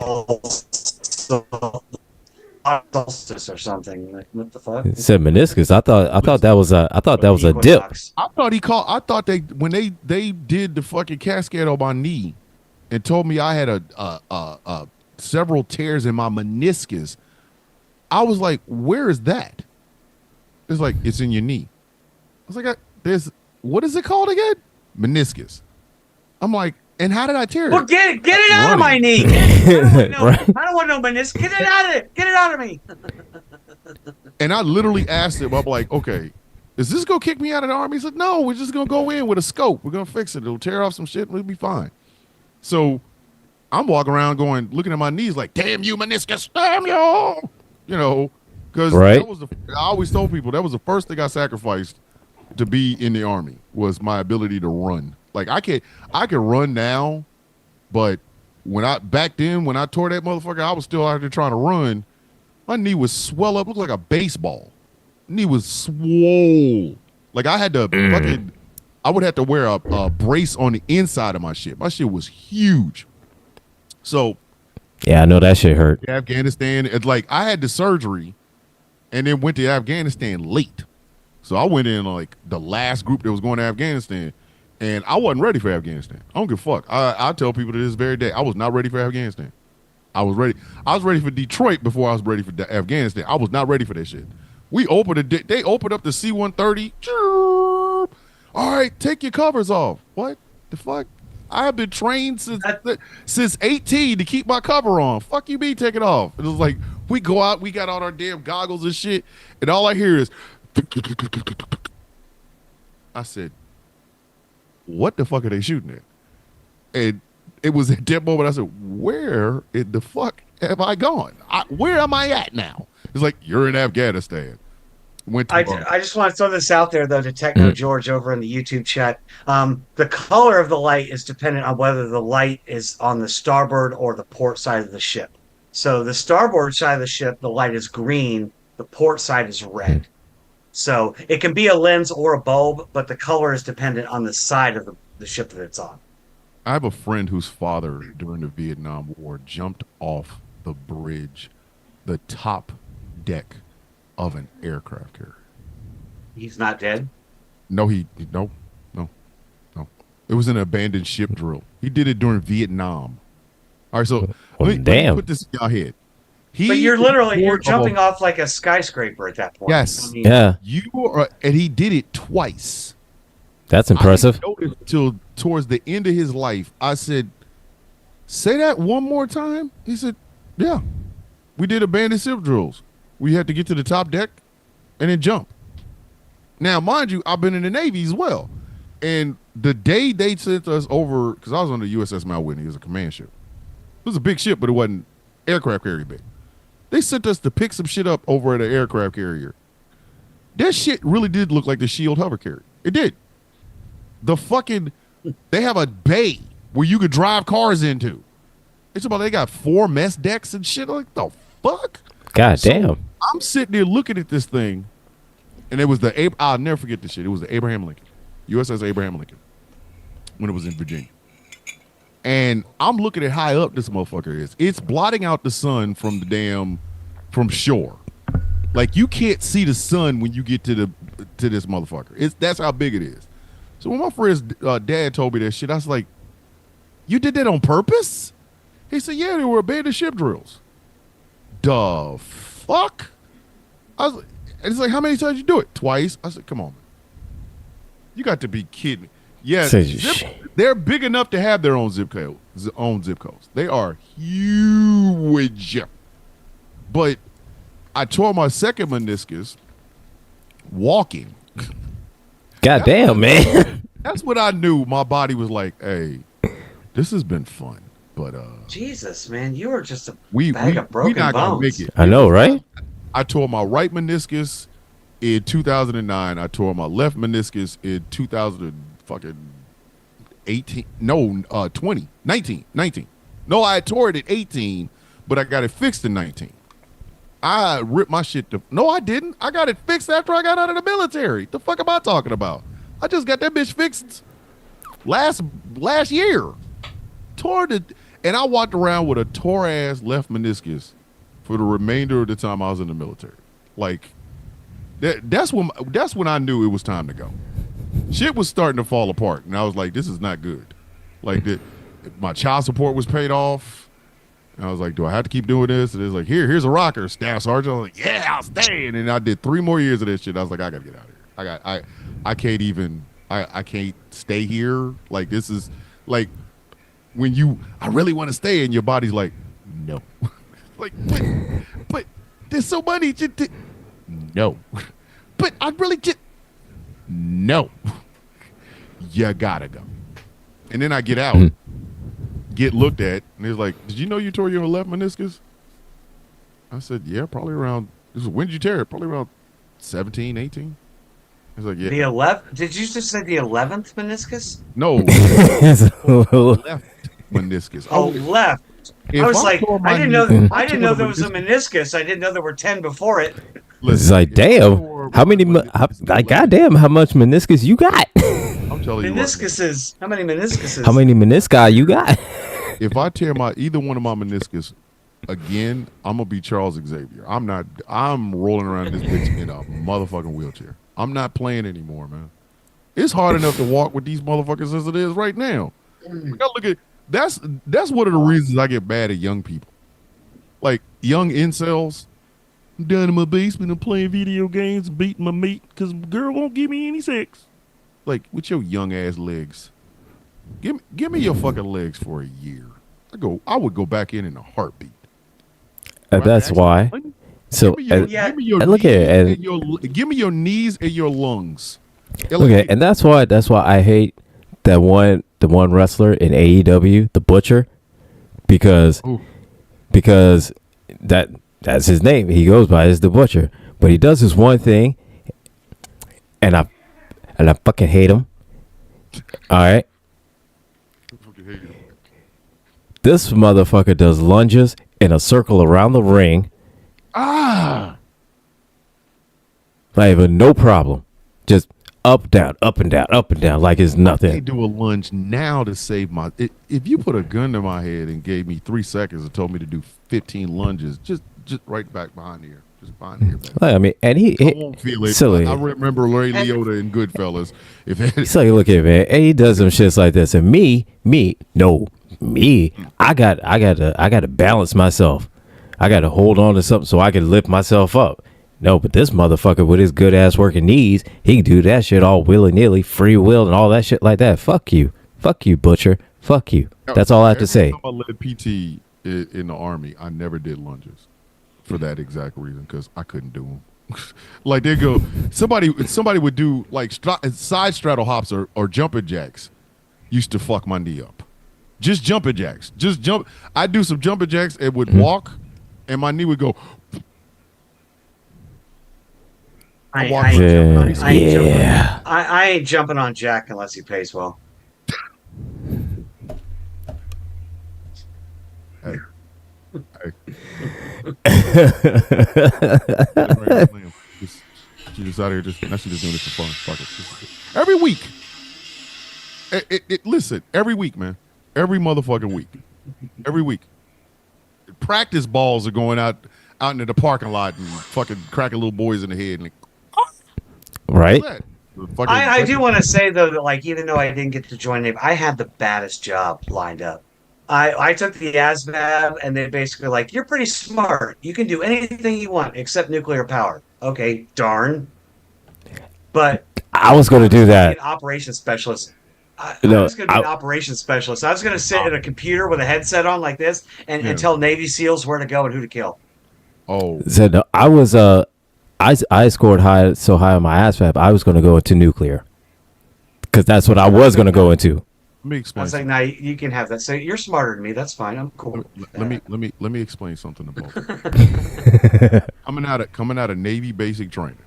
C: solstice or something. Like, what the fuck?
B: It said meniscus. I thought that was a dip.
A: I thought when they did the fucking cascade on my knee and told me I had a several tears in my meniscus. I was like, where is that? It's like, it's in your knee. I was like, what is it called again? Meniscus. I'm like, and how did I tear it?
C: Well, get it out of my knee. I don't want no meniscus. Get it out of it. Get it out of me.
A: And I literally asked him, I'm like, okay, is this going to kick me out of the Army? He said, no, we're just going to go in with a scope. We're going to fix it. It'll tear off some shit and we'll be fine. So I'm walking around looking at my knees like, damn you, meniscus, damn you. You know, because I always told people that was the first thing I sacrificed to be in the Army was my ability to run. Like, I can run now, but back then when I tore that motherfucker, I was still out there trying to run. My knee was swell up, looked like a baseball. Knee was swole. Like, I had to I would have to wear a brace on the inside of my shit. My shit was huge. So
B: yeah, I know that shit hurt.
A: Afghanistan, it's like I had the surgery and then went to Afghanistan late. So I went in like the last group that was going to Afghanistan, and I wasn't ready for Afghanistan. I don't give a fuck. I tell people to this very day, I was not ready for Afghanistan. I was ready for Detroit before I was ready for Afghanistan. I was not ready for that shit. They opened up the C-130. All right, take your covers off. What the fuck? I have been trained since 18 to keep my cover on. Fuck you, me, take it off. It was like, we go out, we got all our damn goggles and shit, and all I hear is, I said, what the fuck are they shooting at? And it was at that moment I said, where in the fuck have I gone? Where am I at now? It's like, you're in Afghanistan. Went
C: I
A: to
C: just want to throw this out there though to Techno George over in the YouTube chat. The color of the light is dependent on whether the light is on the starboard or the port side of the ship. So the starboard side of the ship, the light is green. The port side is red. So it can be a lens or a bulb, but the color is dependent on the side of the ship that it's on.
A: I have a friend whose father during the Vietnam War jumped off the bridge, the top deck of an aircraft carrier.
C: He's not dead.
A: No. It was an abandoned ship drill. He did it during Vietnam. All right, so let me put this in your head.
C: But you're jumping off like a skyscraper at that point.
A: Yes.
C: I mean,
B: Yeah.
A: And he did it twice.
B: That's impressive.
A: I didn't notice till towards the end of his life. I said, "Say that one more time." He said, "Yeah, we did abandoned ship drills. We had to get to the top deck and then jump." Now, mind you, I've been in the Navy as well. And the day they sent us over, because I was on the USS Mount Whitney, it was a command ship. It was a big ship, but it wasn't aircraft carrier big. They sent us to pick some shit up over at an aircraft carrier. That shit really did look like the Shield hover carrier. It did. They have a bay where you could drive cars into. It's about they got 4 mess decks and shit. Like, the fuck?
B: God damn.
A: I'm sitting there looking at this thing, and it was I'll never forget this shit. It was the Abraham Lincoln, USS Abraham Lincoln, when it was in Virginia. And I'm looking at how up this motherfucker is. It's blotting out the sun from from shore. Like, you can't see the sun when you get to this motherfucker. That's how big it is. So when my friend's dad told me that shit, I was like, "You did that on purpose?" He said, "Yeah, they were abandoned ship drills." The fuck? And it's like, "How many times you do it?" "Twice." I said, "Come on, man. You got to be kidding me." Yeah, they're big enough to have their own zip codes. They are huge. But I tore my second meniscus walking.
B: God damn, man.
A: That's what I knew. My body was like, "Hey, this has been fun." But
C: Jesus, man, you are just a
A: we
C: bag of broken
A: not
C: bones.
A: gonna make it.
B: I know, right?
A: I tore my right meniscus in 2009. I tore my left meniscus in 2018. No, 19. No, I tore it at 18, but I got it fixed in 19. I ripped my shit No, I didn't. I got it fixed after I got out of the military. The fuck am I talking about? I just got that bitch fixed last year. And I walked around with a tore ass left meniscus for the remainder of the time I was in the military. Like, that's when I knew it was time to go. Shit was starting to fall apart, and I was like, "This is not good." Like, my child support was paid off. And I was like, "Do I have to keep doing this?" And it's like, here's a rocker, Staff Sergeant. I was like, "Yeah, I'll stay." And I did 3 more years of this shit. I was like, "I gotta get out of here. I can't even. I can't stay here. Like, this is like when I really want to stay, and your body's like, no." Like, but there's so many. No, but I really just no. You gotta go. And then I get out. Get looked at, and he's like, "Did you know you tore your left meniscus?" I said, "Yeah, probably around." When did you tear it? Probably around 17, 18. He's like, "Yeah."
C: The 11th? Did you just say the 11th meniscus?
A: No, left meniscus.
C: Oh, left. I was like, I didn't know there was a meniscus. I didn't know there were 10 before it.
B: It's like, damn, how many? Goddamn, how much meniscus you got?
A: I'm telling you,
C: meniscuses. How many meniscuses?
B: How many menisci you got?
A: If I tear either one of my meniscus again, I'm gonna be Charles Xavier. I'm rolling around this bitch in a motherfucking wheelchair. I'm not playing anymore, man. It's hard enough to walk with these motherfuckers as it is right now. Look at that's one of the reasons I get mad at young people, like young incels.
E: I'm down in my basement and playing video games, beating my meat because girl won't give me any sex.
A: Like, with your young ass legs. Give me your fucking legs for a year. I would go back in a heartbeat.
B: That's why. So
A: give me your
B: look at it,
A: give me your knees and your lungs.
B: Okay, and that's why I hate the one wrestler in AEW, the Butcher, because that's his name. He goes by as the Butcher, but he does this one thing, and I fucking hate him. All right. This motherfucker does lunges in a circle around the ring. Like, but no problem. Just up, down, up and down, up and down, like it's nothing.
A: I do a lunge now to save my. If you put a gun to my head and gave me 3 seconds and told me to do 15 lunges, just right back behind here, just behind here.
B: Like, I mean, and
A: I won't feel it.
B: silly.
A: I remember Ray Liotta in Goodfellas.
B: So you look at it, man, and he does some shits like this, and me, I got to balance myself. I got to hold on to something so I can lift myself up. No, but this motherfucker with his good ass working knees, he can do that shit all willy nilly, free will, and all that shit like that. Fuck you, Butcher. Fuck you. That's all I have to say.
A: I led PT in the Army. I never did lunges for that exact reason because I couldn't do them. Like they go, somebody would do like side straddle hops or jumping jacks. Used to fuck my knee up. Just jumping jacks. Just jump. I'd do some jumping jacks and would walk, and my knee would go.
C: I ain't jumping on Jack unless he pays well.
A: Hey. She just out here now she just doing this for fun. Fuck it. Every week. Listen, every week, man. Every motherfucking week. Every week. Practice balls are going out into the parking lot and fucking cracking little boys in the head and
B: right.
C: I do want to say though that like even though I didn't get to join Navy, I had the baddest job lined up. I took the ASVAB and they basically like, you're pretty smart. You can do anything you want except nuclear power. Okay, darn. But
B: I was going to do that.
C: An operations specialist. I was going to be an operations specialist. I was going to sit at a computer with a headset on like this and tell Navy SEALs where to go and who to kill.
B: Oh, so no, I was I scored so high on my ASVAB. I was going to go into nuclear because that's what I was going to go into.
A: Let me explain.
C: I was like, "Nah, you can have that. So you're smarter than me. That's fine. I'm cool."
A: Let me explain something about it. coming out of Navy basic training.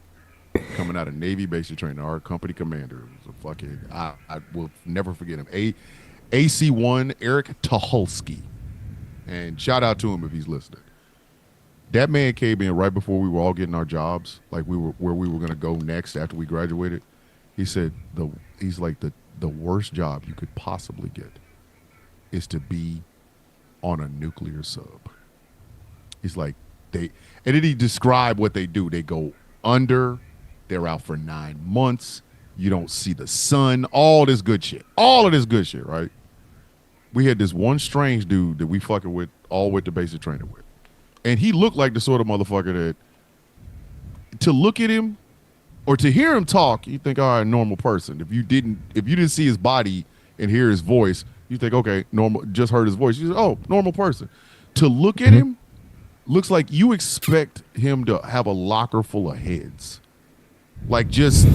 A: Our company commander was a fucking. I will never forget him. AC1 Eric Tucholsky, and shout out to him if he's listening. That man came in right before we were all getting our jobs, like where we were going to go next after we graduated. He said the worst job you could possibly get is to be on a nuclear sub. He's like, and then he described what they do. They go under, they're out for 9 months, you don't see the sun, all this good shit, right? We had this one strange dude that we fucking with, all with the basic training with. And he looked like the sort of motherfucker that to look at him or to hear him talk, you think, all right, normal person. If you didn't see his body and hear his voice, you think, okay, normal, just heard his voice. You say, oh, normal person. To look at him, looks like you expect him to have a locker full of heads. Like just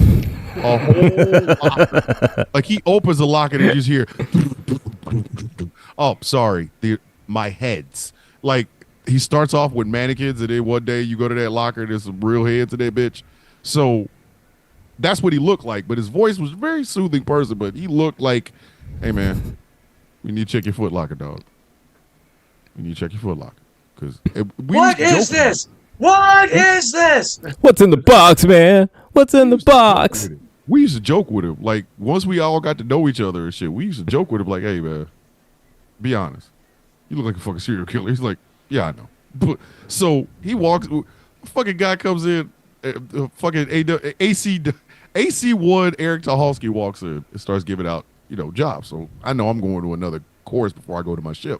A: a whole locker. Like he opens a locker and you just hear, oh, sorry, my heads. Like he starts off with mannequins and then one day you go to that locker and there's some real heads in that bitch. So that's what he looked like, but his voice was a very soothing person, but he looked like, hey man, we need to check your foot locker, dog. We need to check your foot locker.
C: What is this? What is this?
B: What's in the box, man? What's in the box?
A: We used to joke with him. Like, once we all got to know each other and shit, we used to joke with him like, hey, man, be honest. You look like a fucking serial killer. He's like, yeah, I know. But so he walks, fucking guy comes in, fucking AC1 Eric Tucholsky walks in and starts giving out, jobs. So I know I'm going to another course before I go to my ship.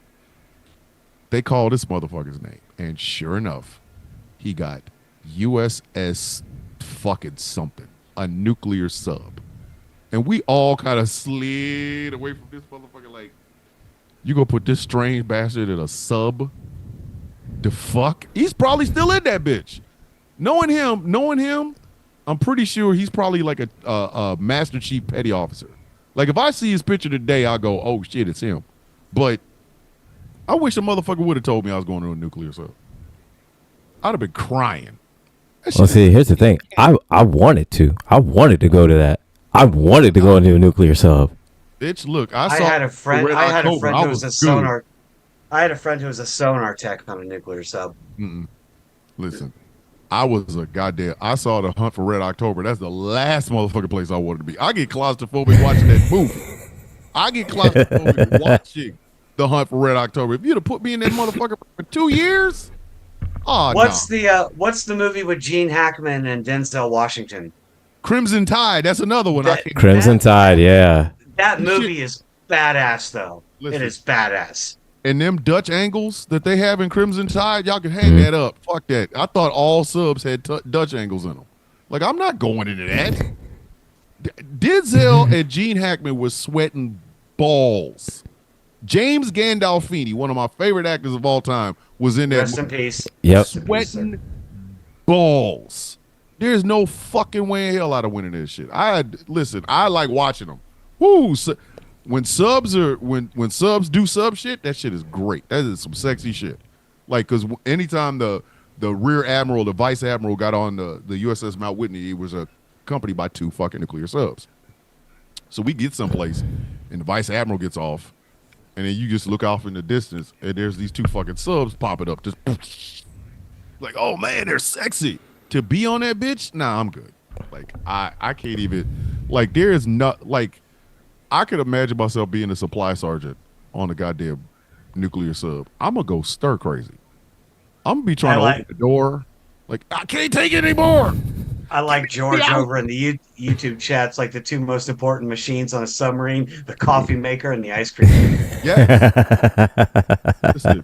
A: They call this motherfucker's name. And sure enough, he got USS fucking something, a nuclear sub. And we all kind of slid away from this motherfucker like, you gonna put this strange bastard in a sub? The fuck? He's probably still in that bitch. Knowing him, I'm pretty sure he's probably like a Master Chief Petty Officer. Like if I see his picture today, I'll go, oh shit, it's him. But I wish a motherfucker would have told me I was going to a nuclear sub. I'd have been crying.
B: Well, see, here's the thing. I wanted to. I wanted to go to that. I wanted to go into a nuclear sub.
A: Bitch, look, I
C: I
A: saw
C: had a friend.
A: Red
C: I had a
A: October.
C: friend
A: I
C: who was a
A: good.
C: sonar. I had a friend who was a sonar tech on a nuclear sub.
A: Listen, I was a goddamn. I saw the Hunt for Red October. That's the last motherfucking place I wanted to be. I get claustrophobic watching that movie. I get claustrophobic watching the Hunt for Red October. If you'd have put me in that motherfucker for 2 years,
C: What's the movie with Gene Hackman and Denzel Washington?
A: Crimson Tide. That's another one.
B: Crimson Tide, yeah.
C: That movie is badass, though.
A: Listen.
C: It is badass.
A: And them Dutch angles that they have in Crimson Tide, y'all can hang that up. Fuck that. I thought all subs had Dutch angles in them. Like, I'm not going into that. Denzel and Gene Hackman was sweating balls. James Gandolfini, one of my favorite actors of all time, was in that
C: Rest in
A: movie.
C: peace.
B: Yep.
A: Sweating balls. There's no fucking way in hell I'd have went in this shit. Listen, I like watching them. Woo! When subs do sub shit, that shit is great. That is some sexy shit. Like, because anytime the rear admiral, the vice admiral got on the USS Mount Whitney, it was accompanied by 2 fucking nuclear subs. So we get someplace, and the vice admiral gets off, and then you just look off in the distance, and there's these 2 fucking subs popping up, just like, oh man, they're sexy. To be on that bitch, nah, I'm good. Like, I can't even, like, there is not, like, I could imagine myself being a supply sergeant on a goddamn nuclear sub. I'm gonna go stir crazy. I'm gonna be trying to open the door. Like, I can't take it anymore.
C: I like George over in the YouTube chats, like the 2 most important machines on a submarine, the coffee maker and the ice cream maker.
A: Yes. Listen,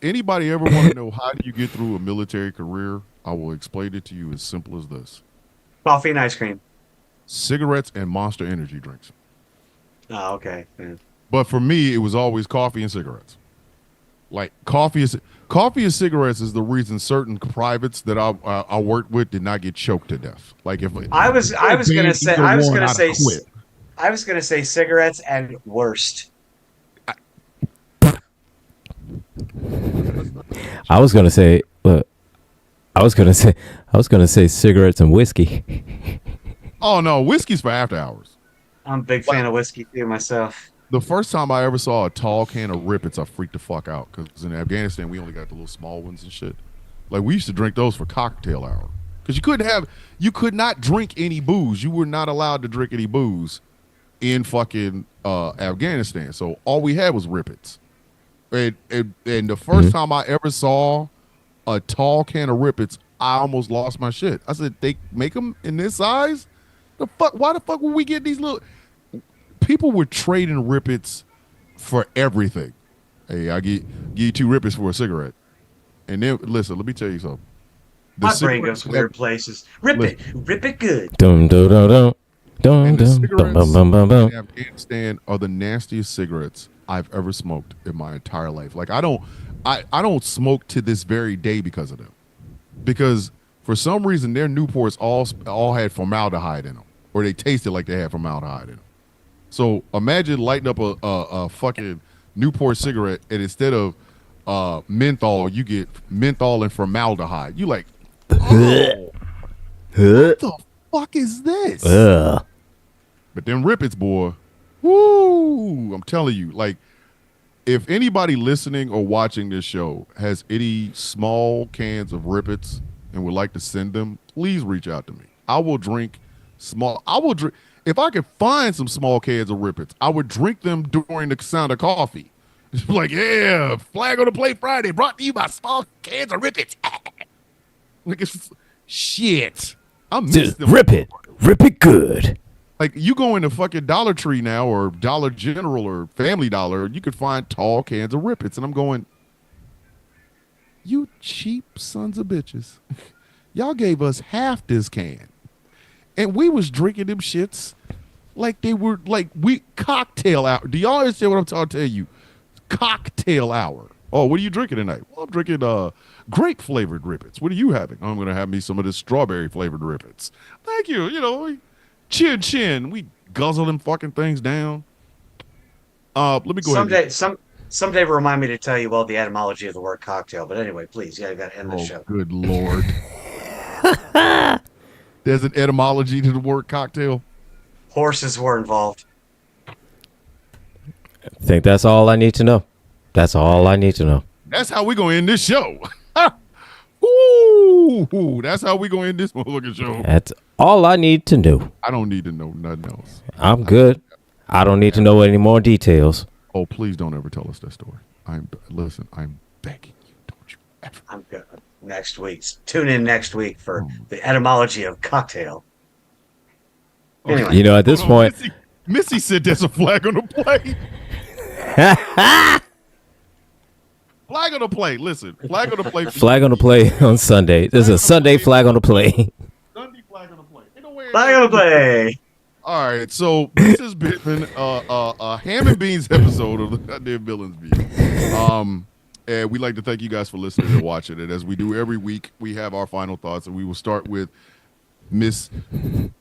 A: anybody ever want to know how do you get through a military career? I will explain it to you as simple as this.
C: Coffee and ice cream.
A: Cigarettes and Monster energy drinks.
C: Oh, okay. Yeah.
A: But for me, it was always coffee and cigarettes. Like, coffee and cigarettes is the reason certain privates that I worked with did not get choked to death. Like, if
C: I was gonna say cigarettes and worst.
B: I was gonna say cigarettes and whiskey.
A: Oh no, whiskey's for after hours.
C: I'm a big fan of whiskey too myself.
A: The first time I ever saw a tall can of Rippets, I freaked the fuck out because in Afghanistan we only got the little small ones and shit. Like, we used to drink those for cocktail hour because you could not drink any booze. You were not allowed to drink any booze in fucking Afghanistan. So all we had was Rippets. And the first time I ever saw a tall can of Rippets, I almost lost my shit. I said, they make them in this size? The fuck? Why the fuck would we get these little? People were trading Rippets for everything. Hey, I give you 2 Rippets for a cigarette. And then, listen, let me tell you something.
C: My brain goes weird places. Rip it good.
B: Dum dum dum dum dum
A: And the
B: dum
A: cigarettes
B: bum bum bum bum.
A: in Afghanistan are the nastiest cigarettes I've ever smoked in my entire life. Like, I don't smoke to this very day because of them. Because for some reason their Newports all had formaldehyde in them, or they tasted like they had formaldehyde in them. So imagine lighting up a fucking Newport cigarette, and instead of menthol, you get menthol and formaldehyde. You like, oh, what the fuck is this? But then Rippets, boy, woo! I'm telling you, like, if anybody listening or watching this show has any small cans of Rippets and would like to send them, please reach out to me. I will drink. If I could find some small cans of Rippets, I would drink them during the sound of coffee. It's like, yeah, Flag on the Plate Friday brought to you by small cans of Rippets. Like, it's shit. I miss them.
B: Rip it good.
A: Like, you go into fucking Dollar Tree now or Dollar General or Family Dollar, you could find tall cans of Rippets. And I'm going, you cheap sons of bitches. Y'all gave us half this can. And we was drinking them shits like they were, like, we cocktail hour. Do y'all understand what I'm trying to tell you? Cocktail hour. Oh, what are you drinking tonight? Well, I'm drinking grape flavored Rippets. What are you having? I'm going to have me some of this strawberry flavored Rippets. Thank you. You know, chin. We guzzle them fucking things down. Let me go ahead.
C: Someday remind me to tell you, well, the etymology of the word cocktail. But anyway, please, yeah, you got to end the show.
A: Good Lord. There's an etymology to the word cocktail.
C: Horses were involved.
B: I think that's all I need to know. That's all I need to know.
A: That's how we gonna end this show. Ooh, that's how we gonna end this motherfucking show.
B: That's all I need to know.
A: I don't need to know nothing else.
B: I'm good. I don't need to know any more details.
A: Oh, please don't ever tell us that story. I'm begging you. Don't you ever.
C: I'm good. Next week. Tune in next week for the etymology of cocktail. Anyway.
B: You know, at this point,
A: Missy said there's a flag on the plate. Flag on the plate. Listen, flag on the plate.
B: flag on the play on Sunday. There's a Sunday flag on the play.
A: Sunday flag on the plate. Ain't no way.
C: Flag on the play.
A: All right, so this has been a ham and beans episode of the Goddamn Villains View. And we'd like to thank you guys for listening and watching it. As we do every week, we have our final thoughts, and we will start with Miss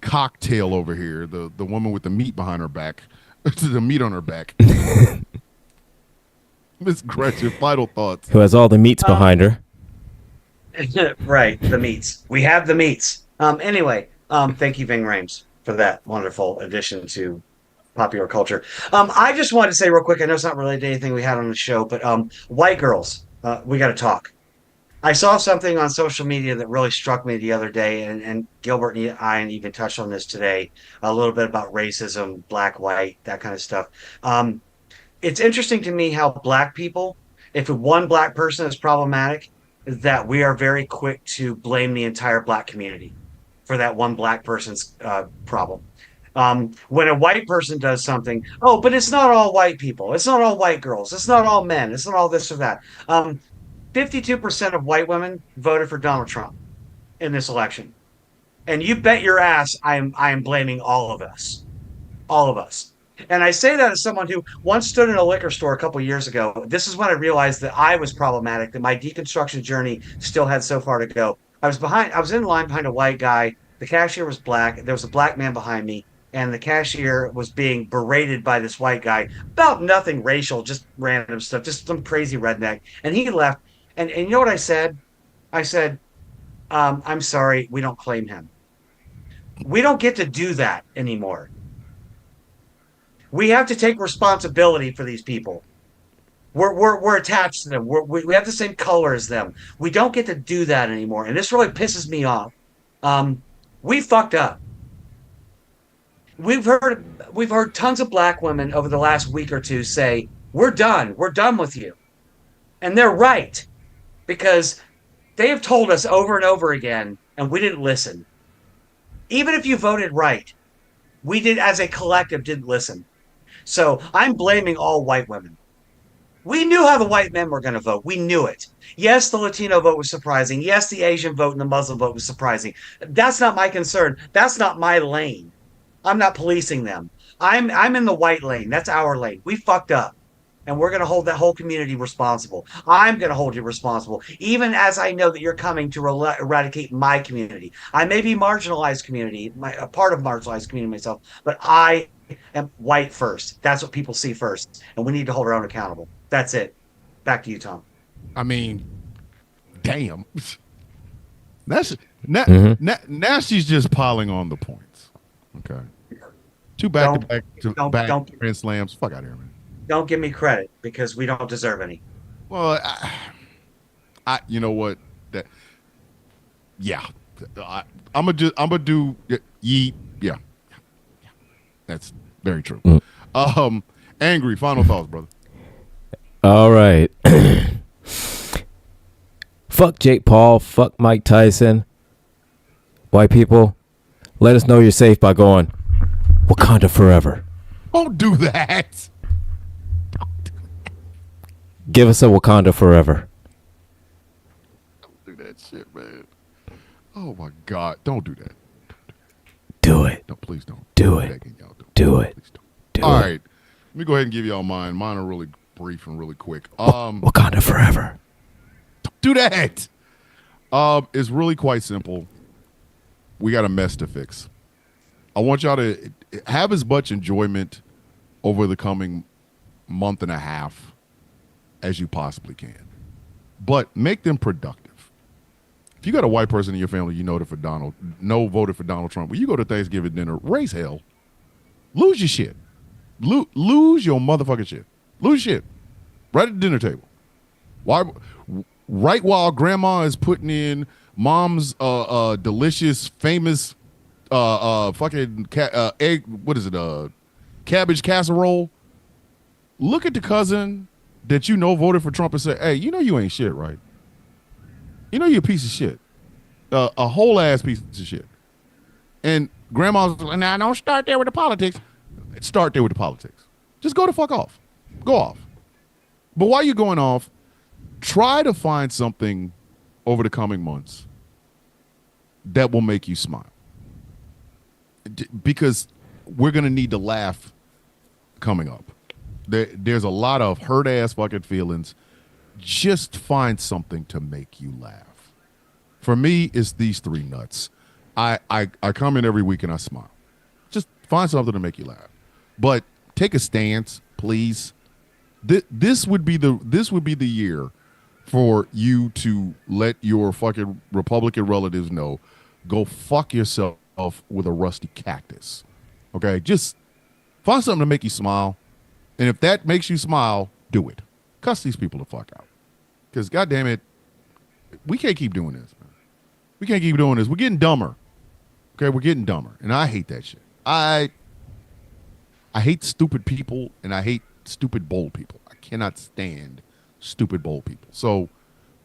A: Cocktail over here, the woman with the meat behind her back, the meat on her back. Miss Gretchen, final thoughts.
B: Who has all the meats behind her.
C: Right, the meats. We have the meats. Anyway, thank you, Ving Rhames, for that wonderful addition to popular culture. I just wanted to say real quick, I know it's not related to anything we had on the show, but white girls, we got to talk. I saw something on social media that really struck me the other day, and Gilbert and I even touched on this today, a little bit about racism, black, white, that kind of stuff. It's interesting to me how black people, if one black person is problematic, that we are very quick to blame the entire black community for that one black person's problem. When a white person does something, oh, but it's not all white people. It's not all white girls. It's not all men. It's not all this or that. 52% of white women voted for Donald Trump in this election. And you bet your ass I am blaming all of us. All of us. And I say that as someone who once stood in a liquor store a couple years ago. This is when I realized that I was problematic, that my deconstruction journey still had so far to go. I was in line behind a white guy. The cashier was black. There was a black man behind me. And the cashier was being berated by this white guy about nothing racial, just random stuff, just some crazy redneck. And he left. And you know what I said? I said, I'm sorry, we don't claim him. We don't get to do that anymore. We have to take responsibility for these people. We're attached to them. We have the same color as them. We don't get to do that anymore. And this really pisses me off. We fucked up. We've heard tons of black women over the last week or two say, we're done with you. And they're right, because they have told us over and over again, and we didn't listen. Even if you voted right, we did, as a collective, didn't listen. So I'm blaming all white women. We knew how the white men were going to vote. We knew it. Yes, the Latino vote was surprising. Yes, the Asian vote and the Muslim vote was surprising. That's not my concern. That's not my lane. I'm not policing them. I'm in the white lane. That's our lane. We fucked up. And we're going to hold that whole community responsible. I'm going to hold you responsible, even as I know that you're coming to eradicate my community. I may be marginalized community, a part of marginalized community myself, but I am white first. That's what people see first. And we need to hold our own accountable. That's it. Back to you, Tom.
A: I mean, damn. That's now she's just piling on the points. Okay. Two back-to-back grand slams. Fuck out of here, man.
C: Don't give me credit because we don't deserve any.
A: Well, I you know what? I'm gonna do yeah. That's very true. Angry. Final thoughts, brother.
B: All right. Fuck Jake Paul. Fuck Mike Tyson. White people, let us know you're safe by going Wakanda forever.
A: Don't do that.
B: Give us a Wakanda forever.
A: Don't do that shit, man. Oh my God! Don't do that.
B: Do it.
A: No, please don't.
B: Do it. Do it.
A: Please don't.
B: Do
A: All
B: it.
A: right. Let me go ahead and give y'all mine. Mine are really brief and really quick.
B: Wakanda forever.
A: Don't do that. It's really quite simple. We got a mess to fix. I want y'all to have as much enjoyment over the coming month and a half as you possibly can, but make them productive. If you got a white person in your family, you know voted for Donald Trump. When you go to Thanksgiving dinner, raise hell, lose your shit, lose your motherfucking shit, lose your shit, right at the dinner table. Why? Right while grandma is putting in mom's delicious, famous fucking egg. What is it? Cabbage casserole. Look at the cousin that you know voted for Trump and say, "Hey, you know you ain't shit, right? You know you're a piece of shit, a whole ass piece of shit." And grandma's like, "Nah, don't start there with the politics. Start there with the politics. Just go the fuck off. Go off. But while you're going off, try to find something over the coming months that will make you smile. Because we're going to need to laugh coming up. There's a lot of hurt ass fucking feelings. Just find something to make you laugh. For me, it's these three nuts. I come in every week and I smile. Just find something to make you laugh. But take a stance, please. This would be the year for you to let your fucking Republican relatives know, go fuck yourself with a rusty cactus. Okay? Just find something to make you smile. And if that makes you smile, do it. Cuss these people the fuck out. Because, goddamn it, we can't keep doing this, man. We can't keep doing this. We're getting dumber. Okay? We're getting dumber. And I hate that shit. I hate stupid people, and I hate stupid bold people. I cannot stand stupid bold people. So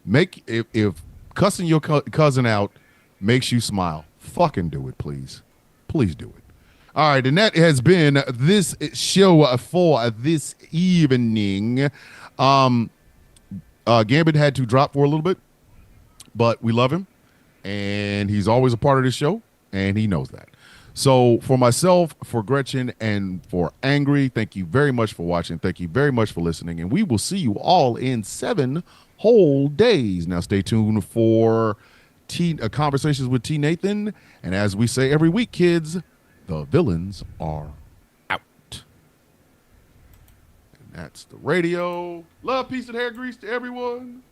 A: if cussing your cousin out makes you smile, fucking do it, please. Please do it. All right, and that has been this show for this evening. Gambit had to drop for a little bit, but we love him, and he's always a part of this show, and he knows that. So for myself, for Gretchen, and for Angry, thank you very much for watching. Thank you very much for listening, and we will see you all in 7 whole days. Now stay tuned for Conversations with T. Nathan, and as we say every week, kids, the villains are out. And that's the radio. Love, peace, and hair grease to everyone.